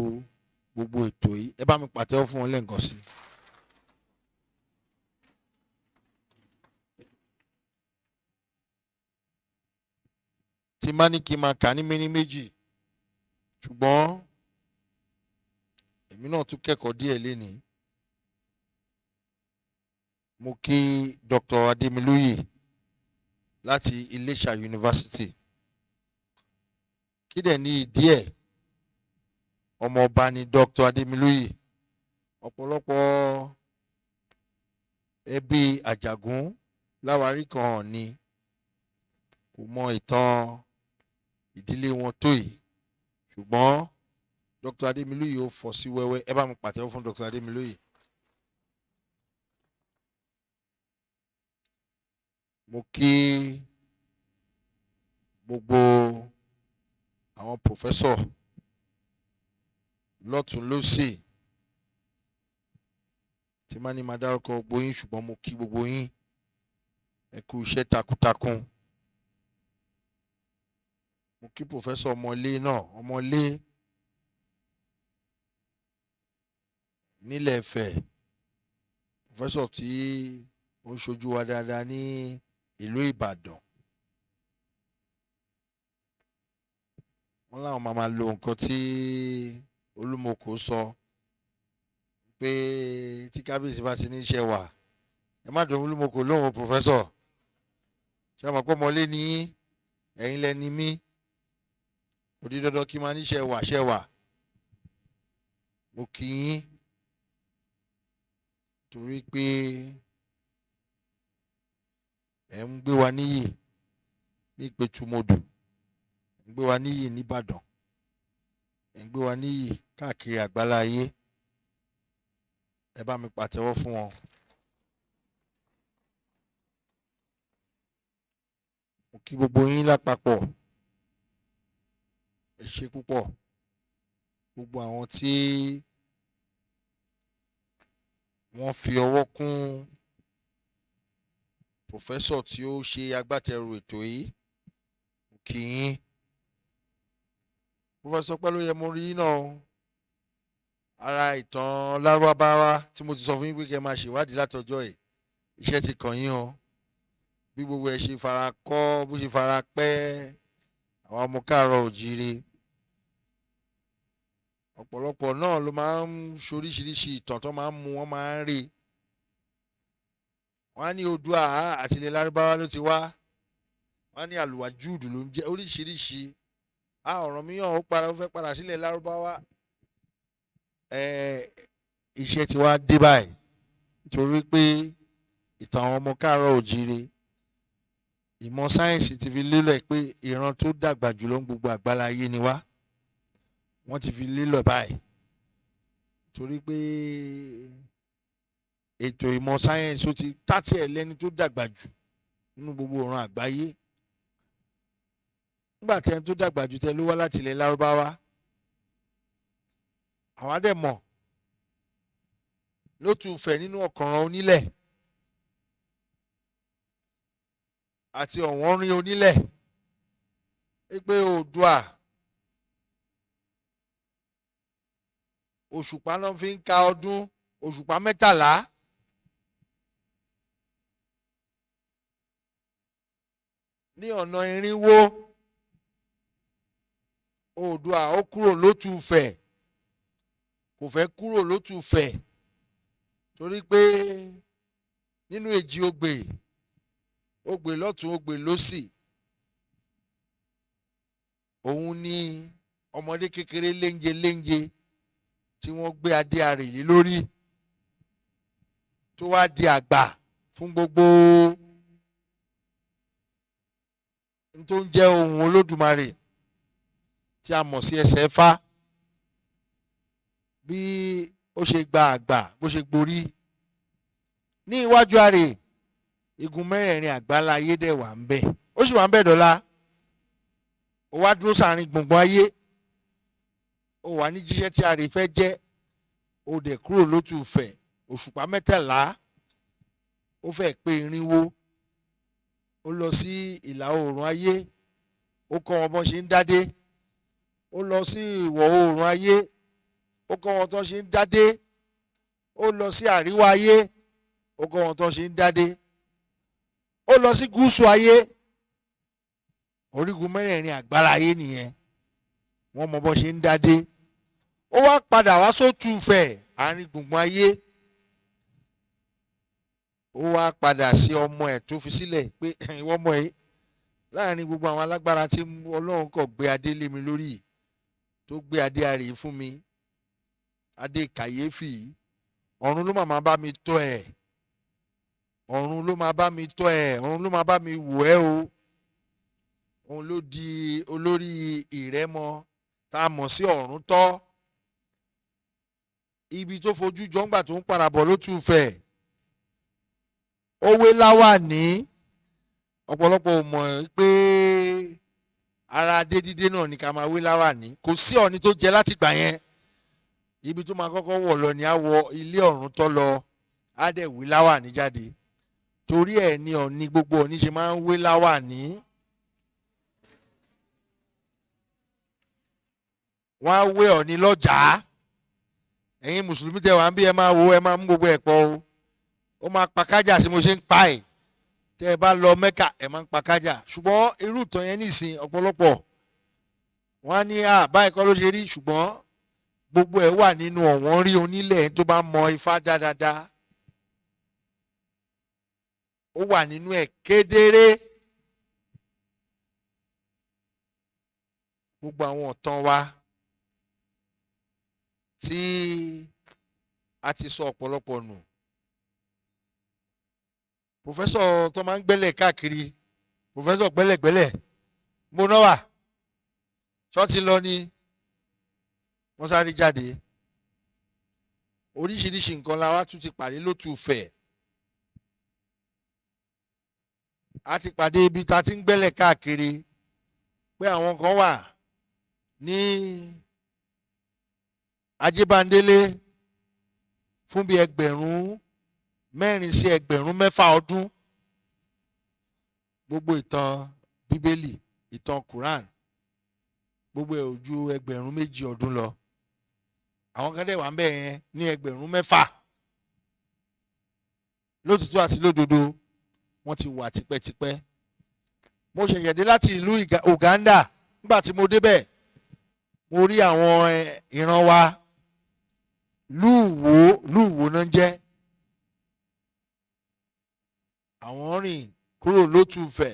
S3: gbogbo ètò yìí. Ẹ bá mi pàtẹ́wọ́ fún wọn lẹ́ẹ̀kan sí i. Tí má ní kí n máa kà ní méní méjì, ṣùgbọ́n èmi náà tún kẹ́kọ̀ọ́ díẹ̀ lénìí. Mo kí Dr. Ademiluyi láti Ilesa University. Kí dẹ̀ ní ìdí ẹ̀? Ọmọ ọba ni Dr. Ademiluyi. Ọ̀pọ̀lọpọ̀ ẹbí Àjàgún láwárí kan ni kò mọ ìtàn ìdílé wọn tó yìí, ṣùgbọ́n Dr. Ademiluyi ó fọ́ sí wẹ́wẹ́. Ẹ bá mi pàtẹ́wọ́ fún Dr. Ademiluyi. Mo kí gbogbo àwọn pòfẹ́sọ̀ lọ́tún lósì, tí má ní máa dárúkọ gbogbo yín, ṣùgbọ́n mo kí gbogbo yín ẹ kú iṣẹ́ takuntakun. Mo kí pòfẹ́sọ̀ ọmọlé náà, ọmọlé nílẹ̀-Ifẹ, pòfẹ́sọ̀ tí ó ń ṣojú wa dáadáa ní ìlú Ìbàdàn. Wọ́n láwọn máa lo nǹkan tí Olúmọkò sọ pé tí kábíyèsí bá ti ní iṣẹ́ wà, ẹ má dùn Olúmọkò lóhùn pòfẹ́sọ̀. Ṣé àmọ́ pé ọmọlé ní ẹ̀yin lẹ́ni mí, kò di dandan kí n máa níṣẹ́ wà ṣẹ́ wà. Mo kí yín torí pé ẹ̀ ń gbé wa níyì ní Ìpẹ̀tùmọdù, ẹ̀ ń gbé wa níyì ní Ìbàdàn, ẹ̀ ń gbé wa níyì káàkiri àgbáláyé. Ẹ bá mi pàtẹ́wọ́ fún wọn. Mo kí gbogbo yín lápapọ̀. Ẹ ṣé púpọ̀. Gbogbo àwọn tí wọ́n fi ọwọ́ kún pòfẹ́sọ̀ tí ó ṣe agbátẹrù ètò yìí, mo kí yín. Pòfẹ́sọ̀ pẹ́ ló yẹ mo rí náà. Ara ìtàn Lárúbáwá tí mo ti sọ fún yín pé kẹ́ máa ṣèwádìí látọjọ́ yìí, iṣẹ́ ti kàn yín o. Bí gbogbo ẹ̀ ṣe fara kọ́, bó ṣe fara pẹ́ àwọn ọmọ káàárọ̀ òjíire. Ọ̀pọ̀lọpọ̀ náà ló máa ń ṣoríṣiríṣi ìtàn tó máa ń mú, wọ́n máa ń rí. Wọ́n á ní Oòduà àti ilẹ̀ Lárúbáwá ló ti wá. Wọ́n á ní àlùwàjúùdù ló ń jẹ́ oríṣiríṣi. Ọ̀rọ̀ mìíràn ó fẹ́ padà sílẹ̀ Lárúbáwá. Iṣẹ́ ti wá dé báyìí nítorí pé ìtàn àwọn ọmọ káàárọ̀ òjíire ìmọ̀ sáyẹ́ǹsì ti fi lélẹ̀ pé ìran tó dàgbà jùlọ ní gbogbo àgbáláyé ni wá. Wọ́n ti fi lélẹ̀ báyìí torí pé ètò ìmọ̀ sáyẹ́ǹsì ó ti tàtí ẹ̀ lẹ́ni tó dàgbà jù nínú gbogbo ìran àgbáyé. Nígbà tí ẹni tó dàgbà jù tẹ ló wá láti ilẹ̀ Lárúbáwá, àwa dẹ̀ mọ̀ ló tún fẹ̀ nínú ọ̀kànràn onílẹ̀ àti ọ̀wọ́nrín onílẹ̀ pé Oòduà òṣùpá náà fi ń ka ọdún, òṣùpá 13. Ní ọ̀nà irinwó Oòduà ó kúrò lótùúfẹ̀, kò fẹ́ kúrò lótùúfẹ̀ torí pé nínú èjì ogbè lọ́tún ogbè lósì, òun ni ọmọdé kékeré léńje tí wọ́n gbé adé àrèlé lórí tó wá di àgbà fún gbogbo tó ń jẹ́ ohun Olódùmarè tí a mọ̀ sí ẹsẹ̀ Ẹ̀fà. Bí ó ṣe gba àgbà bó ṣe gborí ní iwájú àrè, igun mẹ́rẹ̀ẹ̀rin àgbáláyé dẹ̀ wà ń bẹ̀, ó sì wà ń bẹ̀ dọ́là. Ó wá dúró sáàrin gbùngbùn ayé, ó wà ní jíṣẹ́ tí àrè fẹ́ jẹ́, ó dẹ̀ kúrò lótùúfẹ̀. Òṣùpá 13 ó fẹ́ pé irinwó, ó lọ sí ìlà oòrùn ayé, ó kọ́ wọn bọ́n ṣe ń dádé. Ó lọ sí ìwọ̀ oòrùn ayé, ó kọ́ wọn tó ṣe ń dádé. Ó lọ sí àríwá ayé, ó kọ́ wọn tó ṣe ń dádé. Ó lọ sí gúúsù ayé. Orígun mẹ́rẹ̀ẹ̀rin àgbáláyé nìyẹn, wọ́n mọ bọ́n ṣe ń dádé. Ó wá padà wá sótùúfẹ̀ àárín gbùngbùn ayé. Ó wá padà sí ọmọ ẹ̀ tó fi sílẹ̀ pé ìwọ ọmọ ẹ̀, láàrin gbogbo àwọn alágbára tí Ọlọ́run kò gbé adé lé mi lórí, tó gbé adé àrè fún mi, adé kàyéfì, ọ̀run ló máa bá mi tọ́ ẹ̀, ọ̀run ló máa bá mi tọ́ ẹ̀, ọ̀run ló máa bá mi wò ẹ́ o. Òun ló di olórí ìrẹ́mọ tá a mọ̀ sí ọ̀run tọ́. Ibi tó fojú jọ ńgbà tó ń padà bọ̀ lótùúfẹ̀, ó wé láwàní. Ọ̀pọ̀lọpọ̀ ò mọ̀ pé ara adé dídé náà ni ká máa wé láwàní. Kò sí ọ̀ni tó jẹ láti gbà yẹn. Ibi tó máa kọ́kọ́ wọ̀ lọ ni á wọ ilé ọ̀run tọ́ lọ, á dẹ̀ wé láwàní jáde. Torí ẹ̀ ni ọ̀ni gbogbo ọ̀ni ṣe máa ń wé láwàní. Wọ́n á wé ọ̀ni lọ́jàá. Ẹ̀yin mùsùlùmí tẹ́ wà ń bí ẹ máa wo, ẹ máa mú gbogbo ẹ̀ pọ̀ o. Ó máa pa kájà sí mo ṣe ń pa ẹ̀. Tẹ́ ẹ bá lọ Mẹ́kà ẹ máa ń pa kájà. Ṣùgbọ́n irú ìtàn yẹn nìsín ọ̀pọ̀lọpọ̀ wọ́n á ní báyìí kọ́ ló ṣe rí, ṣùgbọ́n gbogbo ẹ̀ wà nínú ọ̀wọ́n rí onílẹ̀ tó bá mọ Ifá dáadáa. Ó wà nínú ẹ̀ kedere. Gbogbo àwọn ọ̀tàn wa tí a ti sọ ọ̀pọ̀lọpọ̀ nù. Pòfẹ́sọ̀ tó máa ń gbẹ́lẹ̀ káàkiri, pòfẹ́sọ̀ gbẹ́lẹ̀gbẹ́lẹ̀, mo náà wà ṣọ́ọ̀tì lọ ni wọ́n sáré jáde. Oríṣiríṣi nǹkan la wá tún ti pàdé lótùúfẹ̀. A ti pàdé ibi tá a ti ń gbẹ́lẹ̀ káàkiri pé àwọn kan wà ní Ajébándélé fún bí 4,000 sí 6,000 ọdún. Gbogbo ìtàn Bíbélì, ìtàn Quran, gbogbo ẹ̀ ò ju 2,000 ọdún lọ. Àwọn kan dẹ̀ wà ń bẹ̀ yẹn ní 6,000. Lótìtọ́ àti lódodo wọ́n ti wà tipẹ́tipẹ́. Mo ṣẹ̀ṣẹ̀ dé láti ìlú Uganda. Nígbà tí mo débẹ̀, mo rí àwọn ìran wa lúùwò náà jẹ́. Àwọn rìn kúrò lótùúfẹ̀,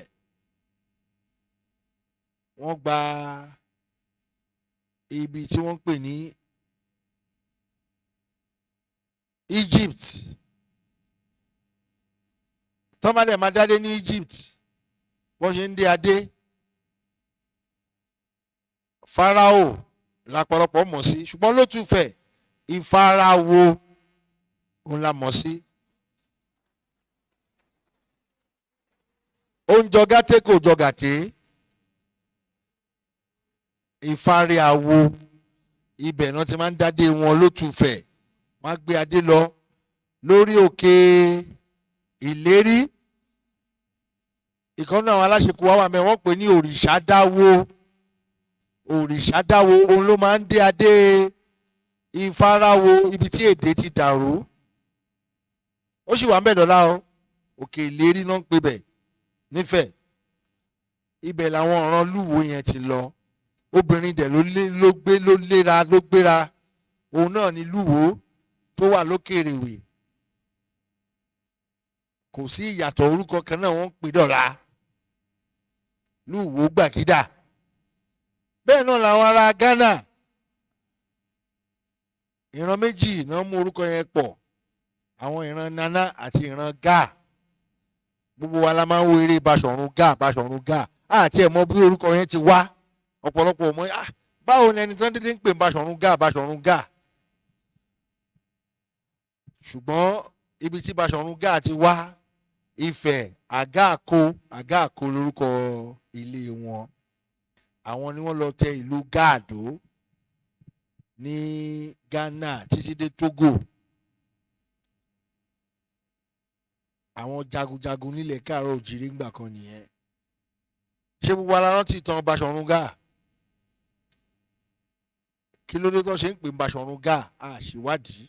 S3: wọ́n gba ibi tí wọ́n ń pè ní Egypt. Tọ́mọdé máa dádé ní Egypt, wọ́n ṣe ń dé adé Fáráò lápọ̀lọpọ̀ mọ̀ sí ṣùgbọ́n lótùfẹ̀ ìfarawò òun la mọ̀ sí. ó ń jọ gàté kò jọ gàté ìfariàwo ibẹ̀ náà ti máa ń dádé wọn lótùfẹ̀ wọ́n á gbé adé lọ lórí òkè ìlérí. ìkànnì àwọn aláṣekù wa wà mẹ́ wọ́n pè ní òrìṣàdáwó òun ló máa ń dé adé ìfarawò ibi tí èdè ti dàrú ó sì wà ń bẹ̀ dọ́là o òkè ìlérí náà ń pè bẹ̀ nífẹ̀ẹ́ ibẹ̀ làwọn ọ̀ràn lúwo yẹn ti lọ obìnrin dẹ̀ ló gbéra òun náà ni lúwo tó wà lókèrèwé kò sí ìyàtọ̀ orúkọ kan náà wọ́n ń pè dọ̀la lúwo gbàgídà bẹ́ẹ̀ náà làwọn ará Ghana ìran méjì náà mú orúkọ yẹn pọ̀ àwọn ìran Nana àti ìran Ga gbogbo wa la máa ń wo eré Baṣọ̀run Ga àti ẹ̀ mọ̀ bí orúkọ yẹn ti wá ọ̀pọ̀lọpọ̀ ọmọ báwo ni ẹni tó ń dédé ń pè Baṣọ̀run Ga ṣùgbọ́n ibi tí Baṣọ̀run Ga ti wá Ifẹ̀ àgàkó lórúkọ ilé wọn àwọn ni wọ́n lọ tẹ ìlú Gáàdó ní Ghana títí dé Togo àwọn jagunjagun nílẹ̀ káàárọ̀ òjìrì ńgbà kan nìyẹn ṣé gbogbo ara rántí ìtàn Baṣọ̀run Ga kí ló dé tó ṣe ń pè Baṣọ̀run Ga àṣìwádìí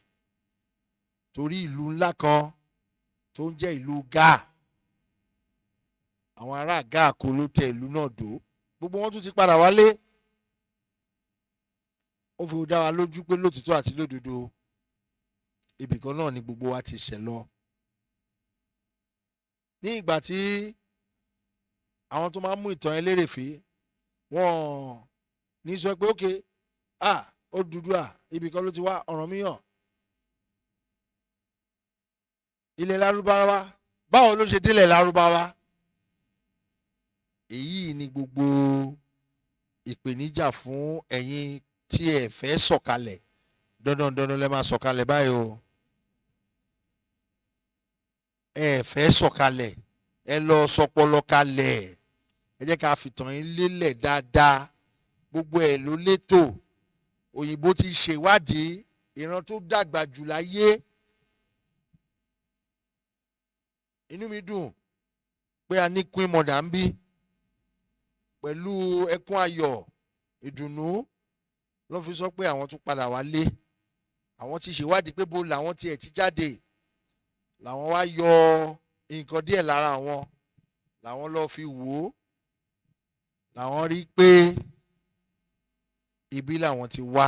S3: torí ìlú ńlá kan tó ń jẹ́ ìlú Ga àwọn ará Ga kò ló tẹ ìlú náà dó gbogbo wọn tún ti padà wálé ó fi dá wa lójú pé lótìtọ́ àti lódodo ibìkan náà ni gbogbo wa ti ṣẹ̀ lọ ní ìgbà tí àwọn tó máa ń mú ìtàn elérèfé wọ́n ní sọ pé ókè Odùduwà ibìkan ló ti wá Ọ̀rànmíyàn ilẹ̀ Lárúbáwá báwo ló ṣe délẹ̀ Lárúbáwá èyí ni gbogbo ìpèníjà fún ẹ̀yin tí ẹ fẹ́ sọ̀kalẹ̀ dandan lẹ máa sọ̀kalẹ̀ báyìí o ẹ fẹ́ sọ̀kalẹ̀ ẹ lọ sọpọlọ kalẹ̀ ẹ jẹ́ ká fìtàn yín lélẹ̀ dáadáa gbogbo ẹ̀ ló létò òyìnbó ti ṣèwádìí ìran tó dàgbà jù láyé inú mi dùn pé a ní Queen Mother ń bí pẹ̀lú ẹkún ayọ̀ ìdùnnú ló fi sọ pé àwọn tún padà wálé àwọn ti ṣèwádìí pé bó làwọn tiẹ̀ ti jáde làwọn wá yọ nǹkan díẹ̀ lára wọn làwọn lọ́ọ́ fi wò ó làwọn rí pé ibi làwọn ti wá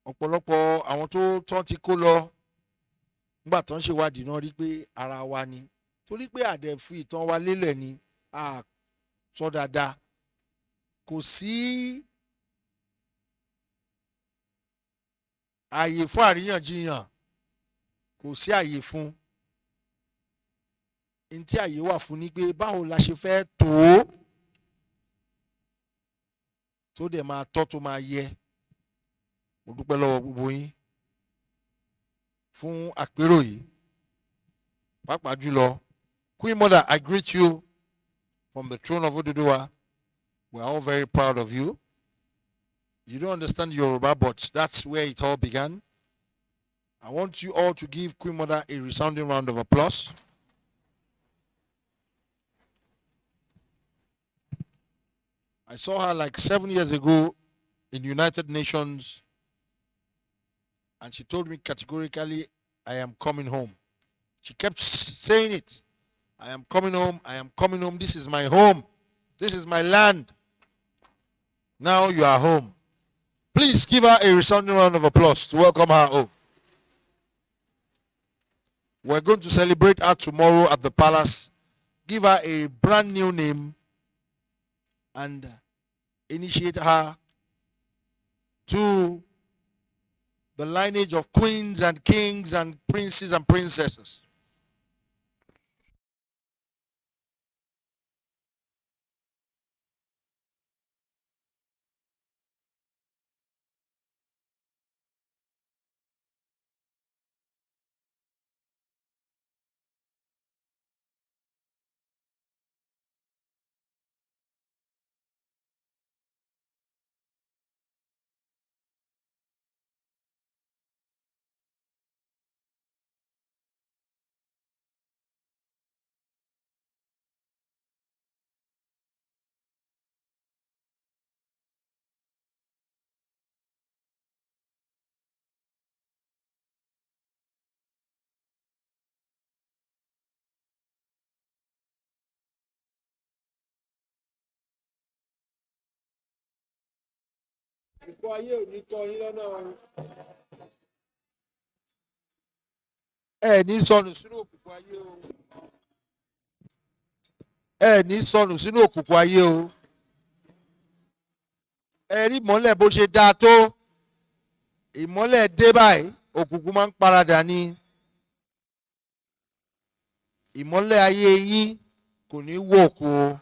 S3: ọ̀pọ̀lọpọ̀ àwọn tó tán ti kó lọ nígbà tó ń ṣèwádìí náà rí pé ara wa ni torí pé àdẹ fi ìtàn wa lélẹ̀ ni a sọ dáadáa kò sí ààyè fún àríyànjiyàn kò sí ààyè fún ntí ààyè wà fún ni pé báwo la ṣe fẹ́ tó dẹ̀ máa tọ́ tó máa yẹ mo dúpẹ́ lọ́wọ́ gbogbo yín fún àpérò yìí pàápàá jùlọ Queen Mother, I greet you from the throne of Oduduwa. We are all very proud of you. You don't understand Yoruba, but that's where it all began. I want you all to give Queen Mother a resounding round of applause. I saw her like 7 years ago in United Nations, and she told me categorically, I am coming home. She kept saying it. I am coming home. I am coming home. This is my home. This is my land. Now you are home. Please give her a resounding round of applause to welcome her home. We're going to celebrate her tomorrow at the palace. Give her a brand new name and initiate her to the lineage of queens and kings and princes and princesses. Òkùnkùn ayé ò ní tọ́ yín lọ́nà o. Ẹ ní sọnù sínú òkùnkùn ayé o. Ẹ ní sọnù sínú òkùnkùn ayé o. Ẹ rí ìmọ́lẹ̀ bó ṣe dáa tó. Ìmọ́lẹ̀ dé báyìí, òkùnkùn máa ń paradà ni. Ìmọ́lẹ̀ ayé yín kò ní wò kú o.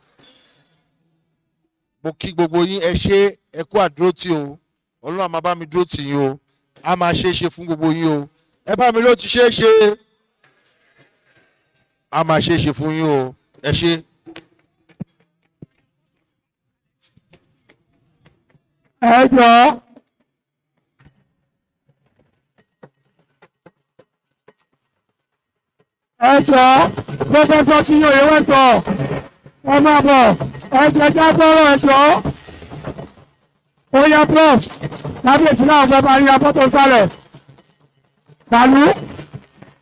S3: Mo kí gbogbo yín ẹ ṣe ẹ kú àdúrótì o. Ọlọ́run á máa bá mi dúró tì yín o. A máa ṣe é ṣe fún gbogbo yín o. Ẹ bá mi ló ti ṣe é ṣe. A máa ṣe é ṣe fún yín o. Ẹ ṣe.
S2: Ẹ jọ̀ọ́. Ẹ jọ̀ọ́, Pọ́fẹ́sọ̀ Siyan Oyeweso, ẹ máa bọ̀, ẹ jọ̀ọ́ ẹjẹ́ gbọ́rọ̀ ẹ jọ̀ọ́. Ó yá Prof, kábíyèsí náà fẹ́ bá yíya fọ́tò sálẹ̀. Sàlú,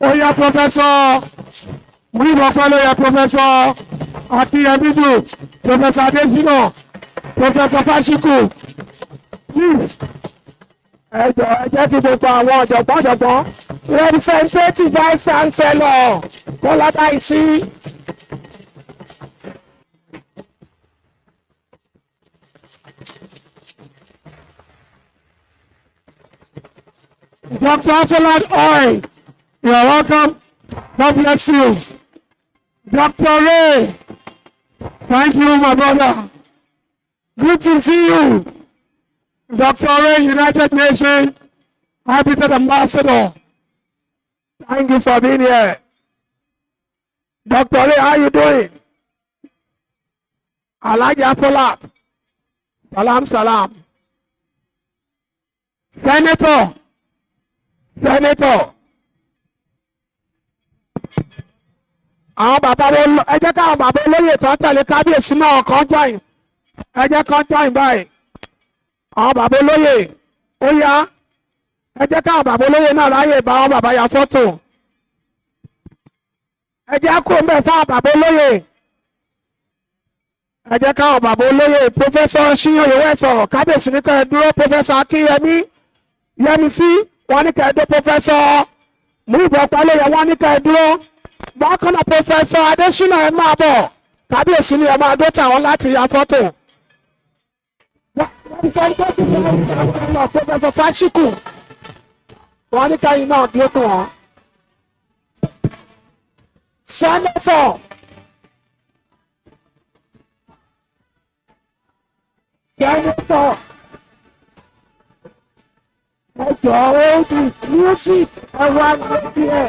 S2: ó yá Pọ́fẹ́sọ̀ Múlíbọ̀pẹ́ ló yẹ Pọ́fẹ́sọ̀ Akínyẹmídù, Pọ́fẹ́sọ̀ Adesina, Pọ́fẹ́sọ̀ Fasiku. Please, ẹ jọ̀ọ́ ẹ jẹ́ kí gbogbo àwọn ọ̀jọ̀gbọ́n representative vice chancellor Kọ́ládàísí. Dr. Afolad Oil, you're welcome. God bless you. Dr. Ray, thank you, my brother. Good to see you. Dr. Ray, United Nations Habitat Ambassador. Thank you for being here. Dr. Ray, how you doing? Alhaji Afolad. Salam, salam. Senator. Àwọn bàbá ẹ jẹ́ káwọn bàbá olóyè tó ń tẹ̀lé kábíyèsí náà kan join. Ẹ jẹ́ kan join báyìí. Àwọn bàbá olóyè ó yá. Ẹ jẹ́ káwọn bàbá olóyè náà ráyè bá àwọn bàbá ya fọ́tò. Ẹ jẹ́ kó mẹ́ fáwọn bàbá olóyè. Ẹ jẹ́ káwọn bàbá olóyè Pọ́fẹ́sọ̀ Siyan Oyeweso kábíyèsí ní kẹ́ ẹ dúró Pọ́fẹ́sọ̀ Akínyẹmí Yẹmisí wọ́n ní kẹ́ ẹ dúró Pọ́fẹ́sọ̀ Múlíbọ̀pẹ́ ló yẹ wọ́n ní kẹ́ ẹ dúró. Bákan náà Pọ́fẹ́sọ̀ Adesina ẹ máa bọ̀ kábíyèsí ni ẹ máa dó tàwọn láti ya fọ́tò. Pọ́fẹ́sọ̀ Fasiku wọ́n ní kẹ́yìn náà dúró tì wọ́n. Senator ẹ jọ̀ọ́ ó di music ẹ wá ní ẹ.